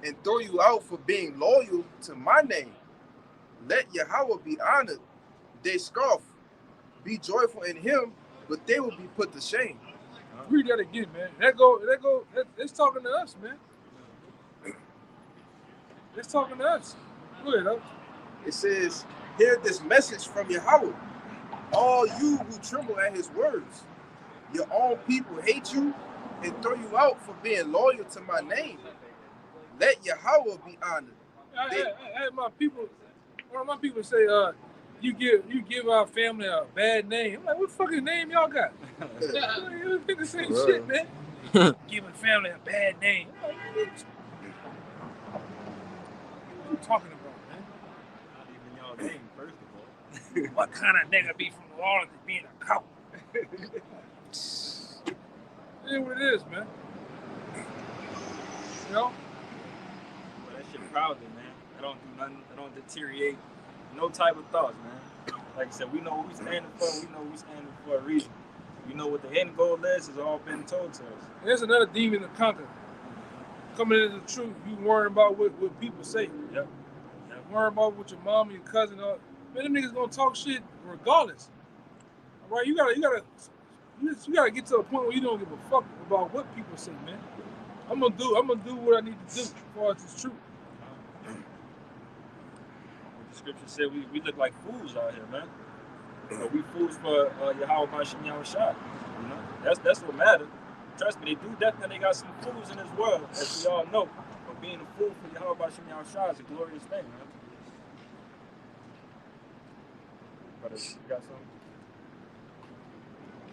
and throw you out for being loyal to my name. Let Yahweh be honored. They scoff. Be joyful in him, but they will be put to shame. Read that again, man. It's talking to us, man. It's talking to us. Go ahead, huh? It says, hear this message from Yahweh. All you who tremble at his words. Your own people hate you and throw you out for being loyal to my name. Let Yahweh be honored. I had my people, one of my people say, you give our family a bad name. I'm like, what fucking name y'all got? You think the same shit, man. Giving family a bad name. What are you talking about? y'all name, first of all. What kind of nigga be from New Orleans and being a cop? It is what it is, man. You know? But that shit proudly, man. I don't do nothing. I don't deteriorate no type of thoughts, man. Like I said, we know what we standing for. We know we standing for a reason. We know what the end goal is. It's all been told to us. There's another demon to conquer. Coming into the truth, you worrying about what people say. Yep. Worrying about what your mom and your cousin are. Man, them niggas gonna talk shit regardless. All right, you gotta get to a point where you don't give a fuck about what people say, man. I'm gonna do what I need to do as far as it's true. The scripture said we look like fools out here, man. But we fools for Yahweh Bashim Yahushua. You know, that's what matters. Trust me, they definitely got some fools in this world, as we all know. But being a fool for Yahweh Bashim Yahushua is a glorious thing, man. But you got something?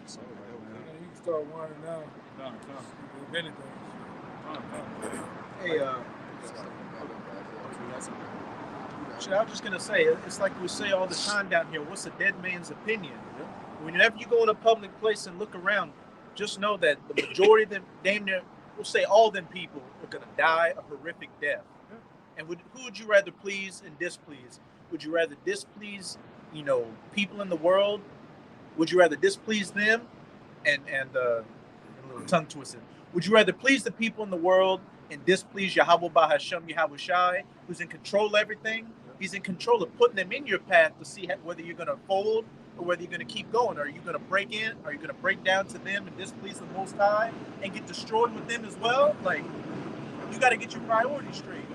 So, man, you can start winding down. If anything. Hey, I was just gonna say, it's like we say all the time down here. What's a dead man's opinion? Whenever you go in a public place and look around, just know that the majority of them, damn near, we'll say all them people are gonna die a horrific death. And who would you rather please and displease? Would you rather displease, people in the world? Would you rather displease them and a little tongue twisting? Would you rather please the people in the world and displease Yahweh Bahasham Yahweh Shai, who's in control of everything? He's in control of putting them in your path to see whether you're going to fold or whether you're going to keep going. Are you going to break in? Are you going to break down to them and displease the Most High and get destroyed with them as well? Like, you got to get your priorities straight.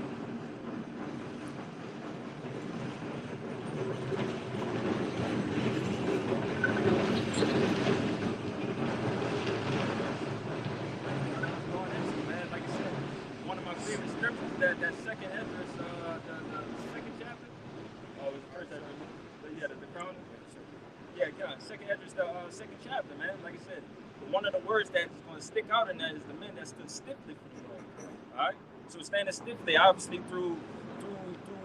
That second Ezra, the second chapter. Oh, it was the first Ezra. Yeah, the crown. Yeah, God, second Ezra, the second chapter, man. Like I said, one of the words that's going to stick out in that is the men that stood stiffly for the Lord. All right, so standing stiffly, obviously through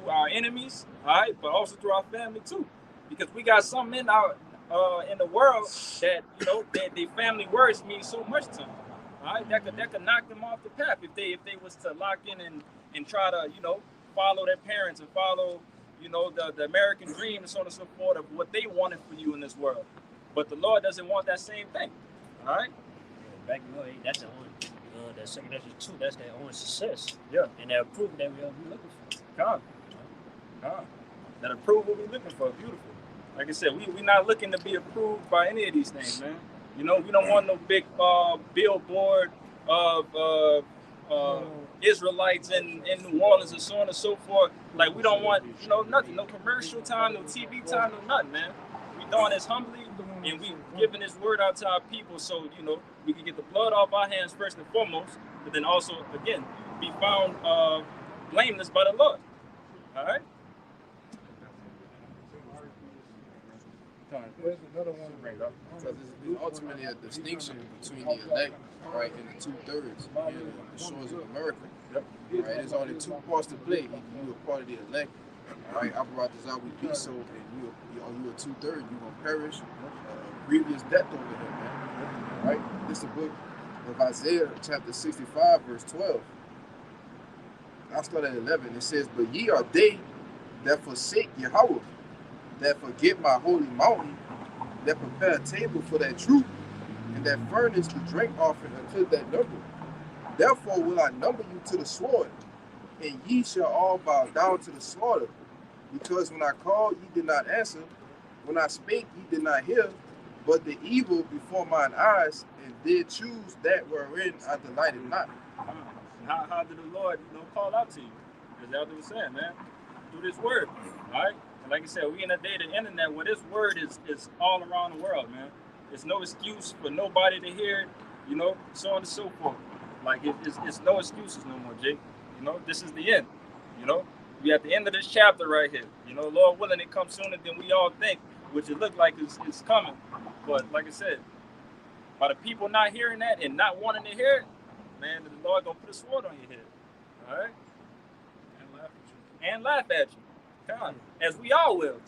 our enemies, all right, but also through our family too, because we got some men out in the world that their family words mean so much to them. All right, that could knock them off the path if they was to lock in and try to follow their parents and follow the American dream and so on and so forth of what they wanted for you in this world. But the Lord doesn't want that same thing. All right. Back in the day, that's the only that second Ezra 2. That's their only success. Yeah. And that approval that we'll be looking for. God. That approval we looking for. Beautiful. Like I said, we not looking to be approved by any of these things, man. We don't want no big billboard of Israelites in New Orleans and so on and so forth. Like, we don't want, nothing. No commercial time, no TV time, no nothing, man. We doing this humbly, and we giving this word out to our people so, we can get the blood off our hands first and foremost, but then also, again, be found blameless by the Lord. All right? There's another one. Because there's ultimately a distinction between the elect, right, and the 2/3 in the shores of America. Right, there's only two parts to play. Either you are part of the elect, right, Abarat be so, and you are 2/3, you're gonna perish grievous death over here, man. Right? This is the book of Isaiah, chapter 65, verse 12. I'll start at 11. It says, "But ye are they that forsake Yahweh, that forget my holy mountain, that prepare a table for that truth, and that furnish the drink offering unto that number. Therefore will I number you to the sword, and ye shall all bow down to the slaughter. Because when I called, ye did not answer. When I spake, ye did not hear. But the evil before mine eyes, and did choose that wherein I delighted not." How did the Lord, call out to you? As Elder was saying, man, through this word, all right? And like I said, we in a day of the internet where this word is all around the world, man. There's no excuse for nobody to hear it, so on and so forth. Like, it's no excuses no more, Jake. This is the end. We at the end of this chapter right here. Lord willing, it comes sooner than we all think, which it looked like it's coming. But like I said, by the people not hearing that and not wanting to hear it, man, the Lord gonna put a sword on your head. All right? And laugh at you. As we all will.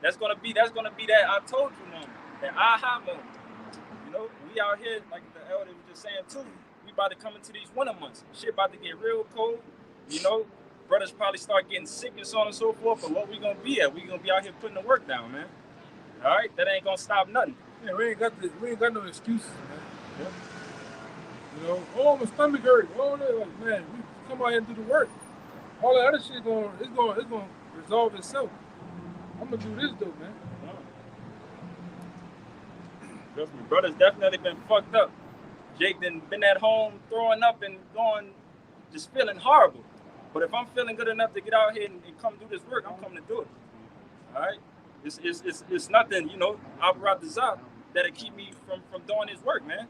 That's gonna be that I told you moment, that aha moment. You know, we out here, like the elder was just saying too, we about to come into these winter months. Shit about to get real cold. You know, brothers probably start getting sick and so on and so forth, but what we gonna be at? We gonna be out here putting the work down, man. All right? That ain't gonna stop nothing. Yeah, we ain't got no excuses, man. Yeah. You know, oh, my stomach hurt. Oh, they're like, man, we come out here and do the work. All that other shit it's gonna resolve itself. I'm gonna do this though, man. Trust me, brother's definitely been fucked up. Jake been at home throwing up and going, just feeling horrible. But if I'm feeling good enough to get out here and come do this work, I'm coming to do it. All right? It's nothing, you know, Abarat that'll keep me from doing this work, man.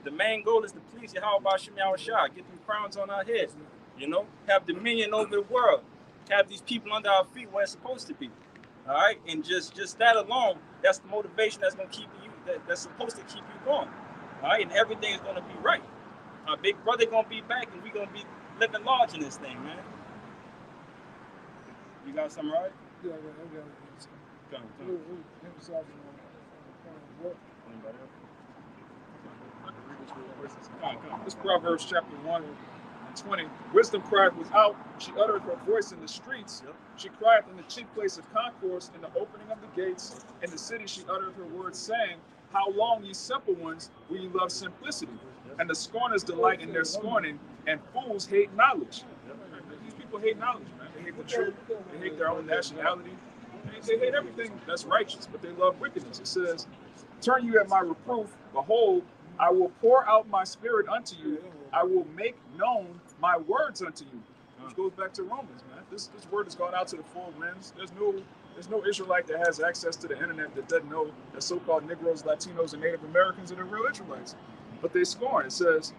The main goal is to please Yahweh Shem Yahushua, get them crowns on our heads, you know, have dominion over the world, have these people under our feet where it's supposed to be. All right? And just that alone, that's the motivation that's gonna keep you, that's supposed to keep you going. All right? And everything is gonna be right. Our big brother gonna be back and we gonna be living large in this thing, man. You got something right? Yeah, I got it. This Proverbs chapter 1 and 20. Wisdom cried without, she uttered her voice in the streets. She cried in the chief place of concourse, in the opening of the gates. In the city she uttered her words, saying, how long, ye simple ones, will you love simplicity? And the scorners delight in their scorning, and fools hate knowledge. These people hate knowledge, man. They hate the truth. They hate their own nationality. They hate everything that's righteous, but they love wickedness. It says, turn you at my reproof. Behold, I will pour out my spirit unto you. I will make known my words unto you. Which goes back to Romans, man. This word has gone out to the four winds. There's no Israelite that has access to the internet that doesn't know that so-called Negroes, Latinos, and Native Americans are the real Israelites. But they scorn. It says,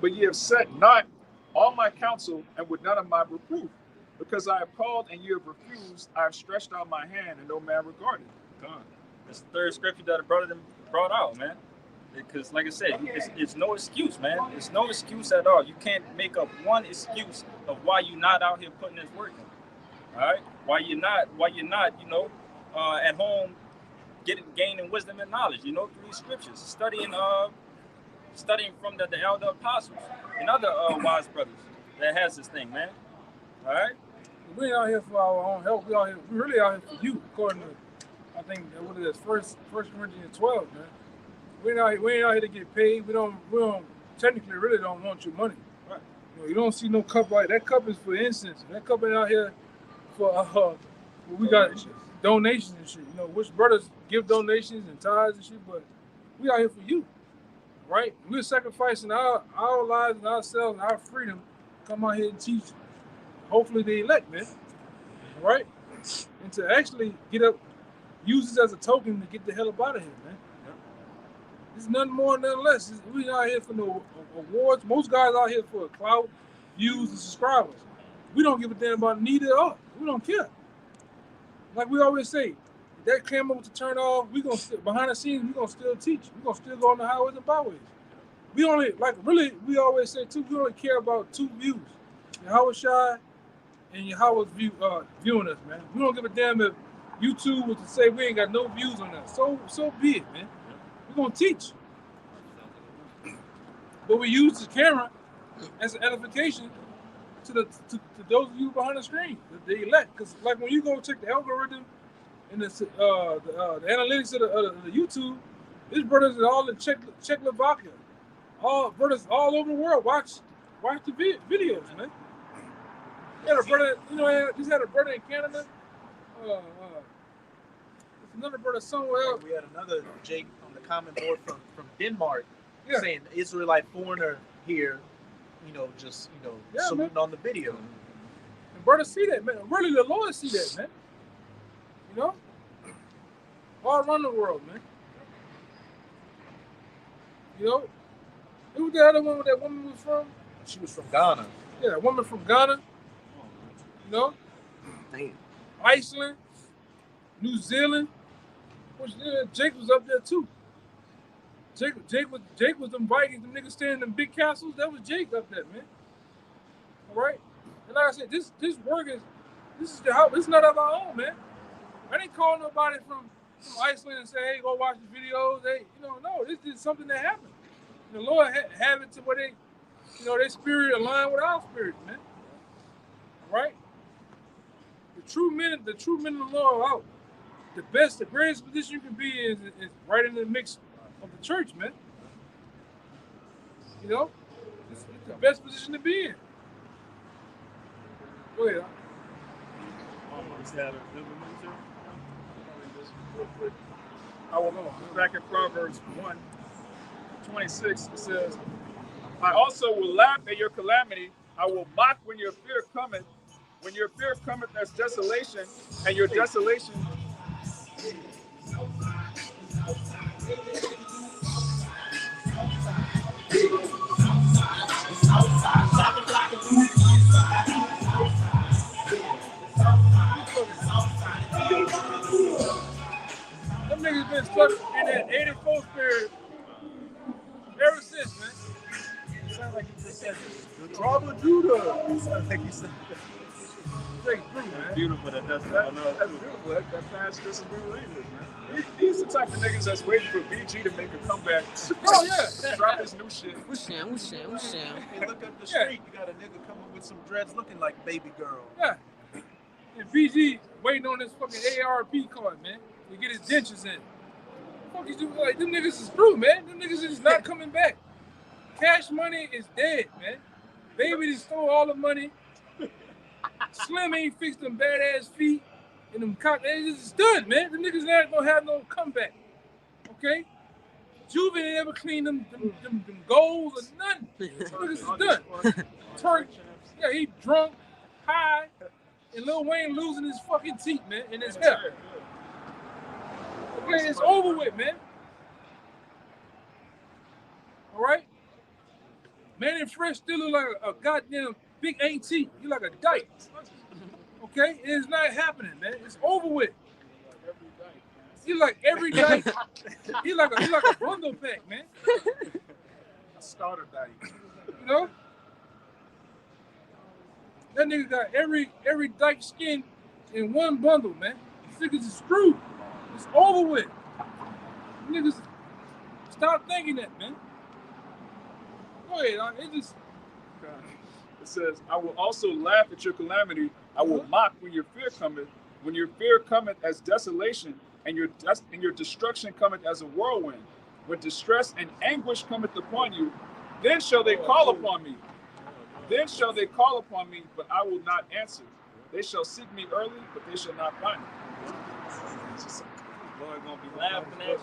but ye have set not all my counsel and with none of my reproof. Because I have called and you have refused, I have stretched out my hand and no man regarded. That's the third scripture that a brother brought out, man. Because, like I said, it's no excuse, man. It's no excuse at all. You can't make up one excuse of why you're not out here putting this work in. All right? Why you're not, you know, at home gaining wisdom and knowledge, you know, through these scriptures, studying from the elder apostles and other wise brothers that has this thing, man. All right? We ain't out here for our own help. We really out here for you, according to, I think, what it is, First Corinthians 12, man. We ain't out here to get paid. We don't technically really don't want your money. Right. You know, you don't see no cup like that. Cup is for incense. That cup ain't out here for we got donations and shit. You know, which brothers give donations and tithes and shit, but we out here for you, right? We're sacrificing our lives and ourselves and our freedom. Come out here and teach. Hopefully they elect, man. All right? And to actually get up, use this as a token to get the hell up out of here, man. It's nothing more, nothing less. We not here for no awards. Most guys out here for clout, views, and subscribers. We don't give a damn about neither at all. We don't care. Like we always say, if that camera was to turn off, we gonna behind the scenes, we gonna still teach. We gonna still go on the highways and byways. We we always say too, we only care about two views. Yahushua and Yahweh's viewing us, man. We don't give a damn if YouTube was to say we ain't got no views on that. So be it, man. We're gonna teach. But we use the camera as an edification to those of you behind the screen, the elect. Because like when you go check the algorithm and the analytics of the YouTube, these brothers are all in Czechoslovakia. All brothers all over the world watch the videos, man. Had a brother, you know, just had a brother in Canada. Another brother somewhere else. We had another Jake on the comment board from Denmark saying Israelite foreigner here, you know, just saluting on the video. And brothers see that, man. Really, the Lord see that, man. You know, all around the world, man. You know, who was the other one? Where that woman was from? She was from Ghana. Yeah, a woman from Ghana. You know, damn. Iceland, New Zealand. Jake was up there too. Jake was them Vikings, them niggas staying in them big castles. That was Jake up there, man. All right. And like I said, this work is This is the house. It's not of our own, man. I didn't call nobody from Iceland and say, hey, go watch the videos. Hey, no, this is something that happened. The Lord have it to where they, their spirit align with our spirit, man. Right? The true men of the Lord are out. The greatest position you can be is right in the mix of the church, man. It's the best position to be in. Go ahead. I will go back in Proverbs 1:26. It says, I also will laugh at your calamity. I will mock when your fear cometh. When your fear cometh as desolation, and your desolation. Them niggas been stuck in that 84 spirit ever since, man. You sound like you just said the tribe of Judah. You sound like you said that. Beautiful. That's beautiful. That past Christmas realizes, man. These the type of niggas that's waiting for BG to make a comeback. Oh yeah, drop his new shit. We Hey, look up the street. You got a nigga coming with some dreads looking like baby girl. Yeah. And BG waiting on this fucking ARP card, man, to get his dentures in. Fuck you do? Like, them niggas is through, man. Them niggas is not coming back. Cash Money is dead, man. Baby just stole all the money. Slim ain't fixed them badass feet and them cock. It's done, man. The niggas not gonna have no comeback. Okay? Juven ain't ever cleaned them goals or nothing. Niggas is done. Turk, yeah, he drunk, high, and Lil Wayne losing his fucking teeth, man, in his hair. Okay, it's over with, man. All right? Man and Fresh still look like a goddamn big auntie. You like a dyke. Okay? It is not happening, man. It's over with. He like every dyke. he like a bundle pack, man. A starter dyke. You know? That nigga got every dyke skin in one bundle, man. These niggas is screwed. It's over with. Niggas, stop thinking that, man. Go ahead, it just. It says, I will also laugh at your calamity. I will mock when your fear cometh. When your fear cometh as desolation, and your destruction cometh as a whirlwind. When distress and anguish cometh upon you, then shall they call upon me. Then shall they call upon me, but I will not answer. They shall seek me early, but they shall not find me. Lord gonna be laughing at you.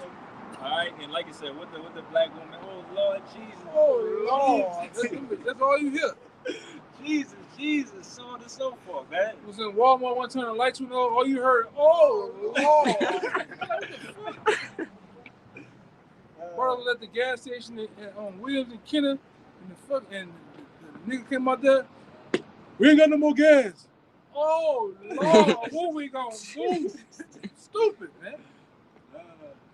All right, and like you said, with the black woman, oh Lord Jesus, oh Lord, that's all you hear. Jesus, so on and so forth, man. It was in Walmart one time, the lights went on, all you heard, oh Lord. Brother was at the gas station on Williams and Kenner, and the nigga came out there, we ain't got no more gas. Oh Lord, what we gonna do? Stupid, man.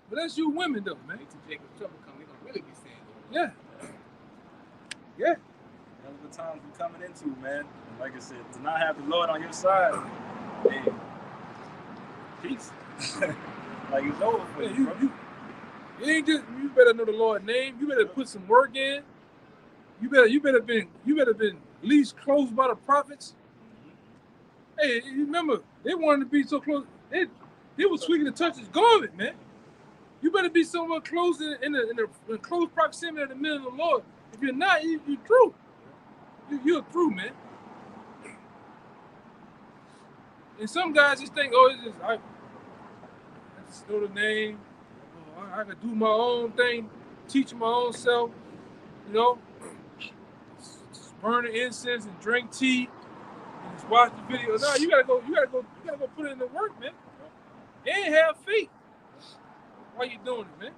But that's you women, though, man. Wait till Jacob's trouble come, we gonna really be saying it. Yeah. Yeah. Those are the times we're coming into, man. And like I said, to not have the Lord on your side, hey, peace. Like it's over for you, bro. You better know the Lord's name. You better put some work in. You better been at least close by the prophets. Hey, you remember they wanted to be so close. They was tweaking to touch his garment, man. You better be somewhere close in close proximity of the men of the Lord. If you're not, you're through. You're through, man. And some guys just think, oh, it's just I just know the name. I can do my own thing, teach my own self. You know, just burn the incense and drink tea and just watch the video. No, you gotta go put in the work, man. And have faith. Why you doing it, man?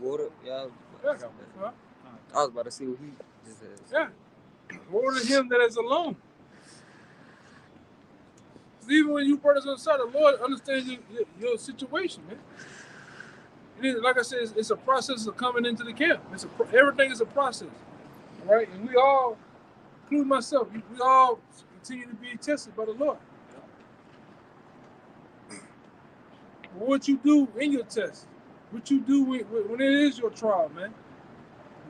Water, yeah. I was about to see what he just said. Yeah. Water him that is alone. Even when you brothers on the side, the Lord understands your situation, man. It is, like I said, it's a process of coming into the camp. Everything is a process, all right? And we all including myself, we all continue to be tested by the Lord. What you do in your test, what you do when it is your trial, man,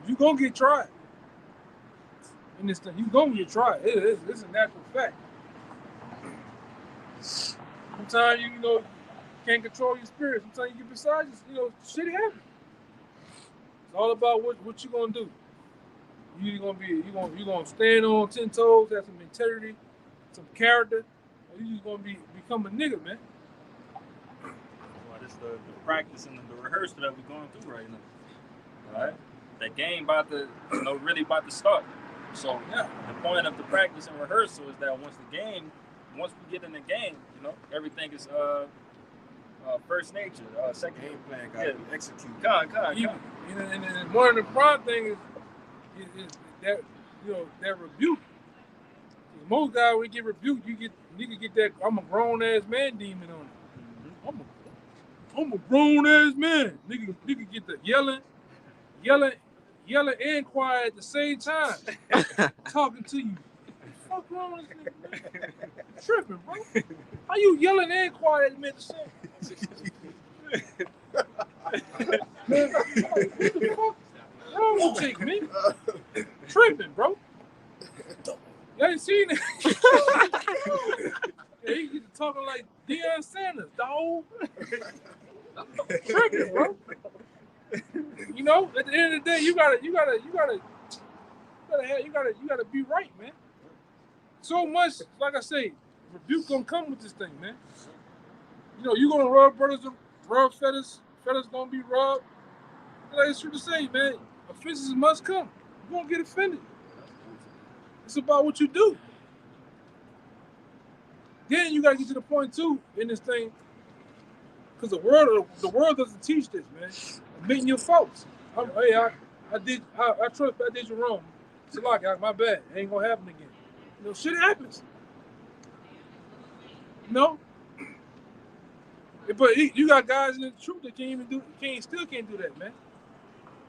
you gonna get tried. In this thing, you gonna get tried. It's a natural fact. Sometimes you can't control your spirit. Sometimes you get beside you, shit happens. It's all about what you gonna do. You gonna stand on 10 toes, have some integrity, some character, or you just gonna become a nigga, man. Well, this is the practice and the rehearsal that we're going through right now. All right, that game really about to start. So yeah, the point of the practice and rehearsal is that once we get in the game, everything is first nature. Second game plan got to be executed. And one of the prime things is that that rebuke. Most guys when you get rebuked, nigga get that I'm a grown ass man demon on it. I'm a grown ass man. Nigga get the yelling and quiet at the same time. Talking to you. What the fuck wrong with this nigga, man? Tripping, bro. How you yelling and quiet at me at the same time? Man, what the fuck wrong with Jake, man? Tripping, bro. You ain't seen it. Yeah, he get to talking like Deion Sanders, dog. Tripping, bro. At the end of the day, you gotta be right, man. So much, like I say, rebuke gonna come with this thing, man. You gonna rub brothers, rub feathers gonna be rubbed. Like it's true to say, man, offenses must come. You're gonna get offended. It's about what you do. Then you gotta get to the point too in this thing, because the world doesn't teach this, man. Admitting your faults. I trust I did you wrong. It's like my bad. It ain't gonna happen again. Shit happens. But you got guys in the truth that still can't do that, man.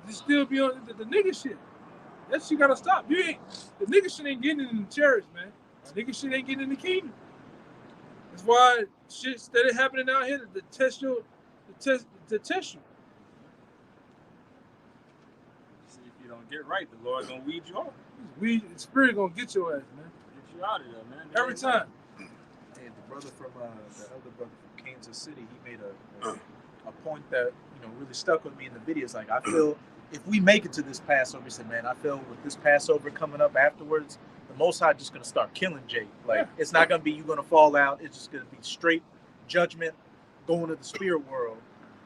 They still be on the nigga shit. That shit gotta stop. The nigga shit ain't getting in the chariots, man. The nigga shit ain't getting in the kingdom. That's why shit steady happening out here to test you. See, if you don't get right, the Lord gonna weed you off. The spirit gonna get your ass, man. Get you out of there, man. Every time. And the brother from the other brother from Kansas City, he made a point that really stuck with me in the video. It's like, I feel if we make it to this Passover, he said, man, I feel with this Passover coming up afterwards, the Most High just gonna start killing Jake. It's not gonna be you gonna fall out. It's just gonna be straight judgment, going to the spirit world.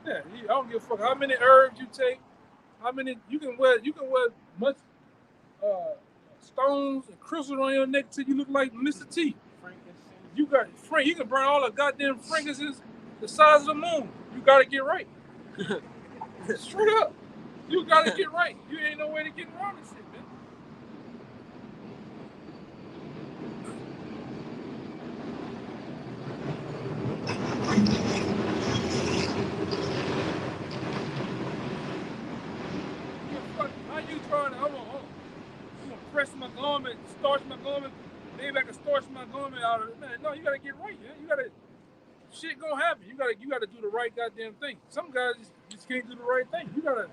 Yeah, I don't give a fuck how many herbs you take, how many you can wear much stones and crystals on your neck till you look like Mr. T. You can burn all the goddamn frankincense the size of the moon. You gotta get right. Straight up. You gotta get right. You ain't no way to get around this shit, man. How you trying to, I'm gonna press my garment, starch my garment, maybe I can starch my garment out of it. Man, no, you gotta get right, man. Shit gonna happen. You gotta do the right goddamn thing. Some guys just can't do the right thing. You gotta,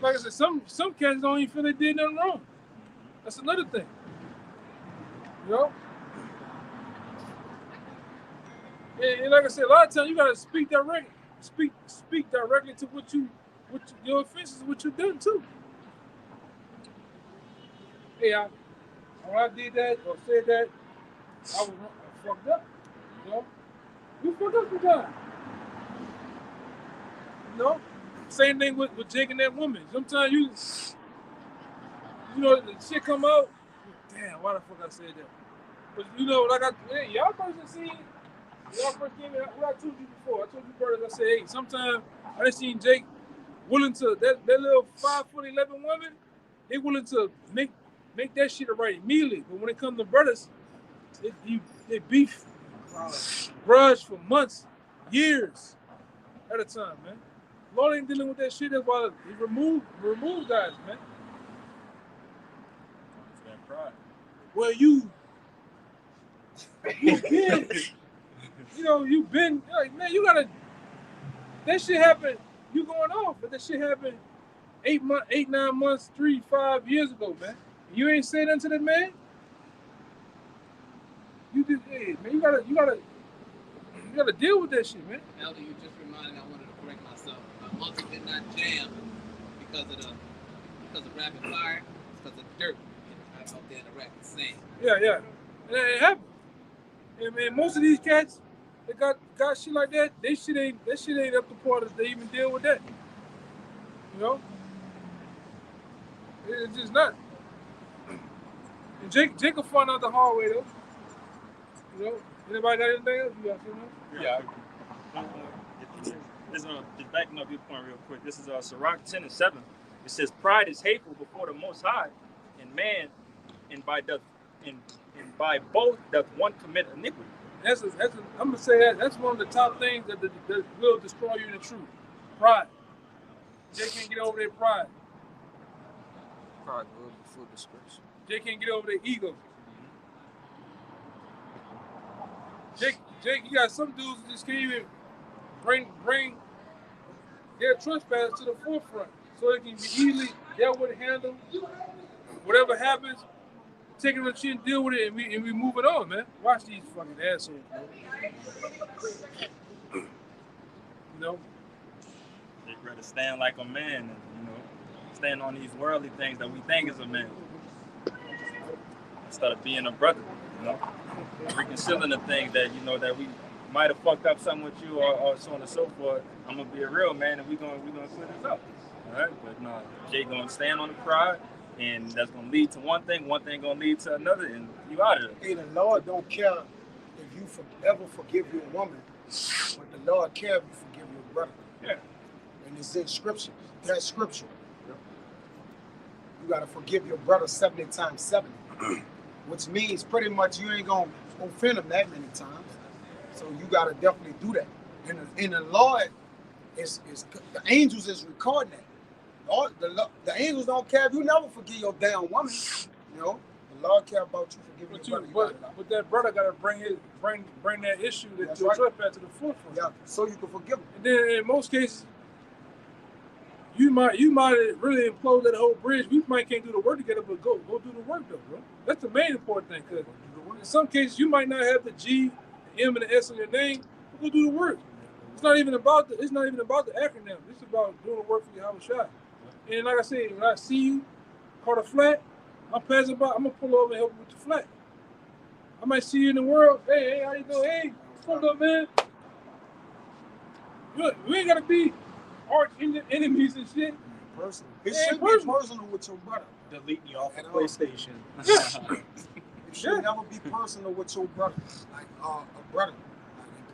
like I said, some cats don't even feel they did nothing wrong. That's another thing. And like I said, a lot of times you gotta speak directly. Speak directly to what your offenses, what you done too. Hey, when I did that or said that, I fucked up. You fucked up sometimes. Same thing with Jake and that woman. Sometimes the shit come out. Damn, why the fuck I said that? But y'all first came in, what I told you before. I told you brothers, I said, hey, sometimes I done seen Jake willing to, that little 5'11" woman, they willing to make that shit right immediately. But when it comes to brothers, they beef, grudge for months, years at a time, man. Lord ain't dealing with that shit. That's why he remove guys, man. pride. Well, you've been, you've been, like, man, you gotta, that shit happened, you going off, but that shit happened 9 months, 5 years ago, man. You ain't saying nothing to that man? You just, hey, man, you gotta deal with that shit, man. Elder, you just reminded me, I wanted to correct myself. My motor did not jam because of rapid fire, it's because of dirt out there in the rapid sand. Yeah. And it happened. And man, most of these cats that got shit like that, that shit ain't up to par that they even deal with that. You know? It's just not. And Jake will find out the hard way though. You know? Anybody got anything else you got to know? Yeah. Just backing up your point real quick. This is Sirach 10:7. It says, "Pride is hateful before the Most High, and man, and by both doth one commit iniquity." I'm gonna say that's one of the top things that will destroy you in the truth. Pride. Jake can't get over their pride. Pride goes before disgrace. Jake can't get over their ego. Jake, you got some dudes that just can't even bring their trespass to the forefront so they can be easily dealt with, handled. Whatever happens, take it on the chin, deal with it, and we move it on, man. Watch these fucking assholes, man. You know? They'd rather stand like a man and, stand on these worldly things that we think is a man. Instead of being a brother, reconciling the things that, that we might have fucked up something with you or so on and so forth. I'm going to be a real man and we're gonna clear this up. All right? But no, Jay going to stand on the pride. And that's going to lead to one thing going to lead to another, and you out of it. Hey, the Lord don't care if you ever forgive your woman, but the Lord cares if you forgive your brother. Yeah. And it's in Scripture. That's Scripture. Yeah. You got to forgive your brother 70 times 70, which means pretty much you ain't going to offend him that many times. So you got to definitely do that. And the Lord, the angels is recording that. The angels don't care if you never forgive your damn woman. The Lord care about you forgiving your brother. But that brother got to bring that issue that you're trespassing to the forefront. Yeah, so you can forgive him. And then in most cases, you might really implode that whole bridge. We might can't do the work together, but go do the work though, bro. That's the main important thing. Because in some cases, you might not have the G, the M, and the S on your name. But go do the work. It's not even about the acronym. It's about doing the work for your house shot. And like I said, when I see you caught a flat, I'm passing by, I'm gonna pull over and help you with the flat. I might see you in the world. Hey, how you doing? Hey, what's up, man? We ain't gotta be arch enemies and shit. Personal. It should be personal with your brother. Delete me off the PlayStation. It should never be personal with your brother. Like a brother.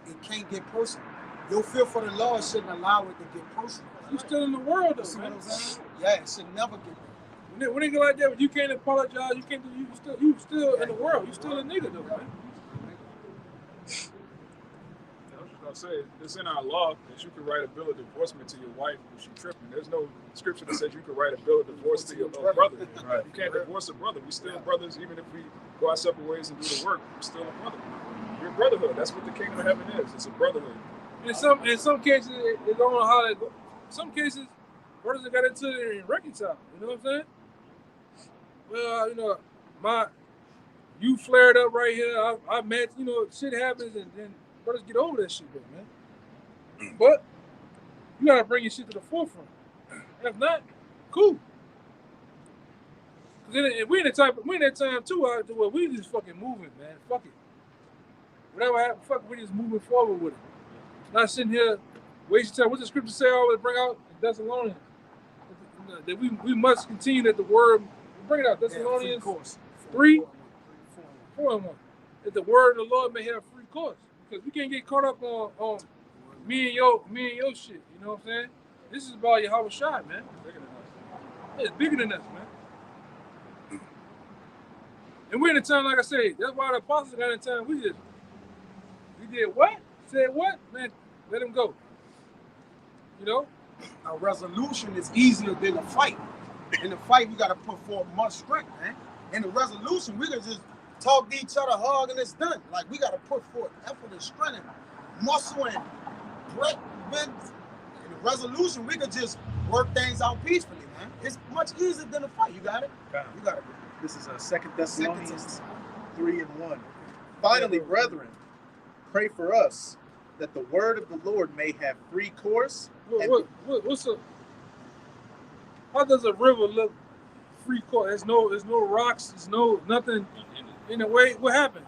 It can't get personal. Your fear for the Lord shouldn't allow it to get personal. You still in the world, though, see man. What I'm saying? Yeah, it should never get there. When they go like that, when you can't apologize, you can't do. You still in the world. You still a nigga, though, man. I was just gonna say, it's in our law that you can write a bill of divorcement to your wife if she's tripping. There's no scripture that says you can write a bill of divorce to your brother. Right. You can't divorce a brother. We still brothers, even if we go our separate ways and do the work. We're still a brother. You're a brotherhood. That's what the kingdom of heaven is. It's a brotherhood. In some cases, it don't know how they go. In some cases, brothers have got into it and reconciled. You know what I'm saying? Well, you flared up right here. I met, shit happens and then brothers get over that shit, though, man. But you gotta bring your shit to the forefront. If not, cool. Cause we in that time too, where we just fucking moving, man. Fuck it. Whatever happens, fuck it, we just moving forward with it. Not sitting here wasting time. What the scripture say? I always bring out Thessalonians that we must continue that the word. Bring it out, Thessalonians 3:4-1. That the word of the Lord may have free course, because we can't get caught up on me and your shit. You know what I'm saying? This is about Yahweh Shai, man. It's bigger than us, man. And we're in a time, like I said, that's why the apostles got in time. We did what? Said what? Man, let him go. A resolution is easier than a fight. In a fight, you got to put forth much strength, man. In the resolution, we can just talk to each other, hug, and it's done. Like, we got to put forth effort and strength and muscle and break. In the resolution, we could just work things out peacefully, man. It's much easier than a fight. You got it? You got it. This is 2 Thessalonians 3:1. Finally, brethren, pray for us that the word of the Lord may have free course. How does a river look free course? There's no rocks. There's no nothing in the way. What happened?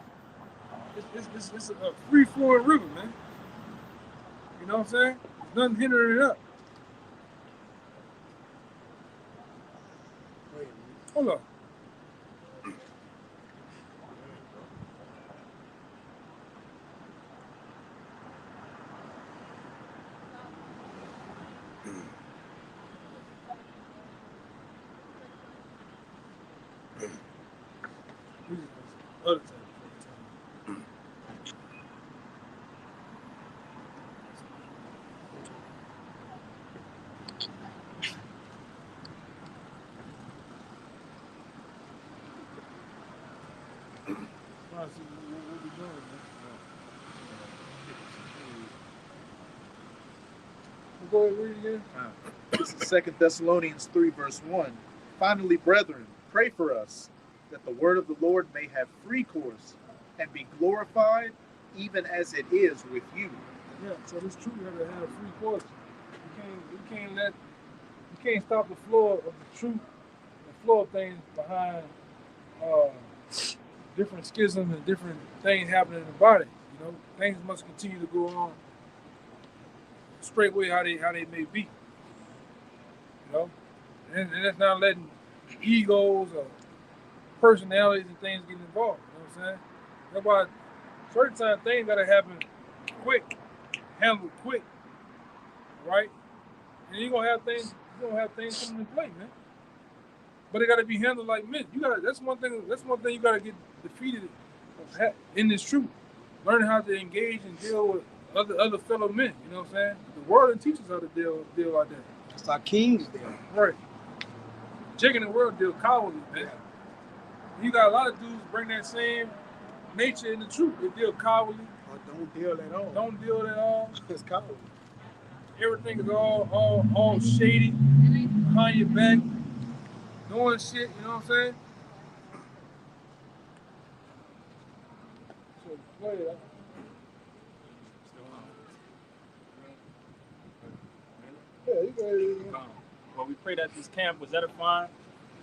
It's a free flowing river, man. You know what I'm saying? There's nothing hindering it up. Hold on. Other time. What we doing, man? Go ahead, read it again. This is 2 Thessalonians 3:1. Finally, brethren, pray for us that the word of the Lord may have free course and be glorified, even as it is with you. Yeah, so it's true. You have to have free course. You can't stop the flow of the truth, the flow of things behind different schisms and different things happening in the body. You know, things must continue to go on straightway how they may be. You know, and that's not letting egos or personalities and things get involved. You know what I'm saying? That's why certain time things gotta happen quick, handled quick, right? And you're gonna have things coming in play, man. But it gotta be handled like men. That's one thing you gotta get defeated in this truth. Learning how to engage and deal with other fellow men. You know what I'm saying? The world teaches how to deal like that. It's our kings deal. Right. Jake in the world deal cowardly, man. You got a lot of dudes bring that same nature in the truth. They deal cowardly. Or don't deal at all. Don't deal at all. It's cowardly. Everything is all shady, behind your back, doing shit, you know what I'm saying? So, go ahead. Yeah, you go ahead. Well, we pray that this camp was edifying.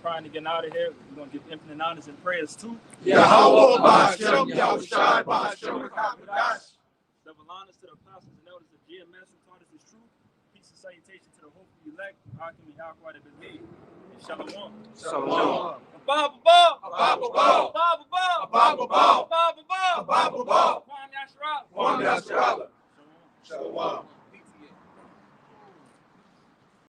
Trying to get out of here. We're going to give infinite honors and prayers too. Yahweh Ba'ashem, Yahushai Ba'ashem, Hakadash. Double honors to the apostles and elders of GMS who taught us this truth. Peace and salutation to the hopeful elect, Hakim and Yahweh that believe. And Shalom. Shalom. Abba. Kwam Yasharala. Shalom.